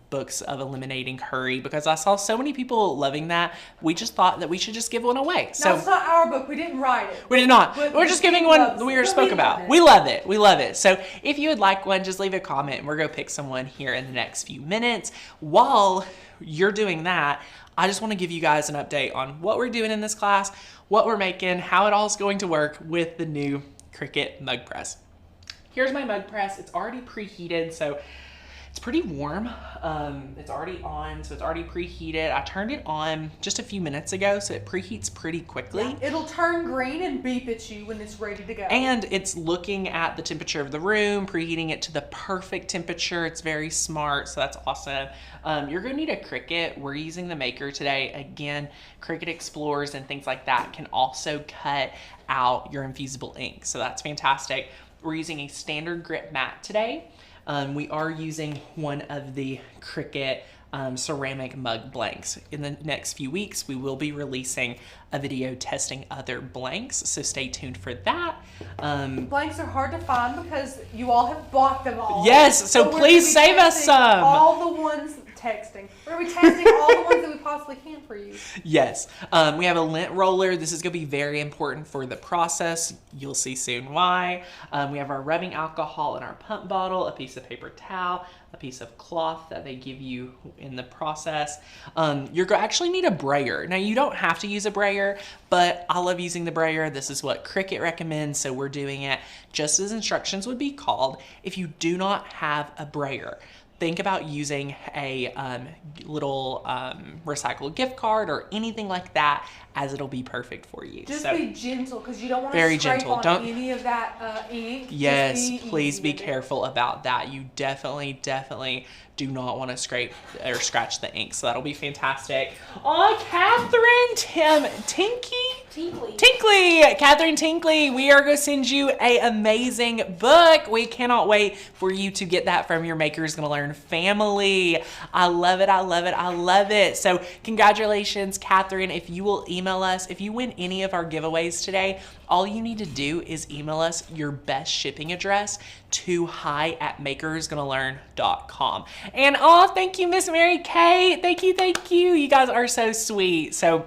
Speaker 1: books of eliminating hurry? Because I saw so many people loving that. We just thought that we should just give one away.
Speaker 3: No,
Speaker 1: so
Speaker 3: it's not our book. We didn't write it.
Speaker 1: we did not.
Speaker 3: But
Speaker 1: We're just giving one we spoke
Speaker 3: love
Speaker 1: about.
Speaker 3: it.
Speaker 1: We love it. We love it. So if you would like one, just leave a comment and we're going to pick someone here in the next few minutes. While you're doing that, I just want to give you guys an update on what we're doing in this class, what we're making, how it all is going to work with the new Cricut Mug Press. Here's my mug press. It's already preheated, so it's pretty warm. It's already on, so it's already preheated. I turned it on just a few minutes ago, so it preheats pretty quickly.
Speaker 3: Yeah, it'll turn green and beep at you when it's ready to go.
Speaker 1: And it's looking at the temperature of the room, preheating it to the perfect temperature. It's very smart, so that's awesome. You're gonna need a Cricut. We're using the Maker today. Again, Cricut Explorers and things like that can also cut out your infusible ink, so that's fantastic. We're using a standard grit mat today. We are using one of the Cricut ceramic mug blanks. In the next few weeks, we will be releasing a video testing other blanks, so stay tuned for that.
Speaker 3: Blanks are hard to find because you all have bought them all.
Speaker 1: Yes, so
Speaker 3: we're
Speaker 1: please
Speaker 3: gonna be
Speaker 1: save us
Speaker 3: testing
Speaker 1: some.
Speaker 3: All the ones texting. We're going to be testing all the ones that we possibly can for you.
Speaker 1: Yes, we have a lint roller. This is gonna be very important for the process. You'll see soon why. We have our rubbing alcohol in our pump bottle, a piece of paper towel, a piece of cloth that they give you in the process. You're actually need a brayer. Now you don't have to use a brayer, but I love using the brayer. This is what Cricut recommends, so we're doing it just as instructions would be called. If you do not have a brayer, think about using a little recycled gift card or anything like that, as it'll be perfect for you.
Speaker 3: Just
Speaker 1: so,
Speaker 3: be gentle because you don't want to
Speaker 1: very
Speaker 3: scrape
Speaker 1: gentle.
Speaker 3: on
Speaker 1: Don't-
Speaker 3: any of that ink.
Speaker 1: Yes,
Speaker 3: Just
Speaker 1: please
Speaker 3: easy
Speaker 1: be
Speaker 3: with it.
Speaker 1: careful about that. You definitely do not want to scrape or scratch the ink, so that'll be fantastic. Oh, Catherine Tinkley, Catherine Tinkley, we are going to send you a amazing book. We cannot wait for you to get that from your Makers Gonna Learn family. I love it, I love it, I love it. So congratulations, Catherine. If you will email us, if you win any of our giveaways today, all you need to do is email us your best shipping address to hi@makersgonnalearn.com. And oh, thank you, Miss Mary Kay. Thank you. You guys are so sweet. So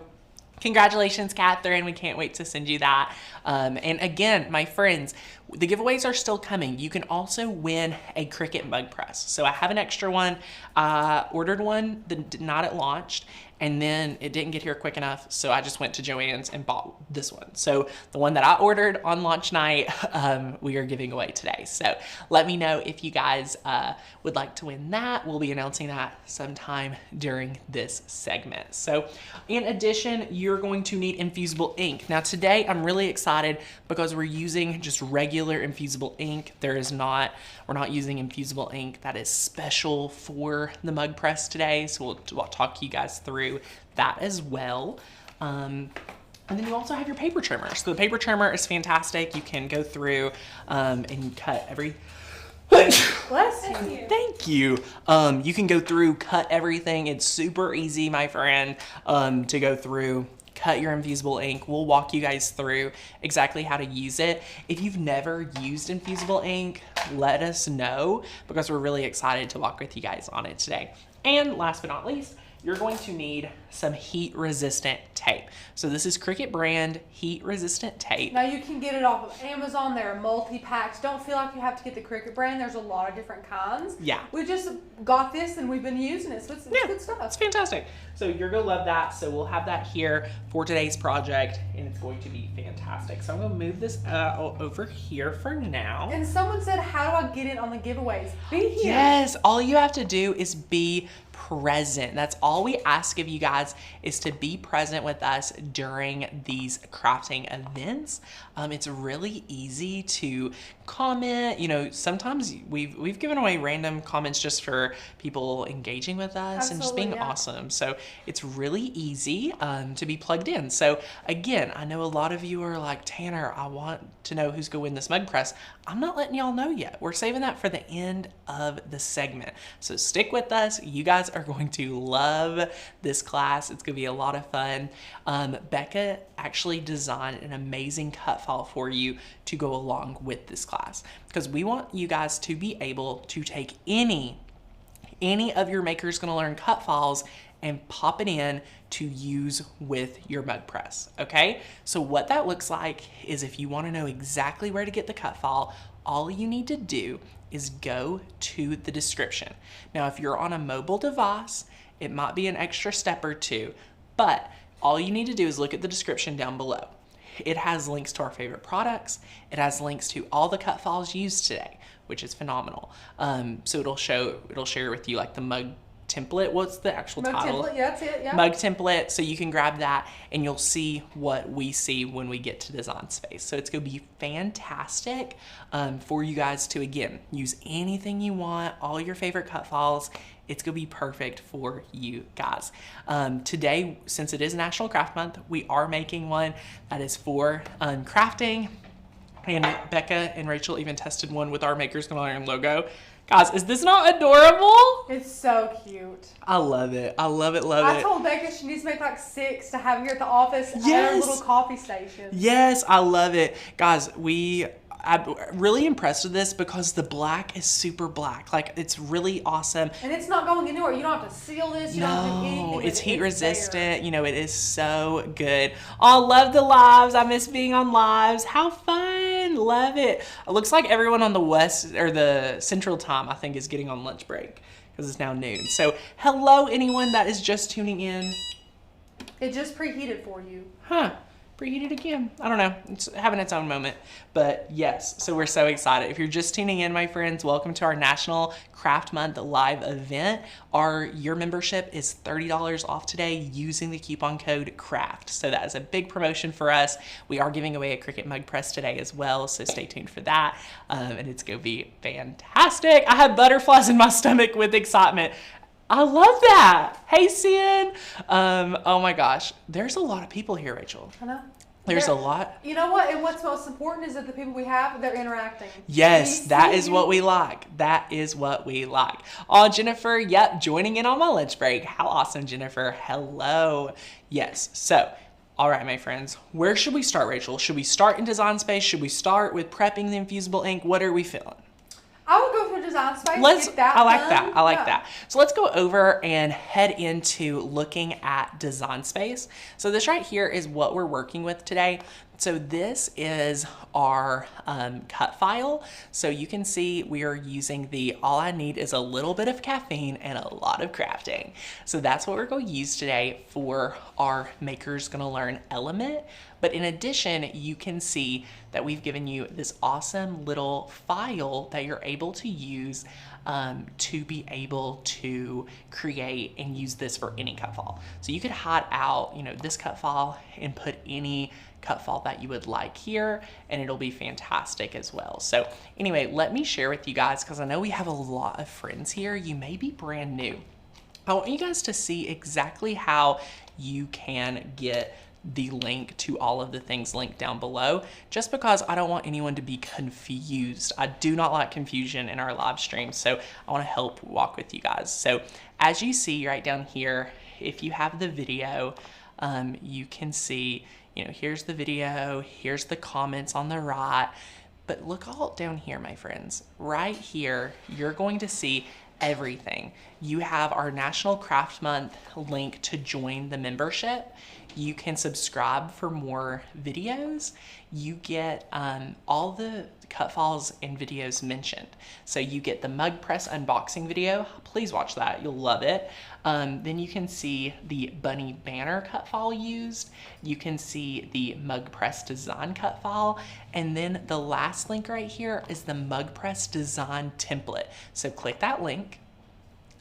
Speaker 1: congratulations, Catherine. We can't wait to send you that. And again, my friends, the giveaways are still coming. You can also win a Cricut Mug Press. So I have an extra one. Ordered one that did not at launched, and then it didn't get here quick enough, so I just went to Joann's and bought this one. So the one that I ordered on launch night, we are giving away today. So let me know if you guys would like to win that. We'll be announcing that sometime during this segment. So in addition, you're going to need infusible ink. Now today, I'm really excited because we're using just regular infusible ink. We're not using infusible ink that is special for the mug press today. So we'll talk you guys through that as well. And then you also have your paper trimmer. So the paper trimmer is fantastic. You can go through and cut every...
Speaker 3: Bless you.
Speaker 1: Thank you. You can go through, cut everything. It's super easy, my friend, to go through, cut your infusible ink. We'll walk you guys through exactly how to use it. If you've never used infusible ink, let us know because we're really excited to walk with you guys on it today. And last but not least, you're going to need some heat resistant tape. So this is Cricut brand heat resistant tape.
Speaker 3: Now you can get it off of Amazon. There are multi-packs. Don't feel like you have to get the Cricut brand. There's a lot of different kinds.
Speaker 1: Yeah.
Speaker 3: We just got this and we've been using it. So it's good stuff.
Speaker 1: It's fantastic. So you're gonna love that. So we'll have that here for today's project and it's going to be fantastic. So I'm gonna move this over here for now.
Speaker 3: And someone said, how do I get in on the giveaways? Be here.
Speaker 1: Yes, all you have to do is be present. That's all we ask of you guys, is to be present with us during these crafting events. It's really easy to comment. You know, sometimes we've given away random comments just for people engaging with us and just being awesome. So it's really easy to be plugged in. So again, I know a lot of you are like, Tanner, I want to know who's gonna win this mug press. I'm not letting y'all know yet. We're saving that for the end of the segment. So stick with us. You guys are going to love this class. It's gonna be a lot of fun. Becca actually designed an amazing cut file for you to go along with this class, because we want you guys to be able to take any of your Maker's Gonna Learn cut files and pop it in to use with your mug press, okay? So what that looks like is, if you wanna know exactly where to get the cut file, all you need to do is go to the description. Now, if you're on a mobile device, it might be an extra step or two, but all you need to do is look at the description down below. It has links to our favorite products. It has links to all the cut files used today, which is phenomenal. So it'll share with you like the mug template. What's the actual title?
Speaker 3: Mug template, yeah, that's it, yeah.
Speaker 1: Mug template, so you can grab that and you'll see what we see when we get to Design Space. So it's gonna be fantastic for you guys to, again, use anything you want, all your favorite cut files. It's gonna be perfect for you guys. Today, since it is National Craft Month, we are making one that is for crafting. And Becca and Rachel even tested one with our Maker's Gonna Learn logo. Guys, is this not adorable?
Speaker 3: It's so cute.
Speaker 1: I love it. I love it, love it.
Speaker 3: I told Becca she needs to make like 6 to have here at the office at our little coffee station.
Speaker 1: Yes, I love it. Guys, I'm really impressed with this because the black is super black. Like, it's really awesome.
Speaker 3: And it's not going anywhere. You don't have to seal this. You don't have to do anything.
Speaker 1: No, it's heat resistant. You know, it is so good. Oh, love the lives. I miss being on lives. How fun. Love it. It looks like everyone on the west or the central time, I think, is getting on lunch break because it's now noon. So hello, anyone that is just tuning in.
Speaker 3: It just preheated for you.
Speaker 1: Huh. Preheated again. I don't know. It's having its own moment. But yes, so we're so excited. If you're just tuning in, my friends, welcome to our National Craft Month live event. Your membership is $30 off today using the coupon code CRAFT. So that is a big promotion for us. We are giving away a Cricut Mug Press today as well, so stay tuned for that. And it's going to be fantastic. I have butterflies in my stomach with excitement. I love that. Hey, Cian. Oh my gosh. There's a lot of people here, Rachel.
Speaker 3: I know.
Speaker 1: There's a lot.
Speaker 3: You know what? And what's most important is that the people we have, they're interacting.
Speaker 1: Yes, that is what we like. That is what we like. Oh, Jennifer, yep, joining in on my lunch break. How awesome, Jennifer. Hello. Yes, so, all right, my friends, where should we start, Rachel? Should we start in Design Space? Should we start with prepping the Infusible Ink? What are we feeling?
Speaker 3: I would go for Design Space.
Speaker 1: I like that. So let's go over and head into looking at Design Space. So this right here is what we're working with today. So this is our cut file. So you can see we are using all I need is a little bit of caffeine and a lot of crafting. So that's what we're going to use today for our Maker's Gonna Learn element. But in addition, you can see that we've given you this awesome little file that you're able to use to be able to create and use this for any cut file. So you could hide out, this cut file and put any cut file that you would like here, and it'll be fantastic as well. So anyway, let me share with you guys, because I know we have a lot of friends here. You may be brand new. I want you guys to see exactly how you can get the link to all of the things linked down below, just because I don't want anyone to be confused. I do not like confusion in our live stream, so I want to help walk with you guys. So as you see right down here, if you have the video, you can see, here's the video, here's the comments on the right, but look all down here, my friends. Right here, you're going to see everything. You have our National Craft Month link to join the membership. You can subscribe for more videos. You get all the cut files and videos mentioned. So you get the Mug Press unboxing video. Please watch that, you'll love it. Then you can see the bunny banner cut file used. You can see the Mug Press design cut file. And then the last link right here is the Mug Press design template. So click that link,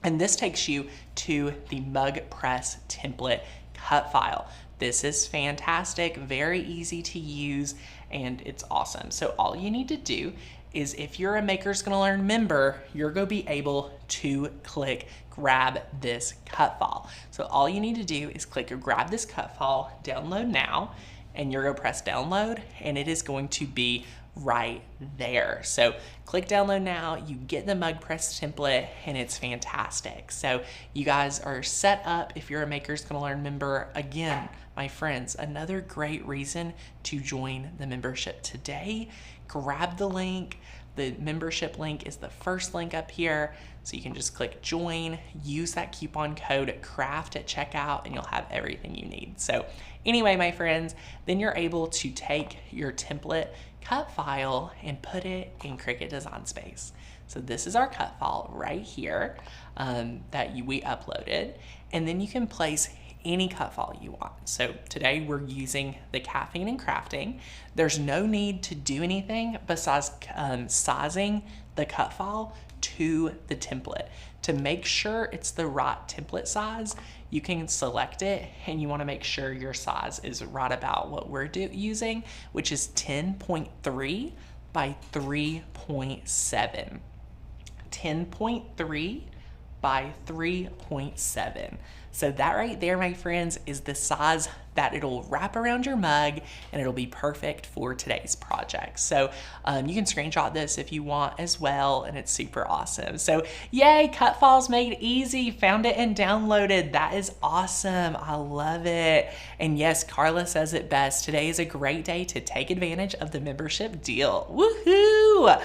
Speaker 1: and this takes you to the Mug Press template cut file. This is fantastic, very easy to use, and it's awesome. So all you need to do is, if you're a Makers Gonna Learn member, you're gonna be able to click grab this cut file. So all you need to do is click grab this cut file, download now, and you're gonna press download, and it is going to be right there. So click download now, you get the Mug Press template, and it's fantastic. So you guys are set up if you're a Makers Gonna Learn member. Again, my friends, another great reason to join the membership today. Grab the link. The membership link is the first link up here. So you can just click join, use that coupon code CRAFT at checkout, and you'll have everything you need. So anyway, my friends, then you're able to take your template cut file and put it in Cricut Design Space. So this is our cut file right here that we uploaded. And then you can place any cut file you want. So today we're using the caffeine and crafting. There's no need to do anything besides sizing the cut file to the template. To make sure it's the right template size, you can select it, and you want to make sure your size is right about what we're using, which is 10.3 by 3.7. 10.3 by 3.7. So that right there, my friends, is the size that it'll wrap around your mug, and it'll be perfect for today's project. So you can screenshot this if you want as well, and it's super awesome. So yay, cut files made easy. Found it and downloaded. That is awesome. I love it. And yes, Carla says it best. Today is a great day to take advantage of the membership deal. Woohoo!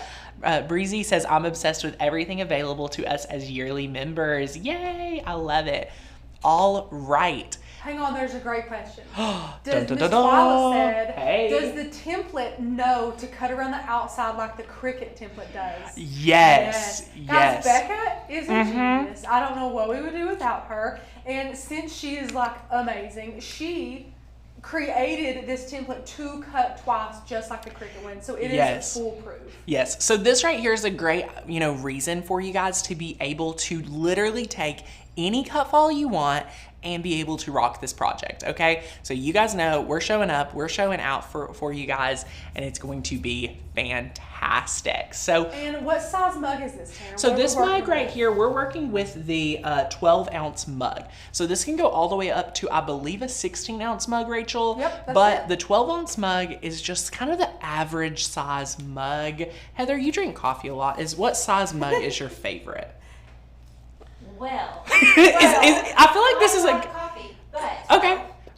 Speaker 1: Breezy says, I'm obsessed with everything available to us as yearly members. Yay, I love it. All right.
Speaker 3: Hang on, there's a great question.
Speaker 1: Does
Speaker 3: Miss Lila said,
Speaker 1: hey.
Speaker 3: Does the template know to cut around the outside like the Cricut template does?
Speaker 1: Yes.
Speaker 3: Guys, Becca is a genius. I don't know what we would do without her. And since she is like amazing, she created this template to cut twice, just like the Cricut one. So it is foolproof.
Speaker 1: Yes. So this right here is a great, reason for you guys to be able to literally take any cut file you want and be able to rock this project, okay? So you guys know we're showing up, we're showing out for you guys, and it's going to be fantastic. So,
Speaker 3: and what size mug is this, Tanner?
Speaker 1: So this mug right here, we're working with the 12-ounce mug. So this can go all the way up to, I believe, a 16-ounce mug, Rachel.
Speaker 3: Yep, that's
Speaker 1: but
Speaker 3: it.
Speaker 1: The 12-ounce mug is just kind of the average size mug. Heather, you drink coffee a lot. What size mug is your favorite?
Speaker 4: Well,
Speaker 1: I feel like this is
Speaker 4: like coffee, but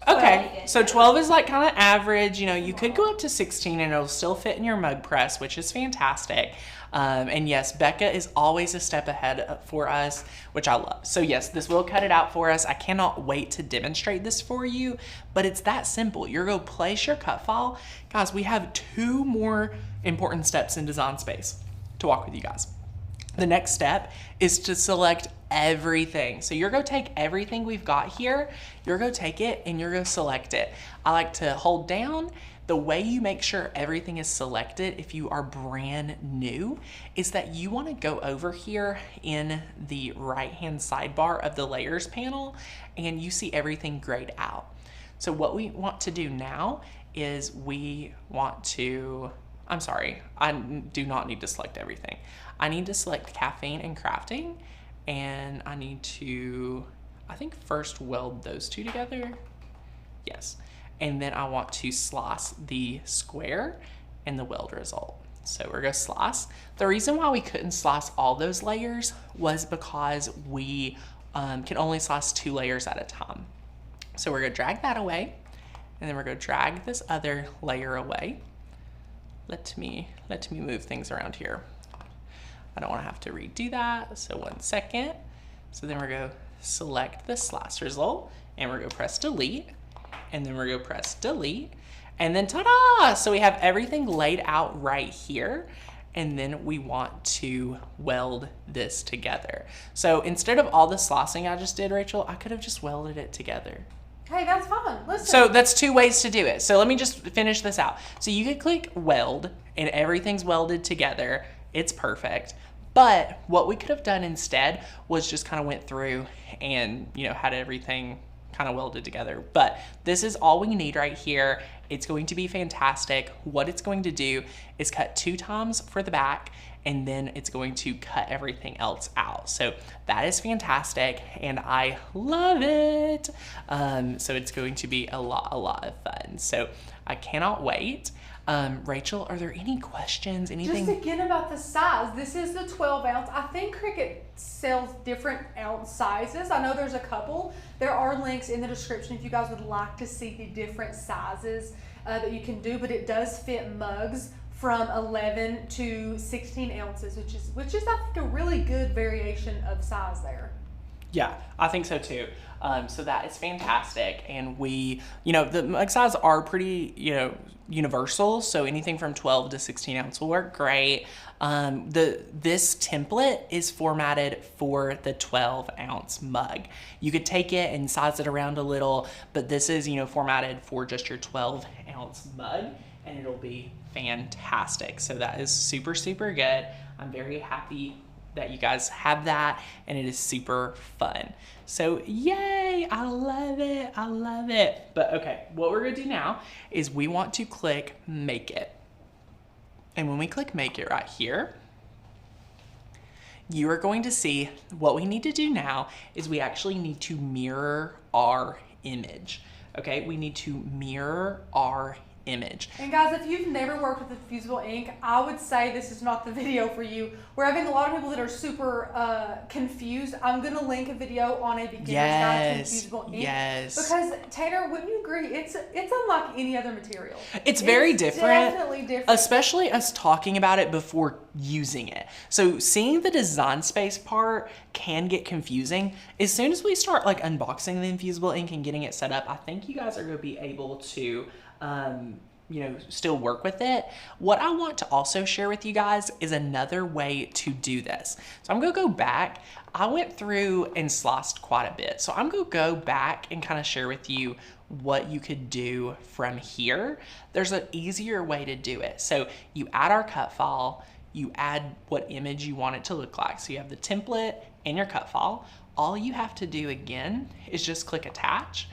Speaker 1: okay. So 12 is like kind of average. You could go up to 16 and it'll still fit in your mug press, which is fantastic. And yes, Becca is always a step ahead for us, which I love. So yes, this will cut it out for us. I cannot wait to demonstrate this for you, but it's that simple. You're going to place your cut file. Guys, we have 2 more important steps in Design Space to walk with you guys. The next step is to select everything. So you're going to take everything we've got here, you're going to take it and you're going to select it. I like to hold down. The way you make sure everything is selected if you are brand new is that you want to go over here in the right hand sidebar of the layers panel, and you see everything grayed out. So what we want to do now is I do not need to select everything. I need to select caffeine and crafting, and I need to, I think, first weld those 2 together. Yes. And then I want to slice the square and the weld result. So we're going to slice. The reason why we couldn't slice all those layers was because we can only slice 2 layers at a time. So we're going to drag that away, and then we're going to drag this other layer away. Let me move things around here. I don't want to have to redo that. So 1 second. So then we're going to select the slice result and we're going to press delete. And then we're going to press delete. And then ta-da! So we have everything laid out right here. And then we want to weld this together. So instead of all the slicing I just did, Rachel, I could have just welded it together.
Speaker 3: Hey, that's fine. Listen.
Speaker 1: So that's 2 ways to do it. So let me just finish this out. So you could click weld and everything's welded together. It's perfect. But what we could have done instead was just kind of went through and, you know, had everything kind of welded together. But this is all we need right here. It's going to be fantastic. What it's going to do is cut 2 times for the back, and then it's going to cut everything else out. So that is fantastic, and I love it. So it's going to be a lot of fun. So I cannot wait. Rachel, are there any questions? Anything?
Speaker 3: Just again about the size. This is the 12 ounce. I think Cricut sells different ounce sizes. I know there's a couple. There are links in the description if you guys would like to see the different sizes that you can do, but it does fit mugs from 11 to 16 ounces, which is I think a really good variation of size there.
Speaker 1: Yeah, I think so too. So that is fantastic. And we, you know, the mug size are pretty, you know, universal. So anything from 12 to 16 ounce will work great. This template is formatted for the 12 ounce mug. You could take it and size it around a little, but this is, you know, formatted for just your 12 ounce mug, and it'll be fantastic. So that is super, super good. I'm very happy that you guys have that, and it is super fun. So yay, I love it, I love it. But okay, what we're gonna do now is we want to click Make It. And when we click Make It right here, you are going to see what we need to do now is we actually need to mirror our image. Okay, we need to mirror our image.
Speaker 3: And guys, if you've never worked with Infusible Ink, I would say this is not the video for you. We're having a lot of people that are super confused. I'm going to link a video on a beginner's guide to Infusible Ink.
Speaker 1: Yes.
Speaker 3: Because Tanner, wouldn't you agree? It's unlike any other material.
Speaker 1: It's very different.
Speaker 3: Definitely different.
Speaker 1: Especially us talking about it before using it. So seeing the design space part can get confusing. As soon as we start like unboxing the Infusible Ink and getting it set up, I think you guys are going to be able to you know, still work with it. What I want to also share with you guys is another way to do this. So I'm gonna go back. I went through and sliced quite a bit. So I'm gonna go back and kind of share with you what you could do from here. There's an easier way to do it. So you add our cut file, you add what image you want it to look like. So you have the template and your cut file. All you have to do again is just click attach.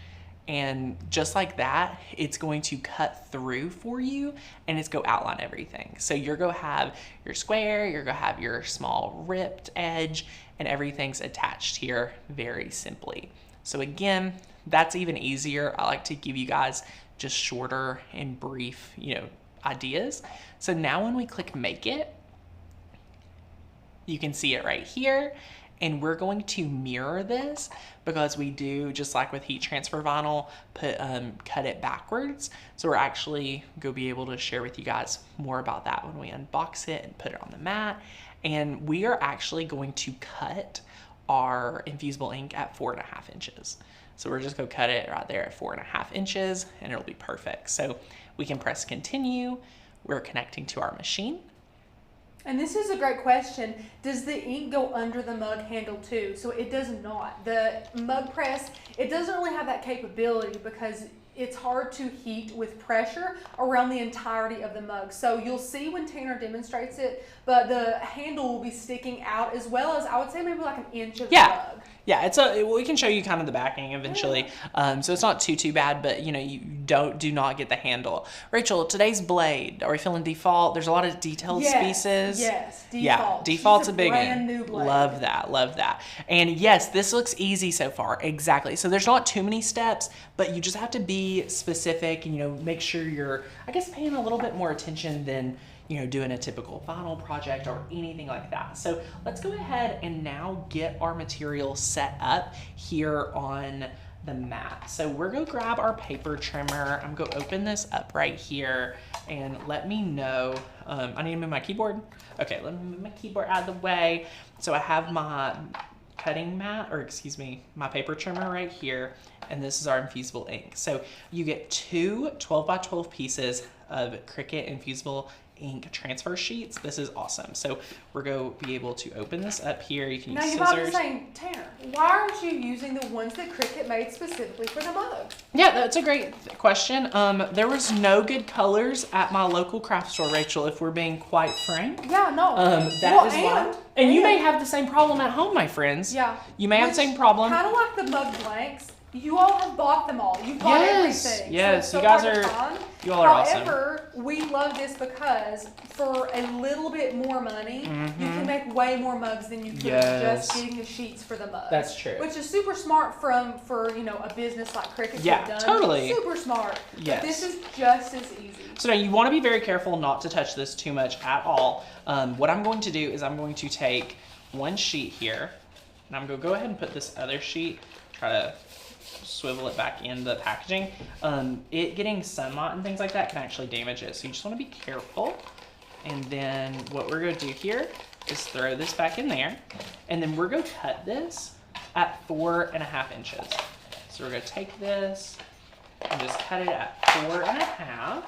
Speaker 1: And just like that, it's going to cut through for you and it's go outline everything. So you're gonna have your square, you're gonna have your small ripped edge, and everything's attached here very simply. So again, that's even easier. I like to give you guys just shorter and brief, you know, ideas. So now when we click Make It, you can see it right here. And we're going to mirror this because we do, just like with heat transfer vinyl, cut it backwards. So we're actually going to be able to share with you guys more about that when we unbox it and put it on the mat. And we are actually going to cut our Infusible Ink at 4.5 inches. So we're just going to cut it right there at 4.5 inches and it'll be perfect. So we can press continue. We're connecting to our machine.
Speaker 3: And this is a great question. Does the ink go under the mug handle too? So it does not. The Mug Press, it doesn't really have that capability because it's hard to heat with pressure around the entirety of the mug. So you'll see when Tanner demonstrates it, but the handle will be sticking out as well as, I would say, maybe like an inch of the mug.
Speaker 1: Yeah, we can show you kind of the backing eventually. So it's not too bad, but you know, you do not get the handle. Rachel, today's blade, are we feeling default? There's a lot of detailed pieces.
Speaker 3: Yes, default.
Speaker 1: Yeah, default's a big one.
Speaker 3: Brand new blade.
Speaker 1: Love that, love that. And yes, this looks easy so far, exactly. So there's not too many steps, but you just have to be specific and, you know, make sure you're, I guess, paying a little bit more attention than, you know, doing a typical vinyl project or anything like that. So let's go ahead and now get our material set up here on the mat. So we're gonna grab our paper trimmer. I'm gonna open this up right here and let me know. I need to move my keyboard. Okay, let me move my keyboard out of the way. So I have my cutting mat, or excuse me, my paper trimmer right here, and this is our infusible ink. So you get two 12 by 12 pieces of Cricut Infusible Ink transfer sheets. This is awesome. So we're going to be able to open this up here. You can use scissors.
Speaker 3: Now you might be saying, Tanner, why aren't you using the ones that Cricut made specifically for the mug?
Speaker 1: Yeah, that's a great question. There was no good colors at my local craft store, Rachel, if we're being quite frank.
Speaker 3: Yeah, no.
Speaker 1: That is why. And you may have the same problem at home, my friends.
Speaker 3: Yeah.
Speaker 1: You may have the same problem.
Speaker 3: Kind of like the mug blanks. You all have bought them all. You've bought everything.
Speaker 1: Yes,
Speaker 3: so
Speaker 1: you guys
Speaker 3: hard to
Speaker 1: are.
Speaker 3: find.
Speaker 1: You all are awesome.
Speaker 3: However, we love this because for a little bit more money, you can make way more mugs than you could just getting the sheets for the mugs.
Speaker 1: That's true.
Speaker 3: Which is super smart for a business like Cricut.
Speaker 1: Yeah,
Speaker 3: done.
Speaker 1: totally.
Speaker 3: Super smart.
Speaker 1: Yes.
Speaker 3: But this is just as easy.
Speaker 1: So now you want to be very careful not to touch this too much at all. What I'm going to do is I'm going to take one sheet here, and I'm going to go ahead and put this other sheet, try to swivel it back in the packaging. It getting sunlight and things like that can actually damage it. So you just want to be careful. And then what we're going to do here is throw this back in there. And then we're going to cut this at 4.5 inches. So we're going to take this and just cut it at 4.5.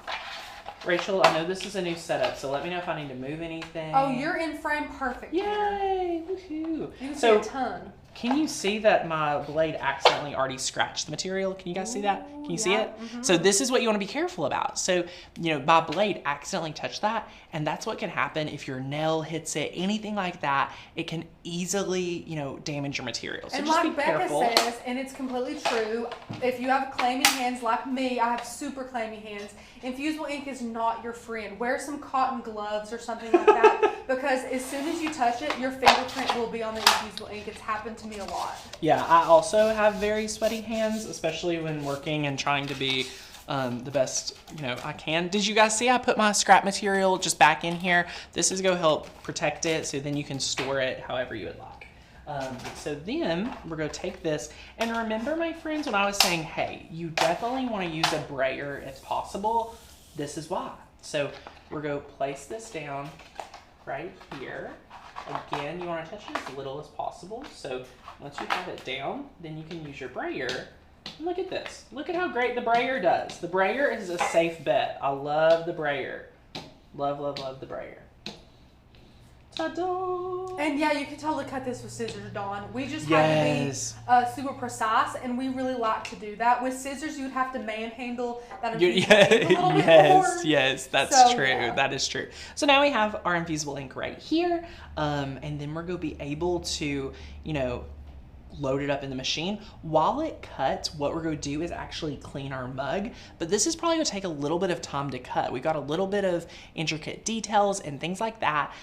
Speaker 1: Rachel, I know this is a new setup, so let me know if I need to move anything.
Speaker 3: Oh, you're in frame perfect.
Speaker 1: Yay! Woohoo!
Speaker 3: You can see
Speaker 1: So,
Speaker 3: a ton.
Speaker 1: can you see that my blade accidentally already scratched the material? Can you guys see that? Can you see it? So this is what you want to be careful about. So, my blade accidentally touched that, and that's what can happen if your nail hits it, anything like that. It can easily, damage your material. So
Speaker 3: And
Speaker 1: just
Speaker 3: like
Speaker 1: be
Speaker 3: Becca
Speaker 1: careful.
Speaker 3: says, and it's completely true, if you have clammy hands like me, I have super clammy hands, infusible ink is not your friend. Wear some cotton gloves or something like that, because as soon as you touch it, your fingerprint will be on the infusible ink. It's happened to me a lot.
Speaker 1: Yeah, I also have very sweaty hands, especially when working and trying to be the best I can. Did you guys see I put my scrap material just back in here? This is going to help protect it, so then you can store it however you would like. So then we're going to take this, and remember, my friends, when I was saying, hey, you definitely want to use a brayer if possible. This is why. So we're going to place this down right here. Again, you want to touch it as little as possible. So once you have it down, then you can use your brayer. Look at this. Look at how great the brayer does. The brayer is a safe bet. I love the brayer. Love, love, love the brayer. Ta-da!
Speaker 3: And yeah, you can totally cut this with scissors, Dawn. We just
Speaker 1: Yes.
Speaker 3: have to be super precise, and we really like to do that. With scissors, you would have to manhandle that
Speaker 1: Yeah,
Speaker 3: infusible ink a little bit more.
Speaker 1: yes, that's
Speaker 3: So,
Speaker 1: true.
Speaker 3: yeah.
Speaker 1: That is true. So now we have our infusible ink right here, and then we're going to be able to, load it up in the machine. While it cuts, what we're going to do is actually clean our mug, but this is probably going to take a little bit of time to cut. We've got a little bit of intricate details and things like that,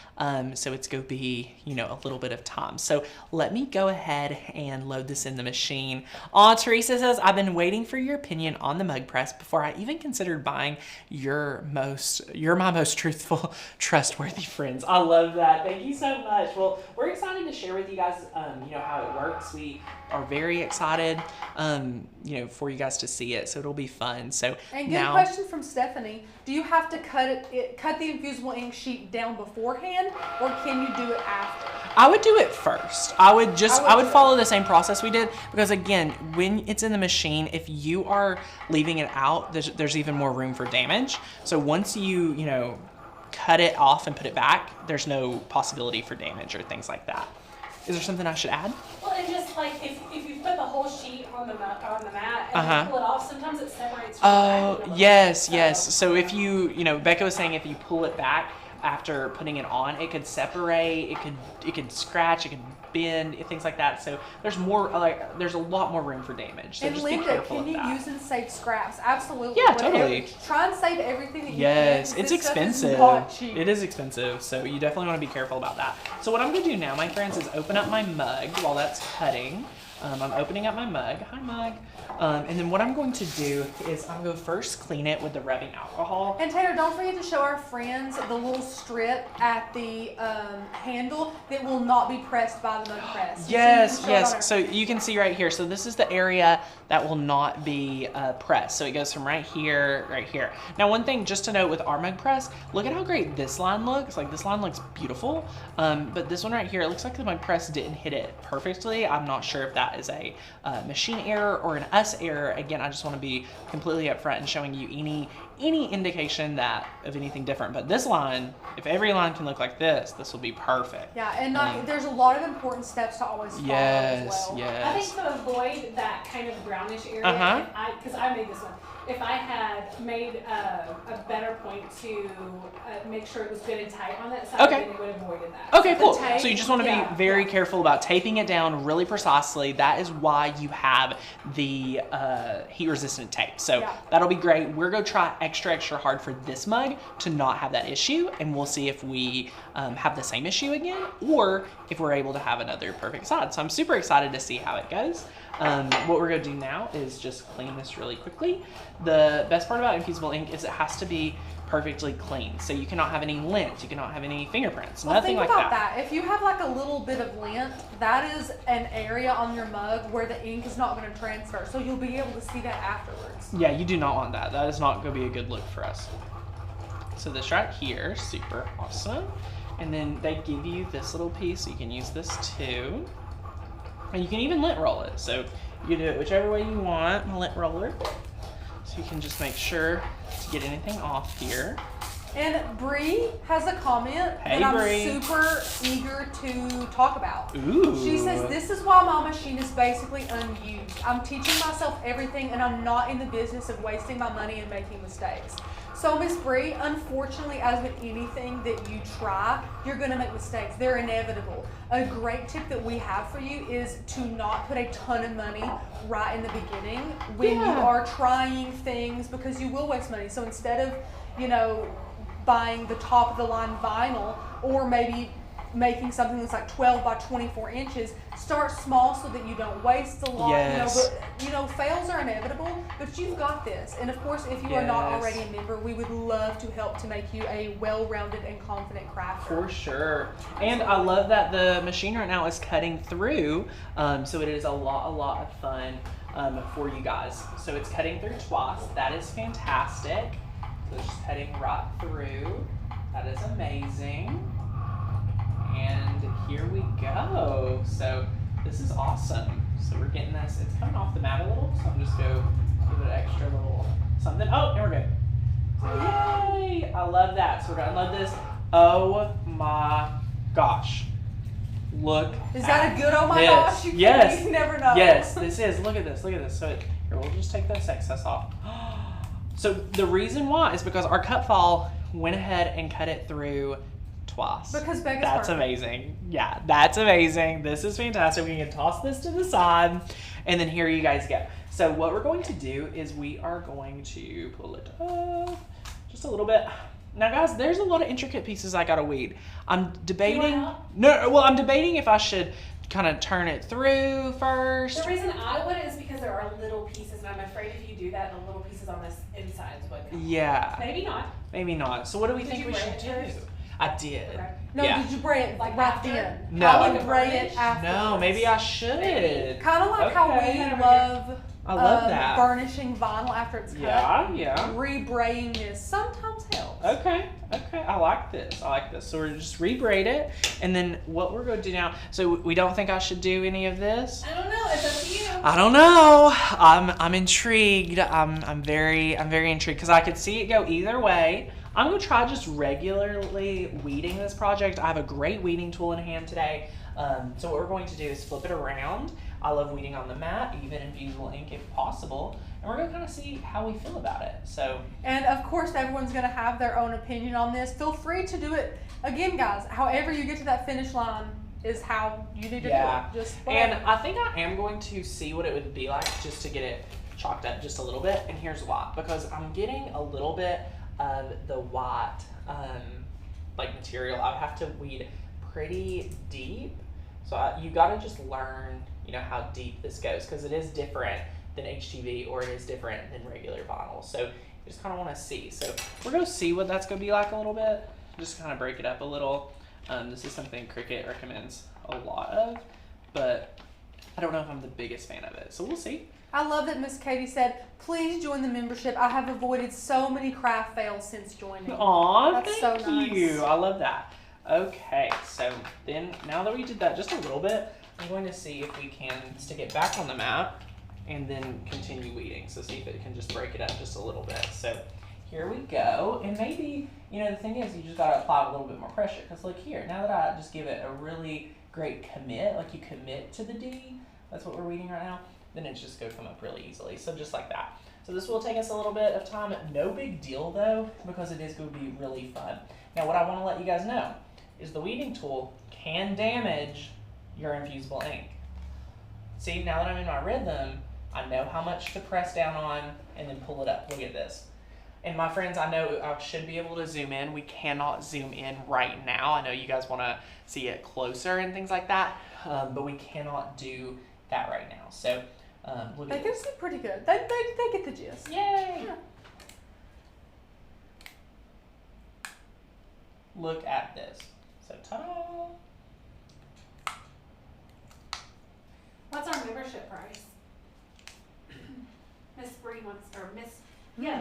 Speaker 1: so it's going to be, a little bit of time. So let me go ahead and load this in the machine. Teresa says, I've been waiting for your opinion on the mug press before I even considered buying you're my most truthful, trustworthy friends. I love that. Thank you so much. Well, we're excited to share with you guys, how it works. We are very excited, for you guys to see it. So it'll be fun. So
Speaker 3: And good
Speaker 1: now,
Speaker 3: question from Stephanie. Do you have to cut the infusible ink sheet down beforehand, or can you do it after?
Speaker 1: I would do it first. I would
Speaker 3: too.
Speaker 1: follow the same process we did, because again, when it's in the machine, if you are leaving it out, there's even more room for damage. So once you, cut it off and put it back, there's no possibility for damage or things like that. Is there something I should add?
Speaker 5: Well, and just like if you put the whole sheet on the mat and you pull it off, sometimes it separates from the back.
Speaker 1: Yes. So if you, Becca was saying if you pull it back after putting it on, it could separate, it could scratch, it could bend, things like that. So there's a lot more room for damage. So
Speaker 3: And
Speaker 1: just
Speaker 3: Linda,
Speaker 1: be careful
Speaker 3: can
Speaker 1: of
Speaker 3: you
Speaker 1: that.
Speaker 3: use and save scraps? Absolutely.
Speaker 1: Yeah,
Speaker 3: Whatever.
Speaker 1: totally.
Speaker 3: Try and save everything that you
Speaker 1: Yes,
Speaker 3: can.
Speaker 1: it's
Speaker 3: This stuff is
Speaker 1: expensive.
Speaker 3: not cheap.
Speaker 1: It is expensive, so you definitely want to be careful about that. So what I'm going to do now, my friends, is open up my mug while that's cutting. I'm opening up my mug. Hi, mug. And then what I'm going to do is I'm going to first clean it with the rubbing alcohol.
Speaker 3: And Taylor, don't forget to show our friends the little strip at the handle that will not be pressed by the mug press.
Speaker 1: Yes. So you can see right here. So this is the area that will not be pressed. So it goes from right here, right here. Now, one thing just to note with our mug press, look at how great this line looks. Like, this line looks beautiful, but this one right here, it looks like the mug press didn't hit it perfectly. I'm not sure if that is a machine error or an us error. Again, I just want to be completely upfront and showing you any indication of anything different. But this line, if every line can look like this will be perfect.
Speaker 3: Yeah, and there's a lot of important steps to always follow as well.
Speaker 1: Yes.
Speaker 5: I think to avoid that kind of brownish area, because I made this one, if I had made a better point to make sure it was good and tight on that side, then it would have avoided that.
Speaker 1: Okay, cool.
Speaker 3: tape,
Speaker 1: So you just want to be very careful about taping it down really precisely. That is why you have the heat-resistant tape. So that'll be great. We're going to try extra hard for this mug to not have that issue, and we'll see if we have the same issue again, or if we're able to have another perfect side. So I'm super excited to see how it goes. What we're going to do now is just clean this really quickly. The best part about Infusible ink is it has to be perfectly clean. So you cannot have any lint, you cannot have any fingerprints, nothing like that.
Speaker 3: Think about that. If you have like a little bit of lint, that is an area on your mug where the ink is not going to transfer. So you'll be able to see that afterwards.
Speaker 1: Yeah, you do not want that. That is not going to be a good look for us. So this right here, super awesome. And then they give you this little piece, so you can use this too. And you can even lint roll it. So you can do it whichever way you want, a lint roller. So you can just make sure to get anything off here.
Speaker 3: And Bree has a comment that I'm super eager to talk about.
Speaker 1: Ooh.
Speaker 3: She says, this is why my machine is basically unused. I'm teaching myself everything and I'm not in the business of wasting my money and making mistakes. So Miss Bree, unfortunately, as with anything that you try, you're going to make mistakes. They're inevitable. A great tip that we have for you is to not put a ton of money right in the beginning when you are trying things, because you will waste money. So instead of, buying the top of the line vinyl, or maybe making something that's like 12 by 24 inches, start small so that you don't waste a lot.
Speaker 1: Yes.
Speaker 3: Fails are inevitable, but you've got this. And of course, if you are not already a member, we would love to help to make you a well-rounded and confident crafter.
Speaker 1: For sure. And I love that the machine right now is cutting through, so it is a lot of fun for you guys. So it's cutting through twice. That is fantastic. So it's just cutting right through. That is amazing. And here we go. So this is awesome. So we're getting this, it's coming off the mat a little, so I'm just going to give it an extra little something. Oh, there we go. So yay! I love that. So we're going to unload this. Oh my gosh. Look.
Speaker 3: Is that a good oh my gosh? You never know.
Speaker 1: Yes, this is. Look at this. Look at this. So here, we'll just take this excess off. So the reason why is because our cut file went ahead and cut it through twice.
Speaker 3: Because Becca's
Speaker 1: That's
Speaker 3: perfect.
Speaker 1: amazing. Yeah, that's amazing. This is fantastic. We can toss this to the side, and then here you guys go. So what we're going to do is we are going to pull it up just a little bit. Now guys, there's a lot of intricate pieces I gotta weed. I'm debating. I'm debating if I should kind of turn it through first.
Speaker 5: The reason I would is because there are little pieces, and I'm afraid if you do that, the little pieces on this inside would come.
Speaker 1: Yeah.
Speaker 5: Maybe not.
Speaker 1: Maybe not. So what do we think we
Speaker 5: braid
Speaker 1: should
Speaker 5: it
Speaker 1: do?
Speaker 5: first?
Speaker 1: I did.
Speaker 5: Okay.
Speaker 3: No,
Speaker 1: Yeah.
Speaker 3: did you braid it
Speaker 5: Like
Speaker 3: right
Speaker 5: after?
Speaker 3: then?
Speaker 1: No.
Speaker 3: I would
Speaker 5: Like a
Speaker 3: braid
Speaker 5: varnish?
Speaker 3: it after.
Speaker 1: No, maybe I should.
Speaker 3: Kind of like how
Speaker 1: Okay.
Speaker 3: we love,
Speaker 1: I love that.
Speaker 3: burnishing vinyl after it's cut.
Speaker 1: Yeah.
Speaker 3: Rebraiding this sometimes helps.
Speaker 1: Okay, I like this. So we're just re-braid it, and then what we're going to do now, so we don't think I should do any of this?
Speaker 5: I don't know. It's up to you.
Speaker 1: I don't know. I'm intrigued. I'm very intrigued because I could see it go either way. I'm going to try just regularly weeding this project. I have a great weeding tool in hand today. So what we're going to do is flip it around. I love weeding on the mat, even Infusible ink if possible. And we're going to kind of see how we feel about it. So,
Speaker 3: And of course, everyone's going to have their own opinion on this. Feel free to do it. Again, guys, however you get to that finish line is how you need to do it. Just
Speaker 1: and I think I am going to see what it would be like just to get it chalked up just a little bit. And here's why. Because I'm getting a little bit of the white material. I would have to weed pretty deep. So you got to just learn, how deep this goes, because it is different than HTV or it is different than regular vinyl. So you just kind of want to see. So we're going to see what that's going to be like a little bit. Just kind of break it up a little. This is something Cricut recommends a lot of, but I don't know if I'm the biggest fan of it. So we'll see.
Speaker 3: I love that Miss Katie said, please join the membership. I have avoided so many craft fails since joining.
Speaker 1: Aw,
Speaker 3: That's
Speaker 1: thank
Speaker 3: so nice.
Speaker 1: you. I love that. Okay, so then now that we did that just a little bit, I'm going to see if we can stick it back on the mat and then continue weeding. So see if it can just break it up just a little bit. So here we go. And maybe, you know, the thing is you just got to apply a little bit more pressure. Because look here, now that I just give it a really great commit, like you commit to the D, that's what we're weeding right now, then it's just going to come up really easily. So just like that. So this will take us a little bit of time. No big deal though, because it is going to be really fun. Now what I want to let you guys know is the weeding tool can damage your infusible ink. See, now that I'm in my rhythm, I know how much to press down on and then pull it up. Look at this. And my friends, I know I should be able to zoom in. We cannot zoom in right now. I know you guys want to see it closer and things like that, but we cannot do that right now. So look
Speaker 3: They
Speaker 1: at
Speaker 3: can
Speaker 1: this.
Speaker 3: see pretty good. They get the gist.
Speaker 1: Yay!
Speaker 3: Yeah.
Speaker 1: Look at this. So ta-da!
Speaker 5: What's our membership price? Miss Bree wants, or Miss Bree.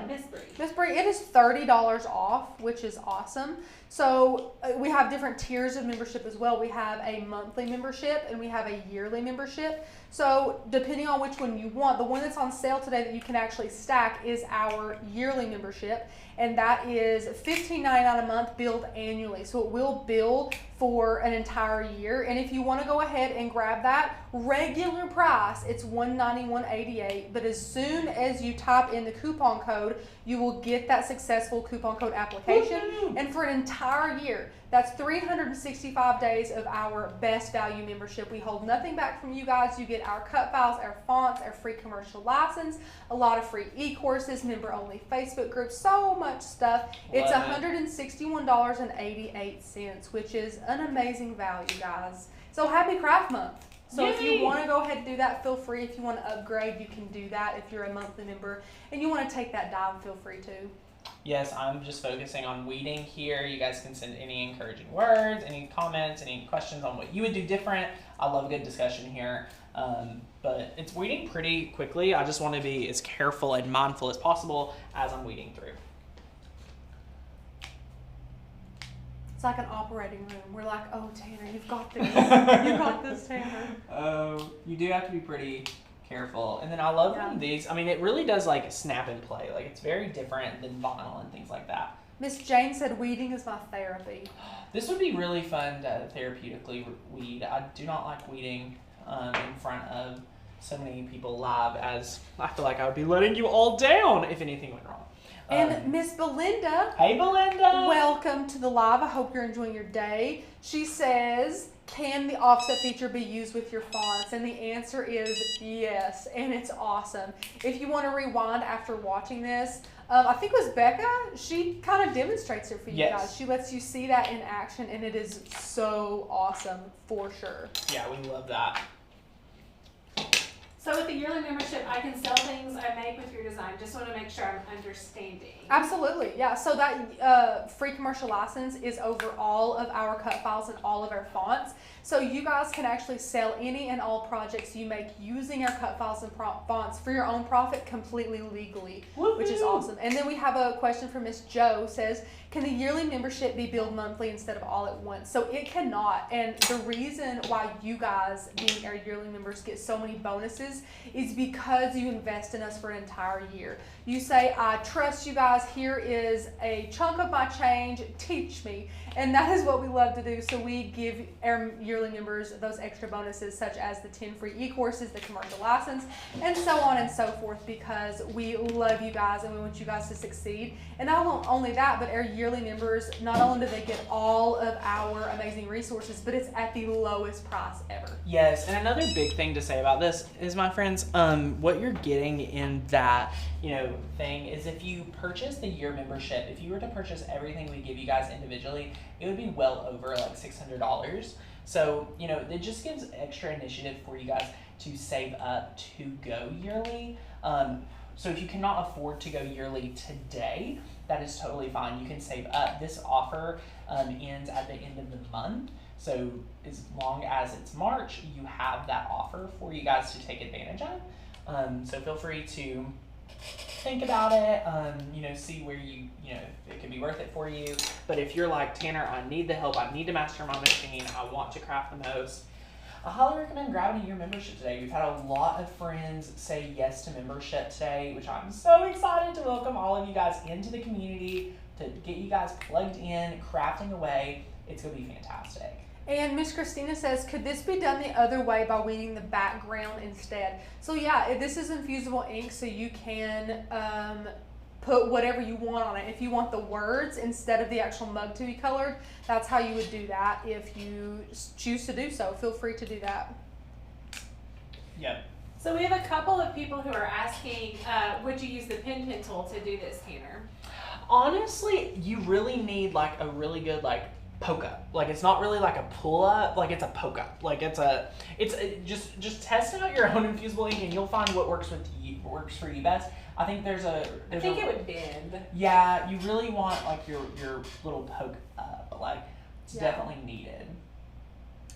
Speaker 3: Miss Bree, it is $30 off, which is awesome. So we have different tiers of membership as well. We have a monthly membership and we have a yearly membership. So depending on which one you want, the one that's on sale today that you can actually stack is our yearly membership. And that is $15.99 a month billed annually. So it will bill for an entire year. And if you want to go ahead and grab that regular price, it's $191.88. But as soon as you type in the coupon code, you will get that successful coupon code application.
Speaker 1: Woo-hoo!
Speaker 3: And for an entire year, that's 365 days of our best value membership. We hold nothing back from you guys. You get our cut files, our fonts, our free commercial license, a lot of free e-courses, member-only Facebook groups, so much stuff. It's
Speaker 1: Love it.
Speaker 3: $161.88, which is an amazing value, guys. So happy Craft Month. So if
Speaker 1: Yay!
Speaker 3: you want to go ahead and do that, feel free. If you want to upgrade, you can do that if you're a monthly member. And you want to take that dive, feel free to.
Speaker 1: Yes, I'm just focusing on weeding here. You guys can send any encouraging words, any comments, any questions on what you would do different. I love a good discussion here. But it's weeding pretty quickly. I just want to be as careful and mindful as possible as I'm weeding through.
Speaker 3: It's like an operating room. We're like, oh, Tanner, you've got this. You got this, Tanner.
Speaker 1: You do have to be pretty careful. And then I love when these, I mean, it really does like snap and play. Like it's very different than vinyl and things like that.
Speaker 3: Miss Jane said weeding is my therapy.
Speaker 1: This would be really fun to therapeutically weed. I do not like weeding in front of so many people live, as I feel like I would be letting you all down if anything went wrong.
Speaker 3: And Miss Belinda,
Speaker 1: Hey Belinda!
Speaker 3: welcome to the live. I hope you're enjoying your day. She says, can the offset feature be used with your fonts? And the answer is yes, and it's awesome. If you want to rewind after watching this, I think it was Becca, she kind of demonstrates it for you
Speaker 1: Yes.
Speaker 3: guys. She lets you see that in action, and it is so awesome for sure.
Speaker 1: Yeah, we love that.
Speaker 5: So with the yearly membership, I can sell things I make with your design. Just want to make sure I'm understanding.
Speaker 3: Absolutely, yeah. So that free commercial license is over all of our cut files and all of our fonts. So you guys can actually sell any and all projects you make using our cut files and fonts for your own profit completely legally, which is awesome. And then we have a question from Miss Joe, says, can the yearly membership be billed monthly instead of all at once? So it cannot. And the reason why you guys, being our yearly members, get so many bonuses is because you invest in us for an entire year. You say, I trust you guys. Here is a chunk of my change. Teach me. And that is what we love to do. So we give our yearly members those extra bonuses, such as the 10 free e-courses, the commercial license, and so on and so forth, because we love you guys and we want you guys to succeed. And not only that, but our yearly members, not only do they get all of our amazing resources, but it's at the lowest price ever.
Speaker 1: Yes, and another big thing to say about this is, my friends, what you're getting in that, thing is, if you purchase the year membership, if you were to purchase everything we give you guys individually, it would be well over like $600. So, it just gives extra initiative for you guys to save up to go yearly. So if you cannot afford to go yearly today, that is totally fine. You can save up. This offer ends at the end of the month. So as long as it's March, you have that offer for you guys to take advantage of. So feel free to think about it, you know, see where you know, it could be worth it for you. But if you're like, Tanner, I need the help, I need to master my machine, I want to craft the most, I highly recommend grabbing your membership today. We've had a lot of friends say yes to membership today, which I'm so excited to welcome all of you guys into the community, to get you guys plugged in, crafting away. It's gonna be fantastic.
Speaker 3: And Miss Christina says, could this be done the other way by weeding the background instead? So yeah, this is infusible ink, so you can put whatever you want on it. If you want the words instead of the actual mug to be colored, that's how you would do that. If you choose to do so, feel free to do that.
Speaker 1: Yep.
Speaker 5: So we have a couple of people who are asking, would you use the pen tool to do this, Tanner?
Speaker 1: Honestly, you really need like a really good like poke up. Like it's not really like a pull up, like it's a poke up. Like just test out your own infusible ink and you'll find what works for you best. I think
Speaker 5: I think it would bend.
Speaker 1: Yeah, you really want like your little poke up. Like it's definitely needed.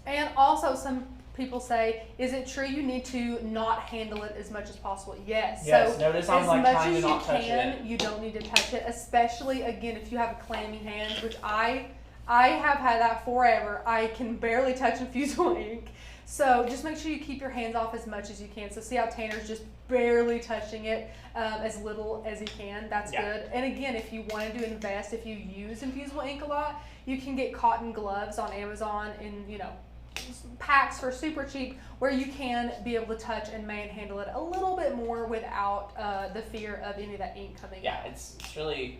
Speaker 3: And also some people say, is it true you need to not handle it as much as possible? Yes.
Speaker 1: Yes,
Speaker 3: so
Speaker 1: notice I'm
Speaker 3: as
Speaker 1: like
Speaker 3: much
Speaker 1: trying
Speaker 3: as
Speaker 1: to
Speaker 3: you
Speaker 1: not touch
Speaker 3: can,
Speaker 1: it.
Speaker 3: you don't need to touch it, especially again if you have a clammy hand, which I have had that forever. I can barely touch infusible ink. So just make sure you keep your hands off as much as you can. So see how Tanner's just barely touching it, as little as he can. That's good. And again, if you wanted to invest, if you use infusible ink a lot, you can get cotton gloves on Amazon in, you know, packs for super cheap, where you can be able to touch and manhandle it a little bit more without the fear of any of that ink coming out.
Speaker 1: It's really,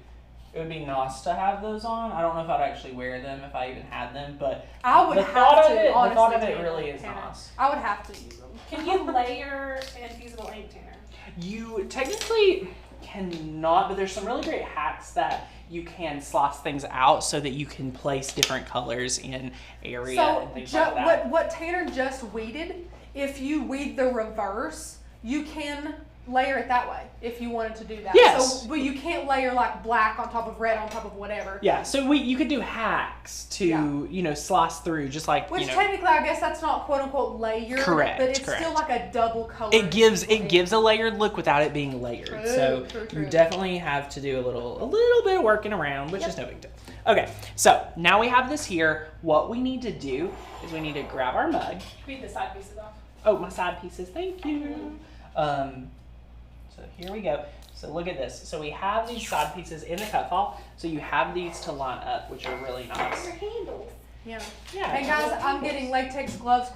Speaker 1: it would be nice to have those on. I don't know if I'd actually wear them if I even had them, but
Speaker 3: I would
Speaker 1: the
Speaker 3: have
Speaker 1: thought
Speaker 3: to,
Speaker 1: of it,
Speaker 3: honestly,
Speaker 1: the thought of it
Speaker 3: Tanner,
Speaker 1: really is
Speaker 3: Tanner.
Speaker 1: nice.
Speaker 3: I would have to use them.
Speaker 5: Can you layer infusible ink, Tanner?
Speaker 1: You technically cannot, but there's some really great hacks that you can slice things out so that you can place different colors in area and things like that.
Speaker 3: What Tanner just weeded, if you weed the reverse, you can layer it that way if you wanted to do that.
Speaker 1: Yes.
Speaker 3: So, but you can't layer like black on top of red on top of whatever.
Speaker 1: Yeah, so you could do hacks to, you know, slice through just like,
Speaker 3: Which
Speaker 1: you know.
Speaker 3: technically I guess that's not quote unquote layered,
Speaker 1: Correct,
Speaker 3: but it's
Speaker 1: correct.
Speaker 3: still like a double color.
Speaker 1: It gives a layered look without it being layered. So
Speaker 3: True.
Speaker 1: you definitely have to do a little bit of working around, which is no big deal. Okay, so now we have this here. What we need to do is we need to grab our mug.
Speaker 5: Read the side pieces off.
Speaker 1: Oh, my side pieces, thank you. So here we go. So look at this. So we have these side pieces in the cut file. So you have these to line up, which are really nice.
Speaker 5: Your handles.
Speaker 3: Yeah.
Speaker 1: Yeah.
Speaker 3: And guys, I'm getting latex gloves,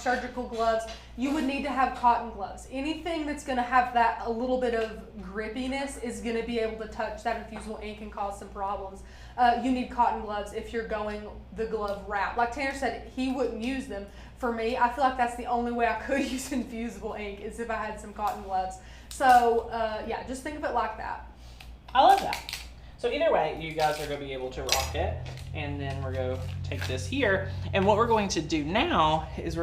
Speaker 3: surgical gloves. You would need to have cotton gloves. Anything that's going to have that a little bit of grippiness is going to be able to touch that infusible ink and cause some problems. You need cotton gloves if you're going the glove route. Like Tanner said, he wouldn't use them. For me, I feel like that's the only way I could use infusible ink is if I had some cotton gloves. So yeah, just think of it like that.
Speaker 1: I love that. So either way, you guys are going to be able to rock it. And then we're going to take this here. And what we're going to do now is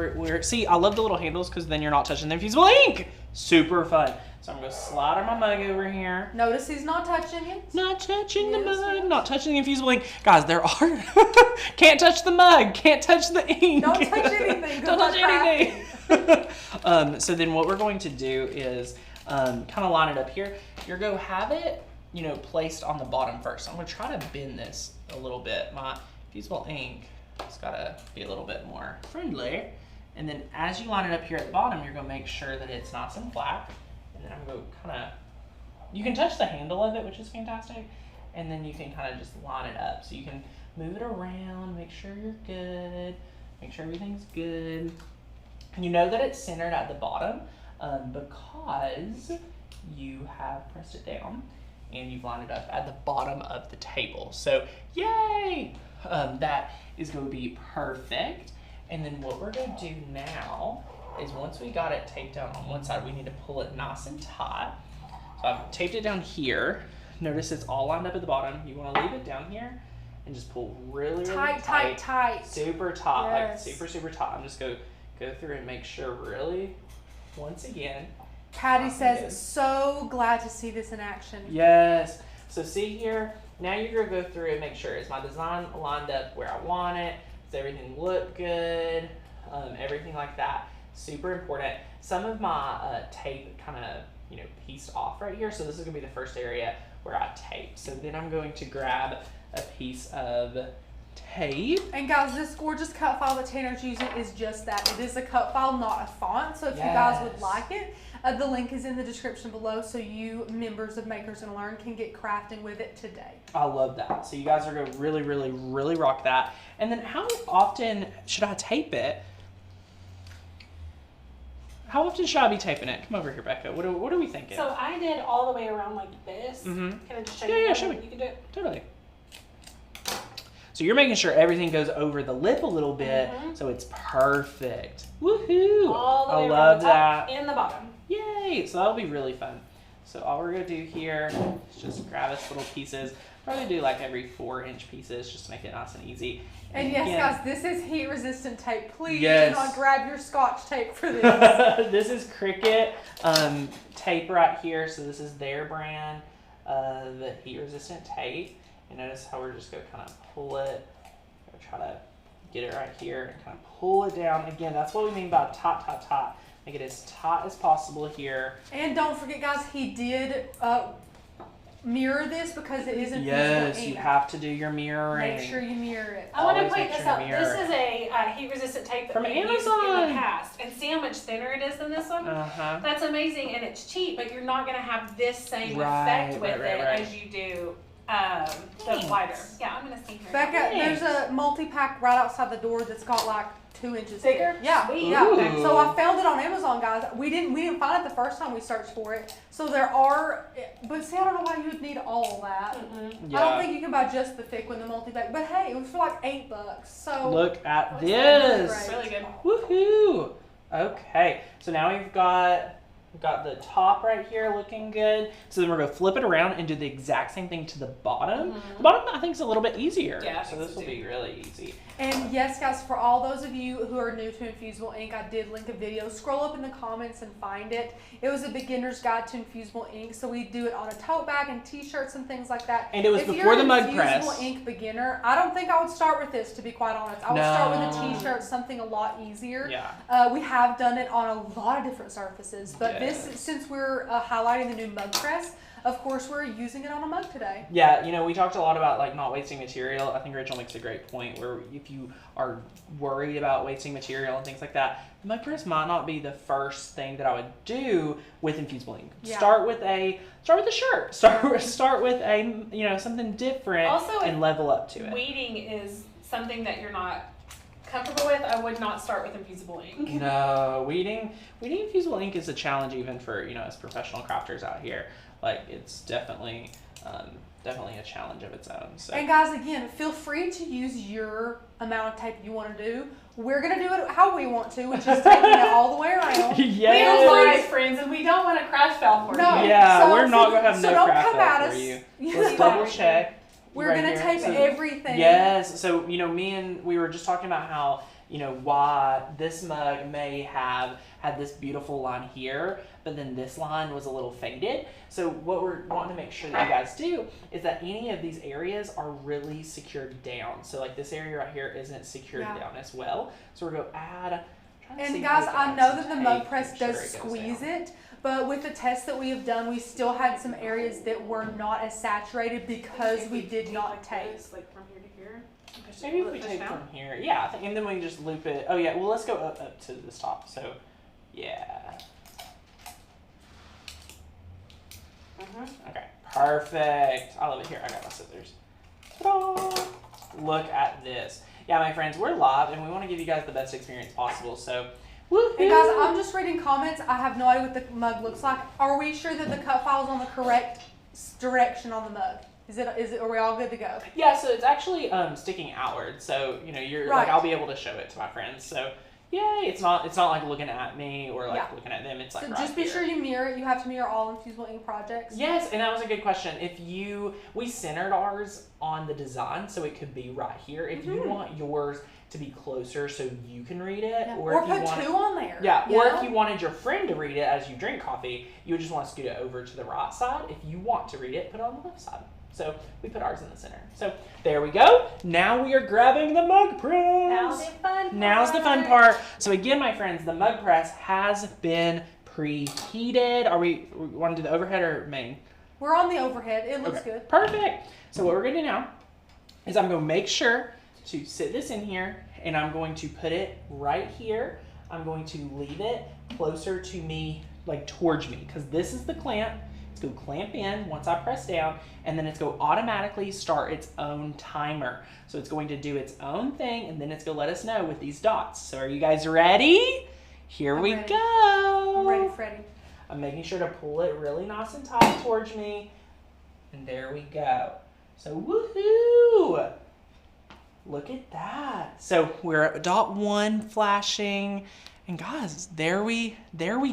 Speaker 1: see, I love the little handles because then you're not touching the infusible ink. Super fun. So I'm going to slide my mug over here.
Speaker 3: Notice he's not touching it.
Speaker 1: Not touching the mug, not touching the infusible ink. Guys, there are, can't touch the mug, can't touch the ink.
Speaker 3: Don't touch anything.
Speaker 1: Don't touch anything. So then what we're going to do is kind of line it up here. You're going to have it, you know, placed on the bottom first. I'm going to try to bend this a little bit. My infusible ink has got to be a little bit more friendly. And then as you line it up here at the bottom, you're going to make sure that it's nice and flat. And then I'm going to kind of, you can touch the handle of it, which is fantastic. And then you can kind of just line it up. So you can move it around, make sure you're good, make sure everything's good. And you know that it's centered at the bottom because you have pressed it down and you've lined it up at the bottom of the table. So yay! That is going to be perfect. And then what we're going to do now is once we got it taped down on one side, we need to pull it nice and tight. So I've taped it down here. Notice it's all lined up at the bottom. You want to leave it down here and just pull really tight. Super tight,
Speaker 3: Yes.
Speaker 1: like super tight. I'm just going to go through and make sure really, once again.
Speaker 3: Patty says, so glad to see this in action.
Speaker 1: Yes. So see here, now you're going to go through and make sure, is my design lined up where I want it? Does everything look good? Everything like that. super important. Some of my tape kind of, you know, pieced off right here. So this is gonna be the first area where I tape. So then I'm going to grab a piece of tape.
Speaker 3: And guys, this gorgeous cut file that Tanner's using is just that. It is a cut file, not a font. So if you guys would like it, the link is in the description below, so you members of Makers and Learn can get crafting with it today.
Speaker 1: I love that. So you guys are going to really, really, really rock that. And then how often should I tape it? How often should I be taping it? Come over here, Becca. What are we thinking?
Speaker 5: So I did all the way around like this. Can I just show you?
Speaker 1: Yeah, show me.
Speaker 5: You can do it.
Speaker 1: Totally. So you're making sure everything goes over the lip a little bit, so it's perfect. Woohoo!
Speaker 5: All the way
Speaker 1: I
Speaker 5: around
Speaker 1: love
Speaker 5: the top
Speaker 1: that.
Speaker 5: and the bottom.
Speaker 1: Yay! So that'll be really fun. So all we're gonna do here is just grab us little pieces. Probably do like every 4-inch pieces just to make it nice and easy.
Speaker 3: And yes,
Speaker 1: again,
Speaker 3: guys, this is heat resistant tape. Please
Speaker 1: Yes.
Speaker 3: do not grab your Scotch tape for this.
Speaker 1: this is Cricut tape right here. So this is their brand of heat resistant tape. And notice how we're just gonna kind of pull it. Try to get it right here and kind of pull it down. Again, that's what we mean by taut, taut, taut. Make it as taut as possible here.
Speaker 3: And don't forget, guys, he did mirror this because it is infusible
Speaker 1: Yes,
Speaker 3: ink.
Speaker 1: you have to do your mirroring.
Speaker 3: Make sure you mirror it.
Speaker 5: I want to
Speaker 1: Always
Speaker 5: point
Speaker 1: make
Speaker 5: this
Speaker 1: sure
Speaker 5: out.
Speaker 1: to mirror.
Speaker 5: This is a heat resistant tape that
Speaker 1: From
Speaker 5: we've used in
Speaker 1: Amazon.
Speaker 5: the past. And see how much thinner it is than this one? That's amazing, and it's cheap, but you're not going to have this same effect with it as you do the lighter. Yeah, I'm going to see here.
Speaker 3: Becca, there's a multi-pack right outside the door that's got like 2 inches
Speaker 5: Thicker?
Speaker 3: thick. Yeah,
Speaker 5: Sweet.
Speaker 3: yeah.
Speaker 1: Ooh.
Speaker 3: So I found it on Amazon, guys. We didn't find it the first time we searched for it. So there are, but see, I don't know why you would need all that. I don't think you can buy just the thick one, the multi-pack. But hey, it was for like $8. So
Speaker 1: Look at
Speaker 3: really
Speaker 1: this.
Speaker 3: great.
Speaker 5: Really good.
Speaker 1: Woohoo! Okay, so now we've got the top right here looking good. So then we're gonna flip it around and do the exact same thing to the bottom. The bottom I think is a little bit easier.
Speaker 5: Yeah, I
Speaker 1: so
Speaker 5: think
Speaker 1: this
Speaker 5: so
Speaker 1: will
Speaker 5: too.
Speaker 1: be really easy.
Speaker 3: And yes, guys, for all those of you who are new to Infusible Ink, I did link a video. Scroll up in the comments and find it. It was a beginner's guide to Infusible Ink, so we do it on a tote bag and t-shirts and things like that.
Speaker 1: And it was
Speaker 3: if
Speaker 1: before
Speaker 3: you're
Speaker 1: the
Speaker 3: an
Speaker 1: Mug Press.
Speaker 3: Infusible Ink beginner, I don't think I would start with this, to be quite honest. I would start with a t-shirt, something a lot easier.
Speaker 1: Yeah.
Speaker 3: We have done it on a lot of different surfaces, but
Speaker 1: Yes.
Speaker 3: this, since we're highlighting the new Mug Press, of course, we're using it on a mug today.
Speaker 1: Yeah, you know, we talked a lot about like not wasting material. I think Rachel makes a great point where if you are worried about wasting material and things like that, the Mug Press might not be the first thing that I would do with Infusible Ink.
Speaker 3: Yeah.
Speaker 1: Start with a shirt. Start with a, you know, something different
Speaker 5: Also,
Speaker 1: and level up to it.
Speaker 5: Weeding is something that you're not comfortable with. I would not start with Infusible Ink.
Speaker 1: No, weeding Infusible Ink is a challenge even for, you know, us professional crafters out here. Like it's definitely a challenge of its own. So.
Speaker 3: And guys, again, feel free to use your amount of tape you want to do. We're going to do it how we want to, which is taping it all the way around.
Speaker 1: Yes.
Speaker 5: We are live, friends, and we don't want to crash fail for
Speaker 3: No.
Speaker 5: you.
Speaker 1: Yeah,
Speaker 3: So-
Speaker 1: we're not gonna have
Speaker 3: so
Speaker 1: no
Speaker 3: don't
Speaker 1: craft
Speaker 3: come at
Speaker 1: out
Speaker 3: us.
Speaker 1: for you.
Speaker 3: You
Speaker 1: Let's
Speaker 3: see
Speaker 1: double
Speaker 3: that?
Speaker 1: check.
Speaker 3: We're
Speaker 1: right
Speaker 3: going to
Speaker 1: here.
Speaker 3: tape
Speaker 1: So-
Speaker 3: everything.
Speaker 1: Yes. So you know, we were just talking about how, you know, why this mug may have had this beautiful line here, but then this line was a little faded. So what we're wanting to make sure that you guys do is that any of these areas are really secured down. So like this area right here isn't secured down as well. So we're going to add.
Speaker 3: And guys, I know that the Mug Press does squeeze it, but with the tests that we have done, we still had some areas that were not as saturated because we did not tape.
Speaker 5: Like from here to here.
Speaker 1: Maybe if we tape from here. Yeah, I think, and then we can just loop it. Oh yeah, well let's go up to this top. So, yeah. Okay, perfect. I love it. Here, I got my scissors. Ta-da! Look at this. Yeah, my friends, we're live and we want to give you guys the best experience possible. So, woohoo!
Speaker 3: And guys, I'm just reading comments. I have no idea what the mug looks like. Are we sure that the cut file's on the correct direction on the mug? Are we all good to go?
Speaker 1: Yeah, so it's actually sticking outward. So, you know, you're like,
Speaker 3: Right.
Speaker 1: I'll be able to show it to my friends. So, yay! It's not like looking at me or like looking at them. It's like
Speaker 3: So
Speaker 1: right
Speaker 3: just be
Speaker 1: here.
Speaker 3: sure you mirror it. You have to mirror all Infusible Ink projects.
Speaker 1: Yes, and that was a good question. We centered ours on the design, so it could be right here. If you want yours to be closer so you can read it,
Speaker 3: Yeah.
Speaker 1: or
Speaker 3: Or
Speaker 1: if you
Speaker 3: put
Speaker 1: want,
Speaker 3: two on there.
Speaker 1: yeah,
Speaker 3: you
Speaker 1: or
Speaker 3: know?
Speaker 1: if you wanted your friend to read it as you drink coffee, you would just want to scoot it over to the right side. If you want to read it, put it on the left side. So we put ours in the center. So there we go. Now we are grabbing the mug press.
Speaker 4: Now's the fun part.
Speaker 1: Now's the fun part. So again, my friends, the mug press has been preheated. Are we want to do the overhead or main?
Speaker 3: We're on the overhead. It looks
Speaker 1: Okay,
Speaker 3: good.
Speaker 1: perfect. So what we're gonna do now is I'm gonna make sure to sit this in here, and I'm going to put it right here. I'm going to leave it closer to me, like towards me, because this is the clamp. It's gonna clamp in once I press down, and then it's gonna automatically start its own timer. So it's going to do its own thing, and then it's gonna let us know with these dots. So are you guys ready? Here
Speaker 3: I'm
Speaker 1: we
Speaker 3: ready.
Speaker 1: go.
Speaker 3: I'm ready, Freddie.
Speaker 1: I'm making sure to pull it really nice and tight towards me. And there we go. So woohoo! Look at that. So we're at dot 1 flashing. And guys, there we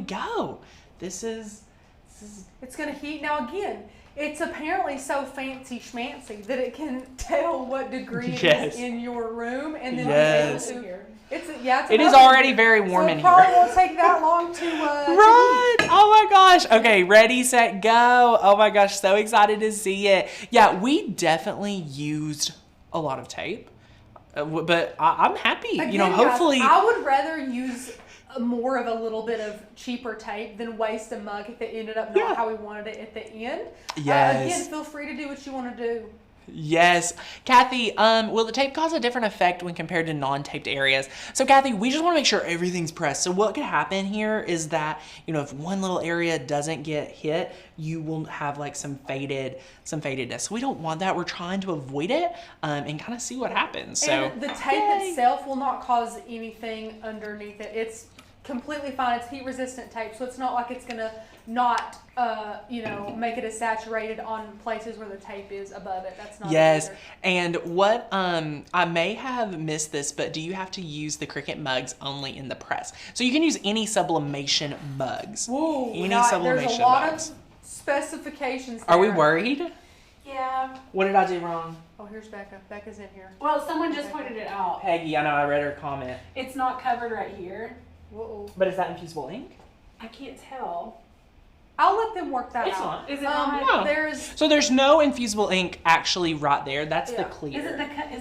Speaker 1: go. This is
Speaker 3: It's gonna heat. Now again, it's apparently so fancy schmancy that it can tell what degree it
Speaker 1: Yes.
Speaker 3: is in your room, and then
Speaker 1: Yes.
Speaker 3: be able to.
Speaker 5: Here.
Speaker 3: It
Speaker 1: is already very warm
Speaker 3: so
Speaker 1: in
Speaker 3: it probably
Speaker 1: here.
Speaker 3: won't take that long to
Speaker 1: Run! Oh my gosh. Okay, ready, set, go. Oh my gosh, so excited to see it. Yeah, we definitely used a lot of tape. But I'm happy.
Speaker 3: Again,
Speaker 1: you know,
Speaker 3: guys,
Speaker 1: hopefully.
Speaker 3: I would rather use more of a little bit of cheaper tape than waste a mug if it ended up not
Speaker 1: Yeah.
Speaker 3: how we wanted it at the end.
Speaker 1: Yes.
Speaker 3: Again, feel free to do what you want to do.
Speaker 1: Yes. Kathy, will the tape cause a different effect when compared to non-taped areas? So Kathy, we just want to make sure everything's pressed. So what could happen here is that, you know, if one little area doesn't get hit, you will have like some fadedness. So we don't want that. We're trying to avoid it and kind of see what happens. So
Speaker 3: And the tape
Speaker 1: yay.
Speaker 3: itself will not cause anything underneath it. It's completely fine. It's heat resistant tape, so it's not like it's gonna not, make it as saturated on places where the tape is above it. That's not
Speaker 1: Yes,
Speaker 3: it either.
Speaker 1: and what I may have missed this, but do you have to use the Cricut mugs only in the press? So you can use any sublimation mugs.
Speaker 3: Whoa,
Speaker 1: Any
Speaker 3: there's a
Speaker 1: sublimation
Speaker 3: lot
Speaker 1: mugs.
Speaker 3: of specifications
Speaker 1: Are we
Speaker 3: there.
Speaker 1: worried?
Speaker 4: Yeah.
Speaker 1: What did I do wrong?
Speaker 3: Oh, here's Becca. Becca's in here.
Speaker 5: Well, someone just pointed it out.
Speaker 1: Peggy, I know I read her comment.
Speaker 5: It's not covered right here.
Speaker 3: Whoa.
Speaker 1: But is that infusible ink?
Speaker 5: I can't tell.
Speaker 3: I'll let them work that
Speaker 1: It's
Speaker 3: out.
Speaker 1: not.
Speaker 5: Is it
Speaker 3: Um,
Speaker 5: not?
Speaker 1: No.
Speaker 3: There's
Speaker 1: So there's no infusible ink actually right there. That's the
Speaker 3: Yeah.
Speaker 1: clear.
Speaker 5: Is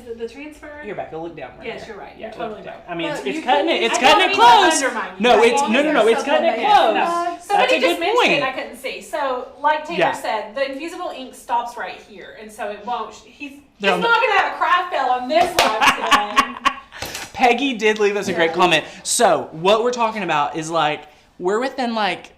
Speaker 5: it the transfer?
Speaker 1: Here, Becca, look down right
Speaker 5: Yes,
Speaker 1: there.
Speaker 5: you're right.
Speaker 1: Yeah,
Speaker 5: You're totally
Speaker 1: look down.
Speaker 5: right.
Speaker 1: I mean,
Speaker 3: But
Speaker 1: it's
Speaker 3: you
Speaker 1: cutting
Speaker 3: can
Speaker 1: it.
Speaker 3: use-
Speaker 1: It's
Speaker 5: I
Speaker 1: cutting
Speaker 5: don't
Speaker 1: it
Speaker 5: mean to
Speaker 1: close.
Speaker 5: undermine you.
Speaker 1: No,
Speaker 5: As
Speaker 1: it's
Speaker 5: long
Speaker 1: no,
Speaker 5: as
Speaker 1: no, no.
Speaker 3: there's
Speaker 1: It's cutting it
Speaker 3: sublimation.
Speaker 1: close.
Speaker 3: Yes.
Speaker 5: Somebody
Speaker 1: That's a
Speaker 5: just
Speaker 1: good
Speaker 5: mentioned it,
Speaker 1: point.
Speaker 5: I couldn't see. So, like Taylor
Speaker 1: Yeah.
Speaker 5: said, the infusible ink stops right here, and so it won't. He's
Speaker 1: No,
Speaker 5: not
Speaker 1: no.
Speaker 5: going to have a craft fail on this live today.
Speaker 1: Peggy did leave us a great
Speaker 3: Yeah.
Speaker 1: comment. So what we're talking about is like we're within like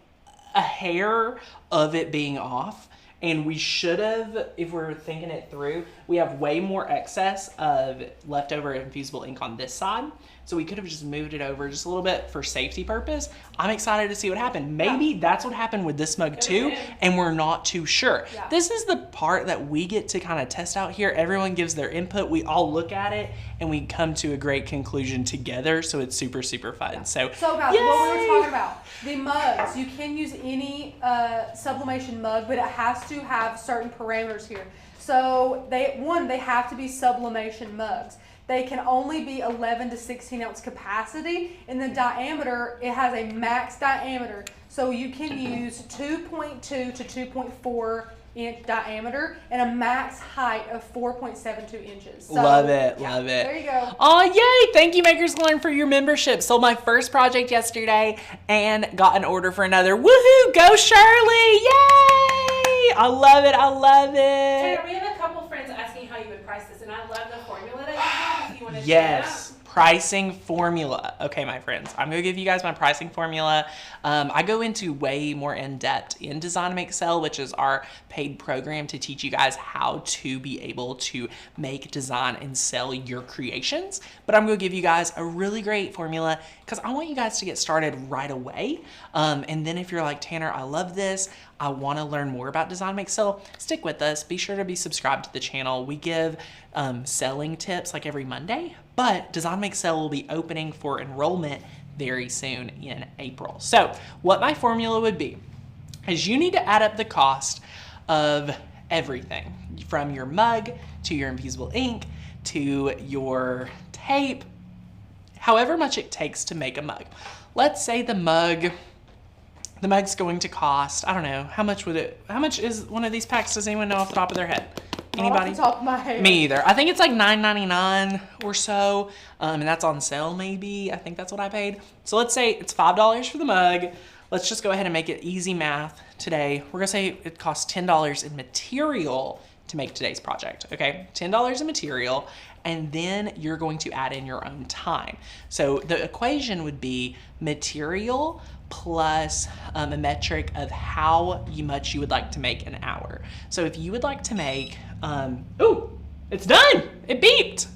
Speaker 1: a hair of it being off, and we should have, if we're thinking it through, we have way more excess of leftover infusible ink on this side. So we could have just moved it over just a little bit for safety purpose. I'm excited to see what happened. Maybe that's what happened with this mug too,
Speaker 5: been.
Speaker 1: and we're not too sure.
Speaker 3: Yeah.
Speaker 1: This is the part that we get to kind of test out here. Everyone gives their input. We all look at it and we come to a great conclusion together. So it's super, super fun. So
Speaker 3: So guys, what we were
Speaker 1: yay!
Speaker 3: talking about, the mugs, you can use any sublimation mug, but it has to have certain parameters here. So they have to be sublimation mugs. They can only be 11 to 16 ounce capacity, and the diameter, it has a max diameter. So you can use 2.2 to 2.4 inch diameter and a max height of 4.72 inches. So,
Speaker 1: Love it,
Speaker 3: yeah,
Speaker 1: love it.
Speaker 3: There you go.
Speaker 1: Oh, yay! Thank you, Makers Learn, for your membership. Sold my first project yesterday and got an order for another. Woohoo! Go Shirley! Yay! I love it. I love
Speaker 5: Taylor,
Speaker 1: it.
Speaker 5: we have a couple friends asking how you would price this, and I love the formula that you have. If you want to
Speaker 1: Yes. Pricing formula. Okay, my friends, I'm gonna give you guys my pricing formula. I go into way more in depth in Design Make Sell, which is our paid program to teach you guys how to be able to make, design, and sell your creations. But I'm gonna give you guys a really great formula because I want you guys to get started right away. And then if you're like, Tanner, I love this, I want to learn more about Design Make Sell, stick with us. Be sure to be subscribed to the channel. We give selling tips like every Monday, but Design Make Sell will be opening for enrollment very soon in April. So what my formula would be is you need to add up the cost of everything from your mug to your infusible ink to your tape, however much it takes to make a mug. Let's say the mug's going to cost, I don't know, how much is one of these packs? Does anyone know off the top of their head? Anybody?
Speaker 3: Off the top of my head.
Speaker 1: Me either. I think it's like $9.99 or so, and that's on sale maybe. I think that's what I paid. So let's say it's $5 for the mug. Let's just go ahead and make it easy math today. We're gonna say it costs $10 in material to make today's project, okay? $10 in material, and then you're going to add in your own time. So the equation would be material plus a metric of how much you would like to make an hour. So if you would like to make, ooh, it's done, it beeped.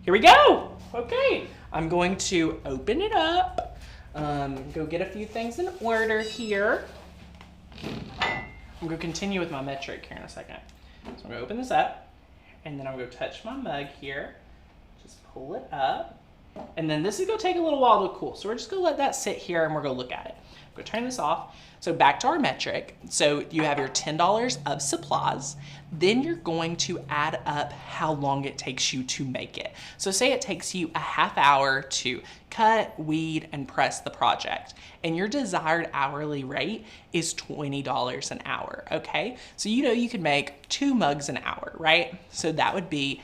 Speaker 1: Here we go, okay. I'm going to open it up, go get a few things in order here. I'm gonna continue with my metric here in a second. So I'm gonna open this up, and then I'm gonna touch my mug here, just pull it up, and then this is gonna take a little while to cool. So we're just gonna let that sit here and we're gonna look at it. I'm gonna turn this off. So back to our metric. So you have your $10 of supplies, then you're going to add up how long it takes you to make it. So say it takes you a half hour to cut, weed, and press the project, and your desired hourly rate is $20 an hour, okay? So you know you could make 2 mugs an hour, right? So that would be,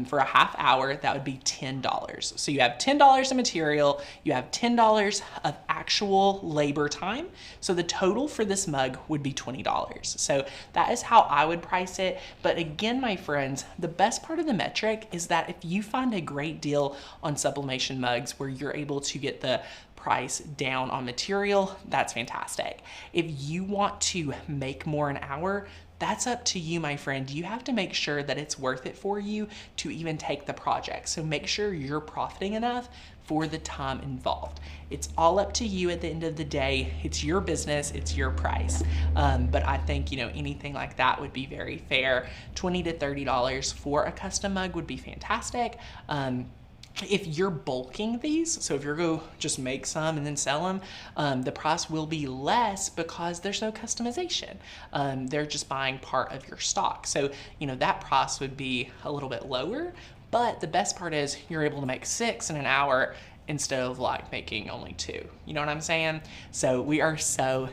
Speaker 1: for a half hour, that would be $10. So you have $10 of material, you have $10 of actual labor time. So the total for this mug would be $20. So that is how I would price it. But again, my friends, the best part of the metric is that if you find a great deal on sublimation mugs where you're able to get the price down on material, that's fantastic. If you want to make more an hour, that's up to you, my friend. You have to make sure that it's worth it for you to even take the project. So make sure you're profiting enough for the time involved. It's all up to you at the end of the day. It's your business, it's your price. But I think, you know, anything like that would be very fair. $20 to $30 for a custom mug would be fantastic. If you're bulking these, so if you're go just make some and then sell them, the price will be less because there's no customization. They're just buying part of your stock. So, you know, that price would be a little bit lower, but the best part is you're able to make 6 in an hour instead of like making only 2. You know what I'm saying? So we are so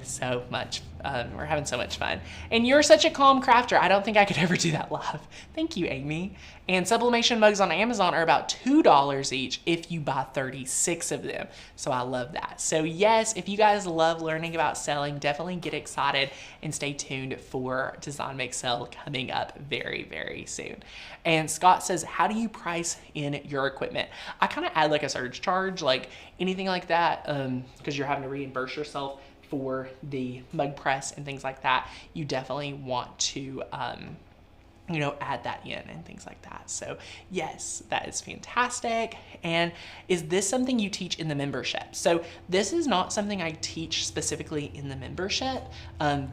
Speaker 1: much, we're having so much fun. And you're such a calm crafter. I don't think I could ever do that live. Thank you, Amy. And sublimation mugs on Amazon are about $2 each if you buy 36 of them. So I love that. So yes, if you guys love learning about selling, definitely get excited and stay tuned for Design Make Sell coming up very soon. And Scott says, how do you price in your equipment? I kind of add like a surge charge, like anything like that, because you're having to reimburse yourself for the mug press and things like that. You definitely want to you know, add that in and things like that. So yes, that is fantastic. And is this something you teach in the membership? So this is not something I teach specifically in the membership.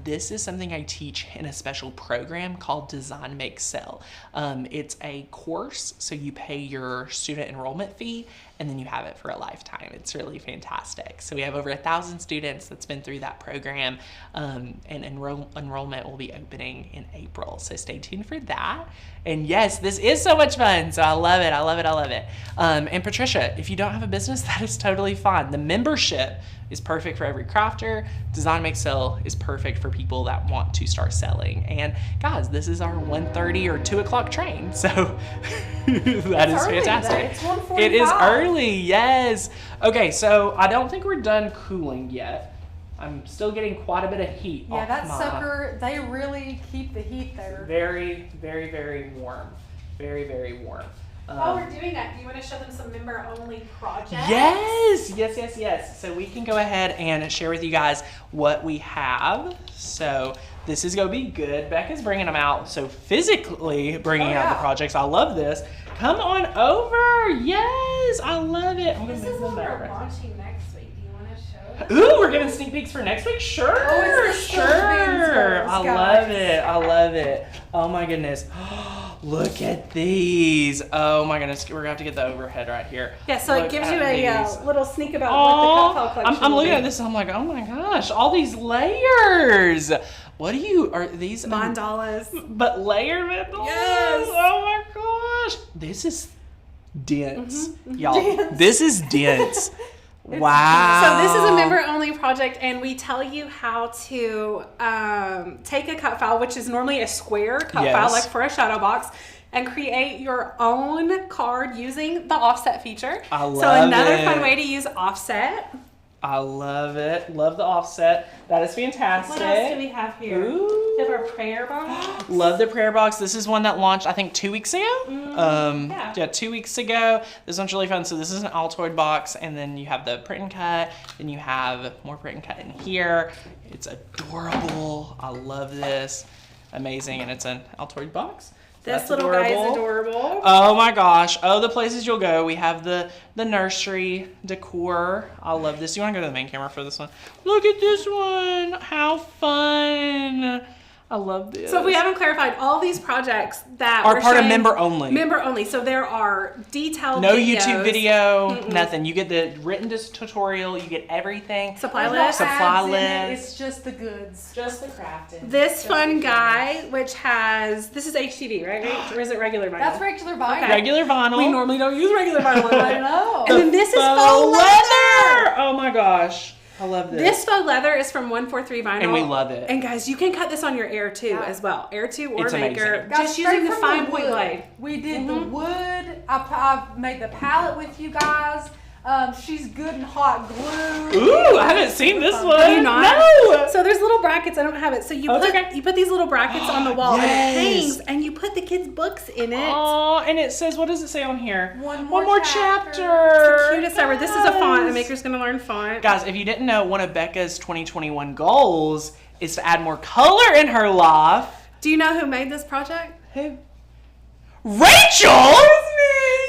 Speaker 1: This is something I teach in a special program called Design Make Sell. It's a course, so you pay your student enrollment fee and then you have it for a lifetime. It's really fantastic. So we have over 1,000 students that's been through that program, and enrollment will be opening in April. So stay tuned for that. And yes, this is so much fun. So I love it, I love it, I love it. And Patricia, if you don't have a business, that is totally fine. The membership is perfect for every crafter. Design Make Sell is perfect for people that want to start selling. And guys, this is our 1:30 or 2 o'clock train. So that is fantastic.
Speaker 3: It's 1:45.
Speaker 1: It is early, yes. Okay, so I don't think we're done cooling yet. I'm still getting quite a bit of heat
Speaker 3: Yeah,
Speaker 1: off
Speaker 3: that
Speaker 1: my...
Speaker 3: sucker, they really keep the heat there.
Speaker 1: Very warm. Very warm.
Speaker 5: While we're doing that, do you want to show them some member-only projects?
Speaker 1: Yes. So we can go ahead and share with you guys what we have. So this is going to be good. Becca's bringing them out. So physically bringing out the projects. I love this. Come on over. Yes, I love it. I'm
Speaker 5: This
Speaker 1: gonna
Speaker 5: is
Speaker 1: move
Speaker 5: what
Speaker 1: them
Speaker 5: we're
Speaker 1: back.
Speaker 5: launching next week. Do you want to show them?
Speaker 1: Ooh, we're giving sneak peeks for next week? Sure.
Speaker 3: Oh, it's the
Speaker 1: Sure.
Speaker 3: Spins,
Speaker 1: I
Speaker 3: guys.
Speaker 1: love it. Oh my goodness. Look at these. Oh my goodness. We're gonna have to get the overhead right here.
Speaker 2: Yeah, so
Speaker 1: Look
Speaker 2: it gives
Speaker 1: at
Speaker 2: you a
Speaker 1: these.
Speaker 2: little sneak about
Speaker 1: Aw,
Speaker 2: what the cut file collection
Speaker 1: I'm
Speaker 2: will
Speaker 1: looking
Speaker 2: be.
Speaker 1: at this and I'm like, oh my gosh, all these layers. What are these?
Speaker 2: Mandalas.
Speaker 1: But layer mandalas?
Speaker 2: Yes.
Speaker 1: Oh my gosh. This is dense. Y'all,
Speaker 3: Dense.
Speaker 1: this is dense. Wow.
Speaker 2: So this is a member-only project, and we tell you how to take a cut file, which is normally a square cut file, like for a shadow box, and create your own card using the offset feature.
Speaker 1: I love
Speaker 2: So another
Speaker 1: it.
Speaker 2: fun way to use offset.
Speaker 1: I love it. Love the offset. That is fantastic.
Speaker 2: What else do we have here?
Speaker 1: Ooh.
Speaker 2: We have our prayer box.
Speaker 1: Love the prayer box. This is one that launched, I think, 2 weeks ago.
Speaker 2: Yeah.
Speaker 1: 2 weeks ago. This one's really fun. So this is an Altoid box, and then you have the print and cut. Then you have more print and cut in here. It's adorable. I love this. Amazing, and it's an Altoid box.
Speaker 2: This
Speaker 1: That's
Speaker 2: little guy is adorable.
Speaker 1: Oh my gosh. Oh, the places you'll go. We have the nursery decor. I love this. You want to go to the main camera for this one? Look at this one. How fun. I love this.
Speaker 2: So if we haven't clarified, all these projects that
Speaker 1: are
Speaker 2: we're
Speaker 1: part of
Speaker 2: showing-
Speaker 1: member only.
Speaker 2: Member only. So there are detailed
Speaker 1: No
Speaker 2: videos.
Speaker 1: YouTube video, nothing. You get the written tutorial, you get everything.
Speaker 2: Supply
Speaker 3: There's no
Speaker 2: list.
Speaker 1: Supply
Speaker 3: ads in it,
Speaker 1: list.
Speaker 3: It's just the goods.
Speaker 1: Just the crafting.
Speaker 2: This fun guy, which has, this is HTV, right? Or is it regular vinyl?
Speaker 3: That's regular vinyl.
Speaker 2: Okay.
Speaker 1: Regular vinyl.
Speaker 2: We normally don't use regular vinyl on
Speaker 3: I
Speaker 2: that.
Speaker 3: know.
Speaker 2: And then this is faux leather.
Speaker 1: Oh my gosh. I love this.
Speaker 2: This faux leather is from 143 Vinyl.
Speaker 1: And we love it.
Speaker 2: And guys, you can cut this on your Air 2 as well. Air 2 or
Speaker 1: It's
Speaker 2: Maker.
Speaker 1: amazing.
Speaker 3: Guys,
Speaker 2: Just
Speaker 3: straight
Speaker 2: using the
Speaker 3: from
Speaker 2: fine point
Speaker 3: wood.
Speaker 2: blade.
Speaker 3: We did the wood. I've made the palette with you guys. She's good and hot glue.
Speaker 1: Ooh, I haven't seen this one.
Speaker 2: Have you not?
Speaker 1: No.
Speaker 2: So there's little brackets. I don't have it. So you
Speaker 1: Oh, it's
Speaker 2: put
Speaker 1: okay.
Speaker 2: you put these little brackets on the wall and it
Speaker 1: Yes.
Speaker 2: hangs, and you put the kids' books in it.
Speaker 1: Oh, and it says, what does it say on here?
Speaker 3: One more
Speaker 1: chapter.
Speaker 2: It's the cutest ever. This is a font. A
Speaker 1: Yes.
Speaker 2: Maker's gonna learn font.
Speaker 1: Guys, if you didn't know, one of Becca's 2021 goals is to add more color in her life.
Speaker 2: Do you know who made this project?
Speaker 1: Who? Rachel!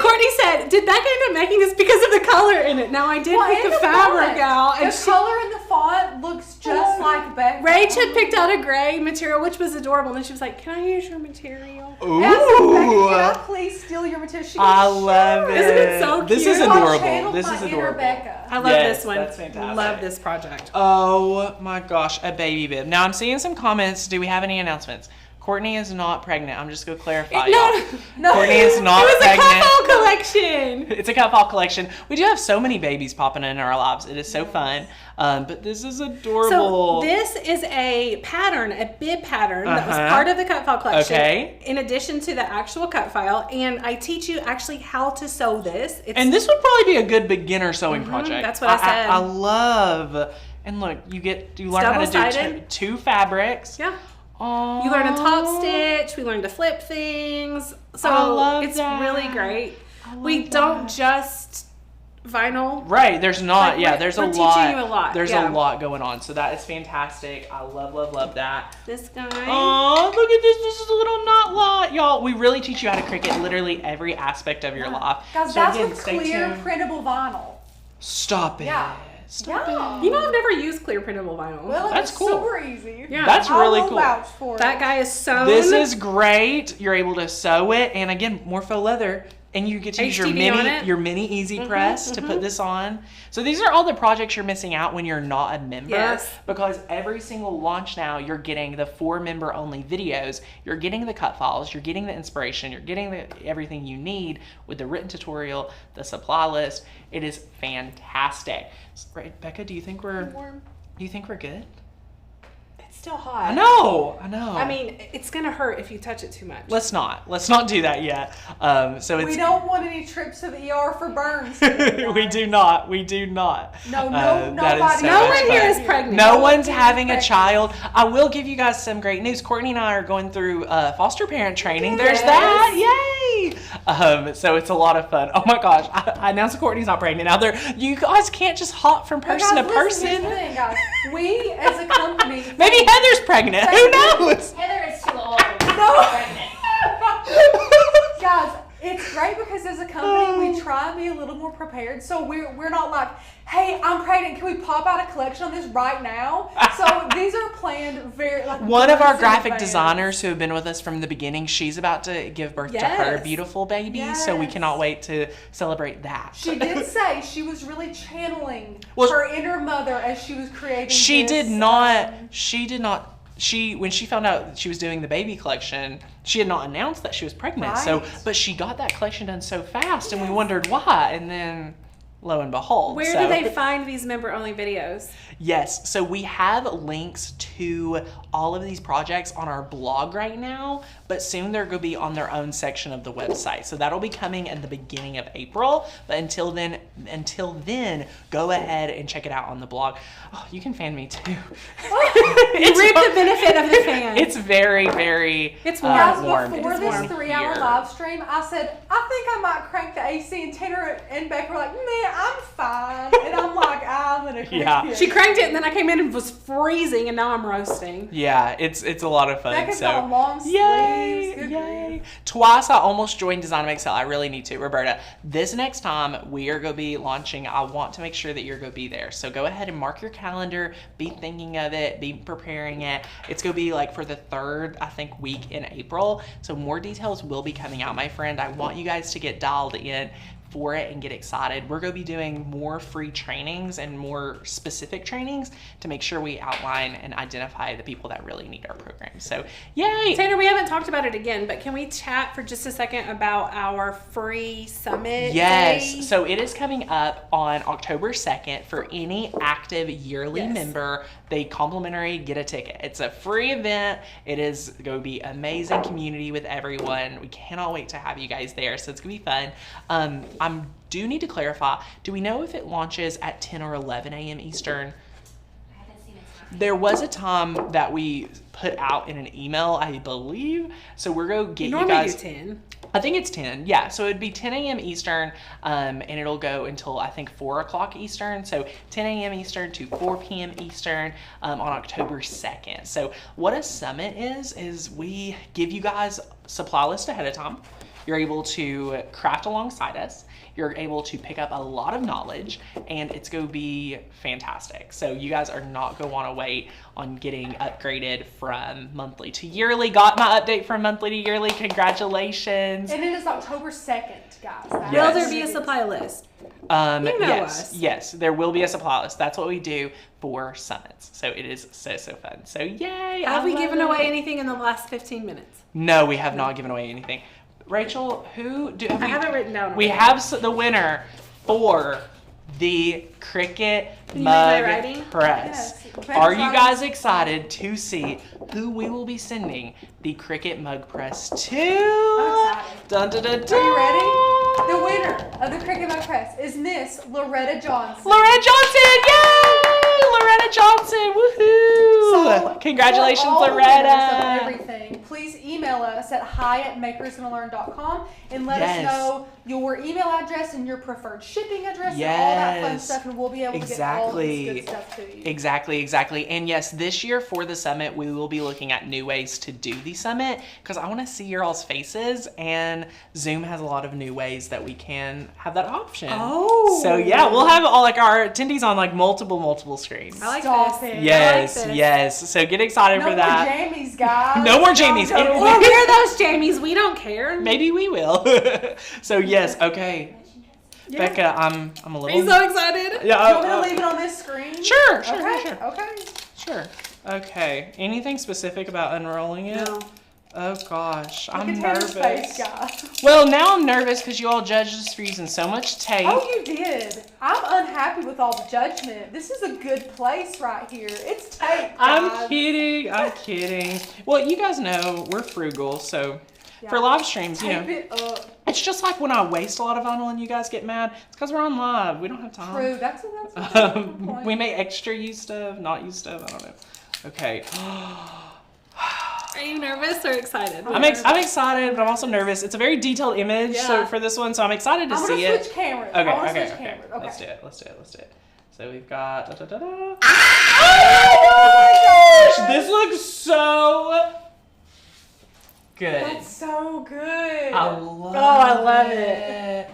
Speaker 2: Courtney said, "Did Becca end up making this because of the color in it?" Now I did
Speaker 3: Well,
Speaker 2: pick
Speaker 3: and
Speaker 2: the
Speaker 3: the
Speaker 2: fabric
Speaker 3: font.
Speaker 2: out, and
Speaker 3: The color in the font looks just like Becca.
Speaker 2: Rach had picked out a gray material, which was adorable, and she was like, "Can I use your material?"
Speaker 1: Ooh.
Speaker 3: Ask Becca, can I please steal your material? She goes,
Speaker 1: I love
Speaker 3: "Sure."
Speaker 1: it.
Speaker 2: Isn't it so
Speaker 1: This
Speaker 2: cute?
Speaker 1: is
Speaker 3: So I
Speaker 1: adorable.
Speaker 3: channeled
Speaker 1: This
Speaker 3: my
Speaker 1: is
Speaker 3: inner
Speaker 1: adorable.
Speaker 3: Becca.
Speaker 2: I love
Speaker 1: Yes,
Speaker 2: this one.
Speaker 1: that's fantastic.
Speaker 2: Love this project.
Speaker 1: Oh my gosh, a baby bib. Now I'm seeing some comments. Do we have any announcements? Courtney is not pregnant. I'm just going to clarify, y'all.
Speaker 2: No,
Speaker 1: Courtney is not
Speaker 2: it was
Speaker 1: pregnant.
Speaker 2: a cut collection.
Speaker 1: It's a cut file collection. We do have so many babies popping in our lives. It is so fun. But this is
Speaker 2: So
Speaker 1: adorable.
Speaker 2: this is a pattern, a bib pattern that was
Speaker 1: Uh-huh.
Speaker 2: part of the cut file collection.
Speaker 1: Okay.
Speaker 2: In addition to the actual cut file, and I teach you actually how to sew this. It's
Speaker 1: And this would probably be a good beginner sewing project.
Speaker 2: that's what I said.
Speaker 1: I love. And look, you learn how to do
Speaker 2: Double-sided.
Speaker 1: two fabrics.
Speaker 2: yeah.
Speaker 1: Aww.
Speaker 2: You learn to top stitch. We learn to flip things. So
Speaker 1: I love
Speaker 2: it's
Speaker 1: that.
Speaker 2: really great.
Speaker 1: I
Speaker 2: We
Speaker 1: love
Speaker 2: don't
Speaker 1: that.
Speaker 2: just vinyl.
Speaker 1: Right, there's not.
Speaker 2: Like,
Speaker 1: Yeah,
Speaker 2: we're-
Speaker 1: there's
Speaker 2: we're
Speaker 1: a
Speaker 2: teaching
Speaker 1: lot.
Speaker 2: you a lot,
Speaker 1: There's
Speaker 2: yeah.
Speaker 1: a lot going on. So that is fantastic. I love that.
Speaker 2: This guy.
Speaker 1: Oh, look at this. This is a little knot lot. Y'all, we really teach you how to Cricut literally every aspect of your life.
Speaker 3: Guys,
Speaker 1: So
Speaker 3: that's
Speaker 1: again,
Speaker 3: with
Speaker 1: stay
Speaker 3: clear
Speaker 1: tuned.
Speaker 3: printable vinyl.
Speaker 1: Stop it.
Speaker 3: Yeah.
Speaker 1: Stop
Speaker 3: Yeah.
Speaker 1: it.
Speaker 2: You know, I've never used clear printable vinyl.
Speaker 3: Well,
Speaker 1: That's
Speaker 3: it's
Speaker 1: cool.
Speaker 3: super easy.
Speaker 2: Yeah.
Speaker 1: That's
Speaker 3: I
Speaker 1: really
Speaker 3: will
Speaker 1: cool.
Speaker 3: vouch for
Speaker 2: That
Speaker 3: it.
Speaker 2: guy is sewn.
Speaker 1: This is great. You're able to sew it, and again, more faux leather, and you get to use
Speaker 2: HTV on it.
Speaker 1: your mini EasyPress to put this on. So these are all the projects you're missing out when you're not a member.
Speaker 2: Yes.
Speaker 1: Because every single launch now, you're getting the 4 member only videos. You're getting the cut files. You're getting the inspiration. You're getting everything you need with the written tutorial, the supply list. It is fantastic. Right, Becca, do you think we're good?
Speaker 2: It's still hot.
Speaker 1: I know.
Speaker 2: I mean, it's gonna hurt if you touch it too much.
Speaker 1: Let's not do that yet. So it's
Speaker 3: We don't want any trips to the ER for burns.
Speaker 1: we do not.
Speaker 3: No,
Speaker 1: That is
Speaker 3: nobody.
Speaker 1: so
Speaker 2: no
Speaker 1: much
Speaker 2: one here
Speaker 1: fun.
Speaker 2: is pregnant.
Speaker 1: No
Speaker 3: No
Speaker 1: one's
Speaker 3: one
Speaker 1: having
Speaker 3: is
Speaker 1: a child. I will give you guys some great news. Courtney and I are going through foster parent training. There's
Speaker 2: Yes.
Speaker 1: that. Yay! So it's a lot of fun. Oh my gosh. I announced Courtney's not pregnant. Now you guys can't just hop from
Speaker 3: But
Speaker 1: person
Speaker 3: guys,
Speaker 1: to
Speaker 3: listen, here's
Speaker 1: person.
Speaker 3: the thing, guys. We as a company.
Speaker 1: Maybe Heather's pregnant. Who knows?
Speaker 4: Heather is too old to be
Speaker 3: No.
Speaker 4: pregnant.
Speaker 3: Guys, it's great because as a company we try and be a little more prepared. So we're not like, hey, I'm pregnant. Can we pop out a collection on this right now? So these are planned very like
Speaker 1: One of our
Speaker 3: months in
Speaker 1: graphic
Speaker 3: advance.
Speaker 1: designers who have been with us from the beginning, she's about to give birth to her
Speaker 2: Yes.
Speaker 1: beautiful baby. So we
Speaker 3: Yes.
Speaker 1: cannot wait to celebrate that.
Speaker 3: She did say she was really channeling
Speaker 1: Well,
Speaker 3: her inner mother as she was creating.
Speaker 1: She
Speaker 3: this,
Speaker 1: did not. She did not. She when she found out she was doing the baby collection, she had not announced that she was pregnant. So,
Speaker 3: Right.
Speaker 1: but she got that collection done so fast, and we wondered why. And then lo and behold.
Speaker 2: Where do they find these member-only videos?
Speaker 1: Yes, so we have links to all of these projects on our blog right now, but soon they're going to be on their own section of the website. So that'll be coming in the beginning of April. But until then, go ahead and check it out on the blog. Oh, you can fan me too.
Speaker 2: You reap the benefit of the fan.
Speaker 1: It's very, very
Speaker 2: It's warm.
Speaker 3: Guys,
Speaker 1: warm.
Speaker 3: before
Speaker 1: It's
Speaker 3: this
Speaker 1: warm
Speaker 3: 3-hour
Speaker 1: here.
Speaker 3: live stream, I said, I think I might crank the AC, and Tanner and Becca were like, man, I'm fine. And I'm like, I'm going to crank
Speaker 1: Yeah.
Speaker 3: it.
Speaker 2: She cranked it, and then I came in and was freezing, and now I'm roasting.
Speaker 1: Yeah, it's a lot of fun.
Speaker 3: Becca's
Speaker 1: so
Speaker 3: got long sleeves.
Speaker 1: yay,
Speaker 3: Good
Speaker 1: yay.
Speaker 3: grief.
Speaker 1: Twice I almost joined Design to Excel. I really need to. Roberta, this next time we are going to be launching, I want to make sure that you're going to be there. So go ahead and mark your calendar, be thinking of it, be preparing it. It's going to be like for the third, I think, week in April. So more details will be coming out, my friend. I want you guys to get dialed in for it and get excited. We're going to be doing more free trainings and more specific trainings to make sure we outline and identify the people that really need our program. So yay!
Speaker 2: Tanner, we haven't talked about it again, but can we chat for just a second about our free summit?
Speaker 1: Yes,
Speaker 2: day?
Speaker 1: so it is coming up on October 2nd for any active yearly
Speaker 2: Yes.
Speaker 1: member. They complimentary get a ticket. It's a free event. It is going to be amazing community with everyone. We cannot wait to have you guys there. So it's going to be fun. I do need to clarify. Do we know if it launches at 10 or 11 a.m. Eastern?
Speaker 4: I haven't seen it tonight.
Speaker 1: There was a time that we put out in an email, I believe. So we're going to get you
Speaker 2: Normally
Speaker 1: guys.
Speaker 2: do 10.
Speaker 1: I think it's 10. Yeah, so it'd be 10 a.m. Eastern, and it'll go until I think 4 o'clock Eastern. So 10 a.m. Eastern to 4 p.m. Eastern on October 2nd. So what a summit is we give you guys supply list ahead of time. You're able to craft alongside us. You're able to pick up a lot of knowledge, and it's going to be fantastic. So you guys are not going to want to wait on getting upgraded from monthly to yearly. Got my update from monthly to yearly. Congratulations.
Speaker 3: And it is October 2nd, guys. That
Speaker 1: Yes.
Speaker 2: Will there be a supply list? You know
Speaker 1: yes,
Speaker 2: us.
Speaker 1: yes, there will be a supply list. That's what we do for summits. So it is so fun. So yay!
Speaker 2: Have
Speaker 1: I
Speaker 2: we
Speaker 1: love
Speaker 2: given
Speaker 1: it.
Speaker 2: away anything in the last 15 minutes?
Speaker 1: No, we have not given away anything. Rachel,
Speaker 2: I haven't written down.
Speaker 1: We
Speaker 2: on
Speaker 1: have the winner for the Cricut
Speaker 2: Can you make
Speaker 1: Mug
Speaker 2: my writing?
Speaker 1: Press.
Speaker 3: Yes.
Speaker 1: Are you guys excited to see who we will be sending the Cricut Mug Press to?
Speaker 3: I'm excited.
Speaker 1: Dun, dun, dun,
Speaker 3: Are
Speaker 1: dun.
Speaker 3: you ready? The winner of the Cricut Mug Press is Miss Loretta Johnson.
Speaker 1: Loretta Johnson! Yay! Loretta Johnson! Woohoo!
Speaker 3: So,
Speaker 1: Congratulations,
Speaker 3: for all the
Speaker 1: Loretta!
Speaker 3: winners of everything, please email us at hi@makersandlearn.com and let
Speaker 1: Yes.
Speaker 3: us know your email address and your preferred shipping address and all that fun
Speaker 1: Yes.
Speaker 3: stuff, and we'll be able to get all of
Speaker 1: Exactly.
Speaker 3: this good stuff to you.
Speaker 1: Exactly. And yes, this year for the summit, we will be looking at new ways to do the summit because I want to see your all's faces, and Zoom has a lot of new ways that we can have that option.
Speaker 2: Oh.
Speaker 1: So yeah, we'll have all like our attendees on like multiple screens.
Speaker 2: I like
Speaker 3: Stop
Speaker 2: this.
Speaker 3: it.
Speaker 1: Yes,
Speaker 2: I like this.
Speaker 1: yes. So get excited
Speaker 3: No
Speaker 1: for
Speaker 3: more
Speaker 1: that.
Speaker 3: Jamies, guys.
Speaker 1: No more Jamies.
Speaker 3: Don't go
Speaker 1: And-
Speaker 2: Or wear those jammies. We don't care.
Speaker 1: Maybe we will. So yes, okay.
Speaker 2: Yeah.
Speaker 1: Becca, I'm a
Speaker 2: Are
Speaker 1: little.
Speaker 2: you so excited?
Speaker 1: Yeah.
Speaker 3: Do you want me to leave it on this screen?
Speaker 1: Sure.
Speaker 3: Okay.
Speaker 1: Okay. Anything specific about unrolling it?
Speaker 2: No.
Speaker 1: Oh gosh,
Speaker 3: Look
Speaker 1: I'm
Speaker 3: at Tanner's
Speaker 1: nervous.
Speaker 3: face, guys.
Speaker 1: Well, now I'm nervous because you all judged us for using so much tape.
Speaker 3: Oh, you did. I'm unhappy with all the judgment. This is a good place right here. It's tape,
Speaker 1: I'm
Speaker 3: guys.
Speaker 1: kidding. Well, you guys know we're frugal, so for
Speaker 3: Yeah.
Speaker 1: live streams, you
Speaker 3: Tape
Speaker 1: know,
Speaker 3: it up.
Speaker 1: it's just like when I waste a lot of vinyl and you guys get mad. It's because we're on live. We don't have time.
Speaker 3: True. That's a good point.
Speaker 1: We may extra use stuff, not use stuff. I don't know. Okay.
Speaker 2: Are you nervous or excited?
Speaker 1: I'm excited, but I'm also nervous. It's a very detailed image so
Speaker 2: Yeah.
Speaker 1: for this one, so I'm excited to
Speaker 3: I'm
Speaker 1: see
Speaker 3: gonna
Speaker 1: it.
Speaker 3: switch cameras.
Speaker 1: Okay,
Speaker 3: I wanna
Speaker 1: okay.
Speaker 3: switch cameras. Okay.
Speaker 1: Let's do it. So we've got. Oh my gosh! This looks so good.
Speaker 3: That's so good.
Speaker 1: I love.
Speaker 2: I love it.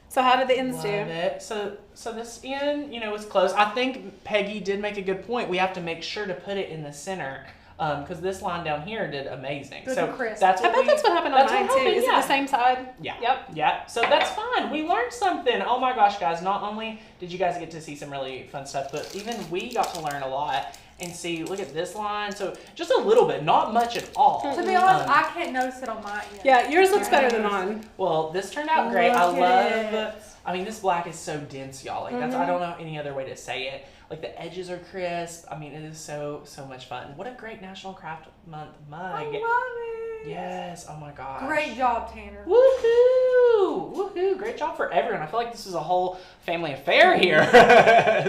Speaker 2: So how did the ends
Speaker 1: Love
Speaker 2: do?
Speaker 1: it. So this end, is close. I think Peggy did make a good point. We have to make sure to put it in the center because this line down here did amazing.
Speaker 3: Good
Speaker 1: So
Speaker 3: and crisp.
Speaker 1: that's
Speaker 2: I
Speaker 1: what
Speaker 2: bet that's what happened on
Speaker 1: that's what
Speaker 2: mine too.
Speaker 1: happened,
Speaker 2: Is it
Speaker 1: yeah.
Speaker 2: the same side?
Speaker 1: Yeah.
Speaker 2: Yep.
Speaker 1: Yeah. So that's fun. We learned something. Oh my gosh, guys! Not only did you guys get to see some really fun stuff, but even we got to learn a lot and see. Look at this line. So just a little bit, not much at all.
Speaker 3: To be honest, I can't notice it on my end.
Speaker 2: Yeah, yours looks better than mine.
Speaker 1: Well, this turned out great. I
Speaker 3: Look
Speaker 1: love.
Speaker 3: at it.
Speaker 1: I mean, this black is so dense, y'all. Like that's. I don't know any other way to say it. Like the edges are crisp. I mean, it is so much fun. What a great National Craft Month mug.
Speaker 3: I love it.
Speaker 1: Yes. Oh my gosh.
Speaker 3: Great job, Tanner.
Speaker 1: Woohoo! Woohoo! Great job for everyone. I feel like this was a whole family affair here.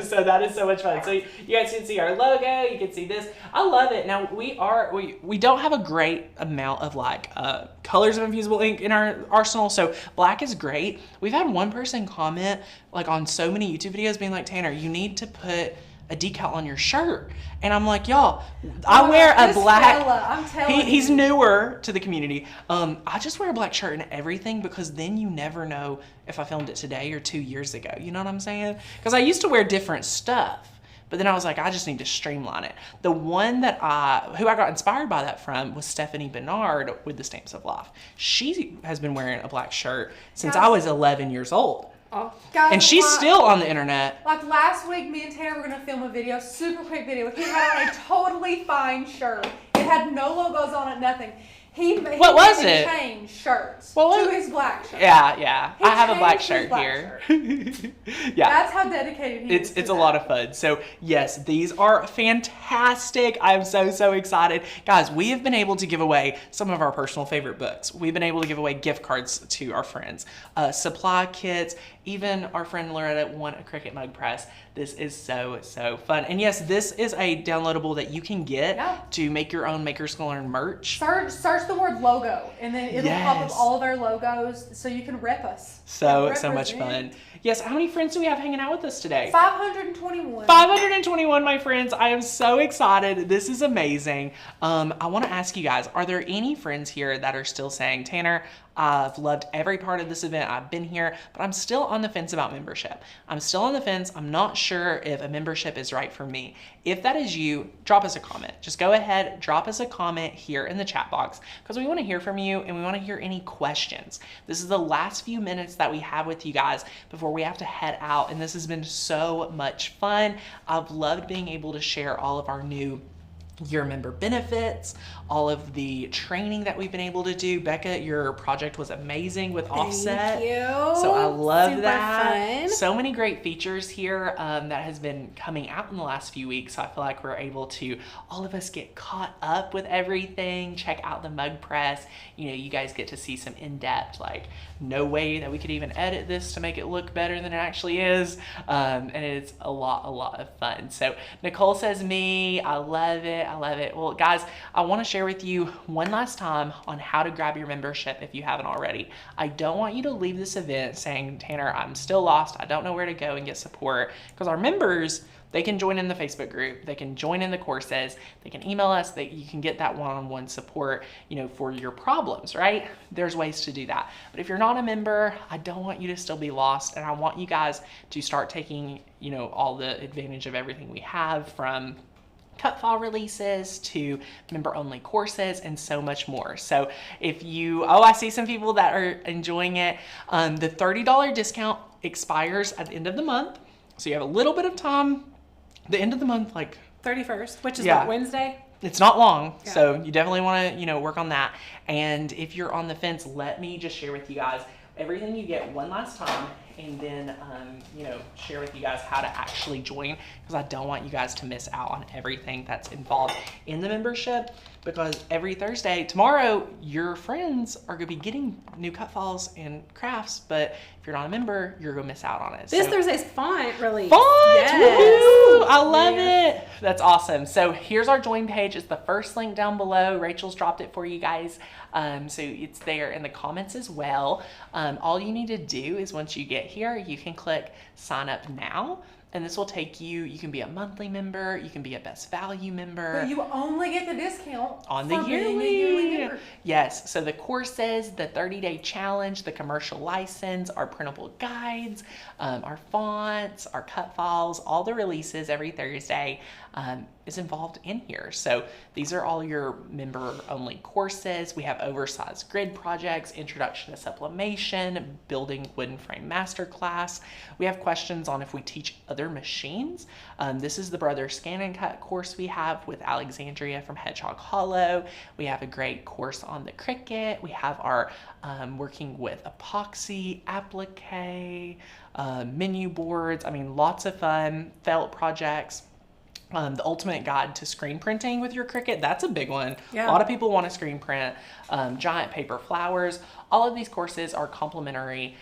Speaker 1: So that is so much fun. So you guys can see our logo. You can see this. I love it. Now we don't have a great amount of like colors of infusible ink in our arsenal. So black is great. We've had one person comment like on so many YouTube videos being like, Tanner, you need to put a decal on your shirt. And I'm like, y'all, I wear a
Speaker 3: This
Speaker 1: black.
Speaker 3: fella, I'm telling
Speaker 1: He's
Speaker 3: you.
Speaker 1: newer to the community. I just wear a black shirt and everything because then you never know if I filmed it today or 2 years ago. You know what I'm saying? Because I used to wear different stuff, but then I was like, I just need to streamline it. The one that who I got inspired by that from was Stephanie Bernard with the Stamps of Life. She has been wearing a black shirt since I was 11 years old.
Speaker 2: Oh.
Speaker 3: Guys,
Speaker 1: And she's
Speaker 3: like-
Speaker 1: still on the internet.
Speaker 3: Like last week, me and Tanner were gonna film a video, super quick video. He had on a totally fine shirt. It had no logos on it, nothing. He
Speaker 1: What was
Speaker 3: made
Speaker 1: it?
Speaker 3: change shirts
Speaker 1: What was
Speaker 3: to
Speaker 1: it?
Speaker 3: his black shirt.
Speaker 1: Yeah.
Speaker 3: He
Speaker 1: I have a black
Speaker 3: changed his
Speaker 1: shirt
Speaker 3: black
Speaker 1: here.
Speaker 3: shirt.
Speaker 1: Yeah.
Speaker 3: That's how dedicated he is.
Speaker 1: It's
Speaker 3: to
Speaker 1: a
Speaker 3: that.
Speaker 1: lot of fun. So yes, these are fantastic. I'm so excited. Guys, we have been able to give away some of our personal favorite books. We've been able to give away gift cards to our friends, supply kits, even our friend Loretta won a Cricut Mug Press. This is so fun. And yes, this is a downloadable that you can get to make your own Makers Learn merch.
Speaker 3: Search the word logo, and then it'll pop
Speaker 1: Yes.
Speaker 3: up all of our logos, so you can rep us.
Speaker 1: So
Speaker 3: And
Speaker 1: much fun.
Speaker 3: represent.
Speaker 1: Yes, how many friends do we have hanging out with us today?
Speaker 3: 521.
Speaker 1: 521, my friends. I am so excited. This is amazing. I want to ask you guys, are there any friends here that are still saying, Tanner, I've loved every part of this event. I've been here, but I'm still on the fence about membership. I'm still on the fence. I'm not sure if a membership is right for me. If that is you, drop us a comment. Just go ahead, drop us a comment here in the chat box because we want to hear from you and we want to hear any questions. This is the last few minutes that we have with you guys before we have to head out, and this has been so much fun. I've loved being able to share all of our new year member benefits, all of the training that we've been able to do. Becca, your project was amazing with Offset.
Speaker 2: Thank you.
Speaker 1: So I love
Speaker 2: Super
Speaker 1: that.
Speaker 2: fun.
Speaker 1: So many great features here that has been coming out in the last few weeks. So I feel like we're able to, all of us get caught up with everything. Check out the Mug Press. You know, you guys get to see some in-depth, like no way that we could even edit this to make it look better than it actually is. And it's a lot of fun. So Nicole says me, I love it. I love it. Well, guys, I want to share with you one last time on how to grab your membership if you haven't already. I don't want you to leave this event saying, Tanner, I'm still lost. I don't know where to go and get support, because our members, they can join in the Facebook group, they can join in the courses, they can email us, that you can get that one-on-one support, you know, for your problems, right? There's ways to do that. But if you're not a member, I don't want you to still be lost, and I want you guys to start taking, you know, all the advantage of everything we have, from cut file releases to member only courses and so much more. So if you, I see some people that are enjoying it. The $30 discount expires at the end of the month. So you have a little bit of time, the end of the month, like
Speaker 2: 31st, which is
Speaker 1: Yeah.
Speaker 2: what, Wednesday?
Speaker 1: it's not long.
Speaker 2: Yeah.
Speaker 1: So you definitely want to, you know, work on that. And if you're on the fence, let me just share with you guys everything you get one last time, and then, you know, share with you guys how to actually join, because I don't want you guys to miss out on everything that's involved in the membership, because every Thursday, tomorrow, your friends are going to be getting new cut files and crafts, but if you're not a member, you're going to miss out on it.
Speaker 2: This
Speaker 1: So-
Speaker 2: Thursday's font release.
Speaker 1: Font!
Speaker 2: Yes.
Speaker 1: Woohoo! I love
Speaker 2: Yeah.
Speaker 1: it. That's awesome. So here's our join page. It's the first link down below. Rachel's dropped it for you guys. So it's there in the comments as well. All you need to do is, once you get here, you can click sign up now. And this will take you, you can be a monthly member, you can be a best value member.
Speaker 3: But you only get the discount
Speaker 1: On the
Speaker 3: for being a yearly
Speaker 1: yearly.
Speaker 3: member.
Speaker 1: Yes, so the courses, the 30-day challenge, the commercial license, our printable guides, our fonts, our cut files, all the releases every Thursday. is involved in here. So these are all your member only courses. We have oversized grid projects, introduction to sublimation, building wooden frame masterclass. We have questions on if we teach other machines. This is the Brother Scan and Cut course we have with Alexandria from Hedgehog Hollow. We have a great course on the Cricut. We have our working with epoxy, applique, menu boards. I mean, lots of fun felt projects. The ultimate guide to screen printing with your Cricut, that's a big one.
Speaker 2: Yeah.
Speaker 1: A lot of people want to screen print giant paper flowers. All of these courses are complimentary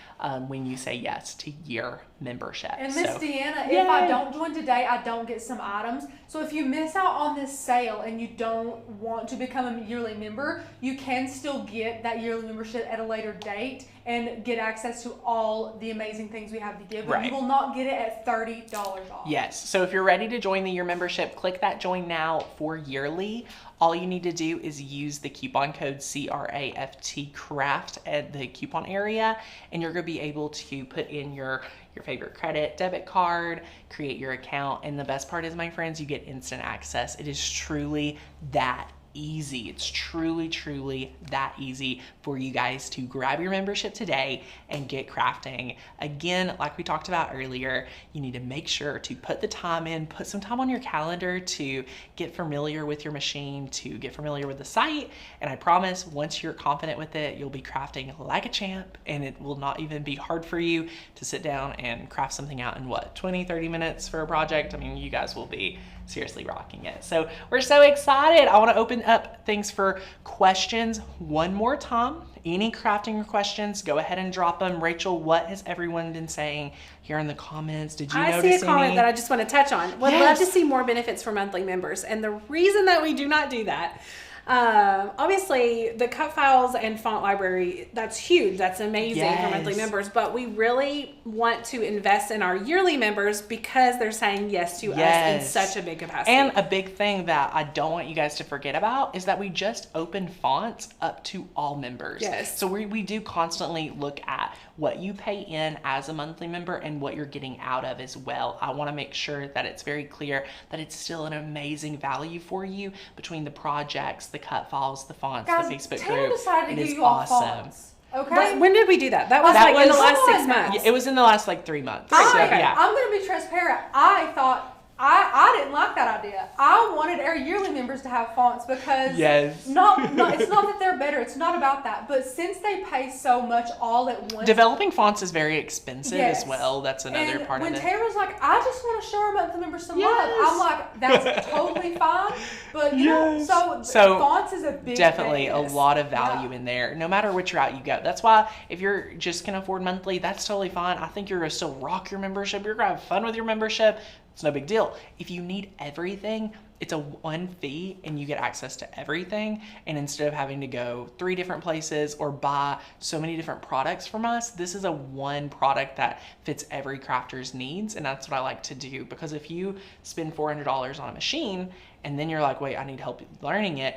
Speaker 1: when you say yes to year membership.
Speaker 3: And Miss Deanna, if I don't join today, I don't get some items. So if you miss out on this sale and you don't want to become a yearly member, you can still get that yearly membership at a later date and get access to all the amazing things we have to give. But you will not get it at $30 off.
Speaker 1: Yes. So if you're ready to join the year membership, click that join now for yearly. All you need to do is use the coupon code CRAFT CRAFT at the coupon area, and you're going to be able to put in your favorite credit, debit card, create your account. And the best part is, my friends, you get instant access. It is truly that easy. It's truly, truly that easy for you guys to grab your membership today and get crafting. Again, like we talked about earlier, you need to make sure to put the time in, put some time on your calendar to get familiar with your machine, to get familiar with the site. And I promise, once you're confident with it, you'll be crafting like a champ, and it will not even be hard for you to sit down and craft something out in 20, 30 minutes for a project. I mean, you guys will be seriously rocking it. So we're so excited. I want to open up things for questions one more time. Any crafting questions, go ahead and drop them. Rachel, what has everyone been saying here in the comments? Did you notice any?
Speaker 2: I see a comment that I just want to touch on. Would love to see more benefits for monthly members. And the reason that we do not do that, obviously the cut files and font library, that's huge. That's amazing for monthly members. But we really want to invest in our yearly members because they're saying yes to us in such a big capacity.
Speaker 1: And a big thing that I don't want you guys to forget about is that we just opened fonts up to all members.
Speaker 2: Yes.
Speaker 1: So we do constantly look at what you pay in as a monthly member and what you're getting out of as well. I want to make sure that it's very clear that it's still an amazing value for you between the projects, the cut files, the fonts,
Speaker 3: Guys,
Speaker 1: the Facebook
Speaker 3: Taylor
Speaker 1: group.
Speaker 3: decided to
Speaker 1: It
Speaker 3: give
Speaker 1: is
Speaker 3: you all
Speaker 1: awesome.
Speaker 3: fonts. Okay.
Speaker 2: When did we do that? That was
Speaker 1: That
Speaker 2: like in the
Speaker 1: was-
Speaker 2: last 6
Speaker 3: Come on
Speaker 2: months.
Speaker 1: It was in the last like 3 months.
Speaker 3: I'm going to be transparent. I thought I didn't like that idea. I wanted our yearly members to have fonts because not it's not that they're better. It's not about that. But since they pay so much all at once,
Speaker 1: developing fonts is very expensive as well. That's another part of it.
Speaker 3: When Taylor's like, I just want to show our monthly members some love, I'm like, that's totally fine. But you know, so fonts is a big
Speaker 1: definitely
Speaker 3: thing.
Speaker 1: a lot of value in there, no matter which route you go. That's why if you're just can afford monthly, that's totally fine. I think you're gonna still rock your membership. You're gonna have fun with your membership. It's no big deal. If you need everything, it's a one fee and you get access to everything. And instead of having to go 3 different places or buy so many different products from us, this is a one product that fits every crafter's needs. And that's what I like to do, because if you spend $400 on a machine and then you're like, wait, I need help learning it,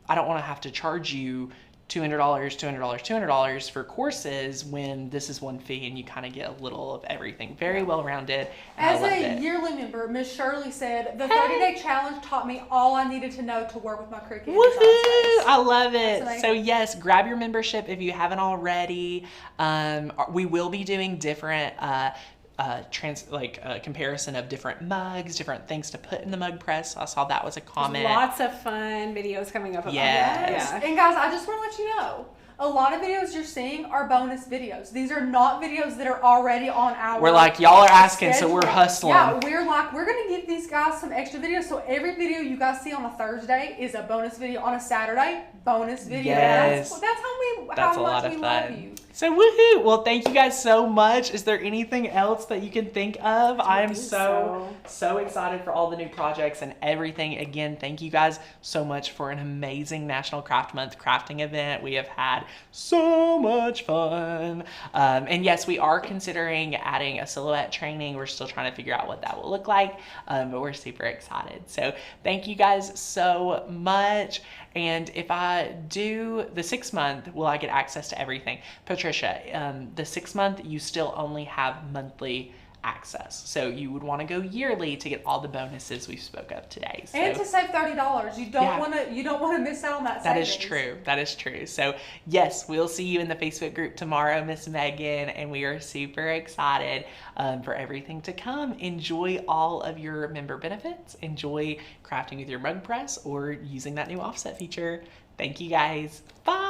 Speaker 1: I don't want to have to charge you $200 for courses when this is one fee and you kind of get a little of everything. Very well rounded.
Speaker 3: As a yearly member, Miss Shirley said, the 30-day challenge taught me all I needed to know to work with my Cricut.
Speaker 1: Woohoo! I love it.
Speaker 3: That's
Speaker 1: So yes, grab your membership if you haven't already. We will be doing different comparison of different mugs, different things to put in the mug press. I saw that was a comment.
Speaker 2: There's lots of fun videos coming up about
Speaker 1: Yes.
Speaker 2: that.
Speaker 3: And guys, I just want to let you know, a lot of videos you're seeing are bonus videos. These are not videos that are already on our
Speaker 1: We're like, y'all are asking, so
Speaker 3: schedule.
Speaker 1: we're hustling.
Speaker 3: Yeah, we're going to give these guys some extra videos. So every video you guys see on a Thursday is a bonus video. On a Saturday, bonus video.
Speaker 1: Yes.
Speaker 3: That's
Speaker 1: That's
Speaker 3: how
Speaker 1: a lot
Speaker 3: much
Speaker 1: of
Speaker 3: we
Speaker 1: fun.
Speaker 3: love you.
Speaker 1: So woohoo! Well, thank you guys so much. Is there anything else that you can think of? I am so excited for all the new projects and everything. Again, thank you guys so much for an amazing National Craft Month crafting event. We have had so much fun. And yes, we are considering adding a silhouette training. We're still trying to figure out what that will look like, but we're super excited. So thank you guys so much. And if I do the 6 month, will I get access to everything? Patricia, the 6 month, you still only have monthly access. So you would want to go yearly to get all the bonuses we spoke of today. So,
Speaker 3: And to save $30. You don't want to miss out on that
Speaker 1: that
Speaker 3: savings.
Speaker 1: is true. That is true. So yes, we'll see you in the Facebook group tomorrow, Miss Megan, and we are super excited for everything to come. Enjoy all of your member benefits. Enjoy crafting with your mug press or using that new offset feature. Thank you guys. Bye.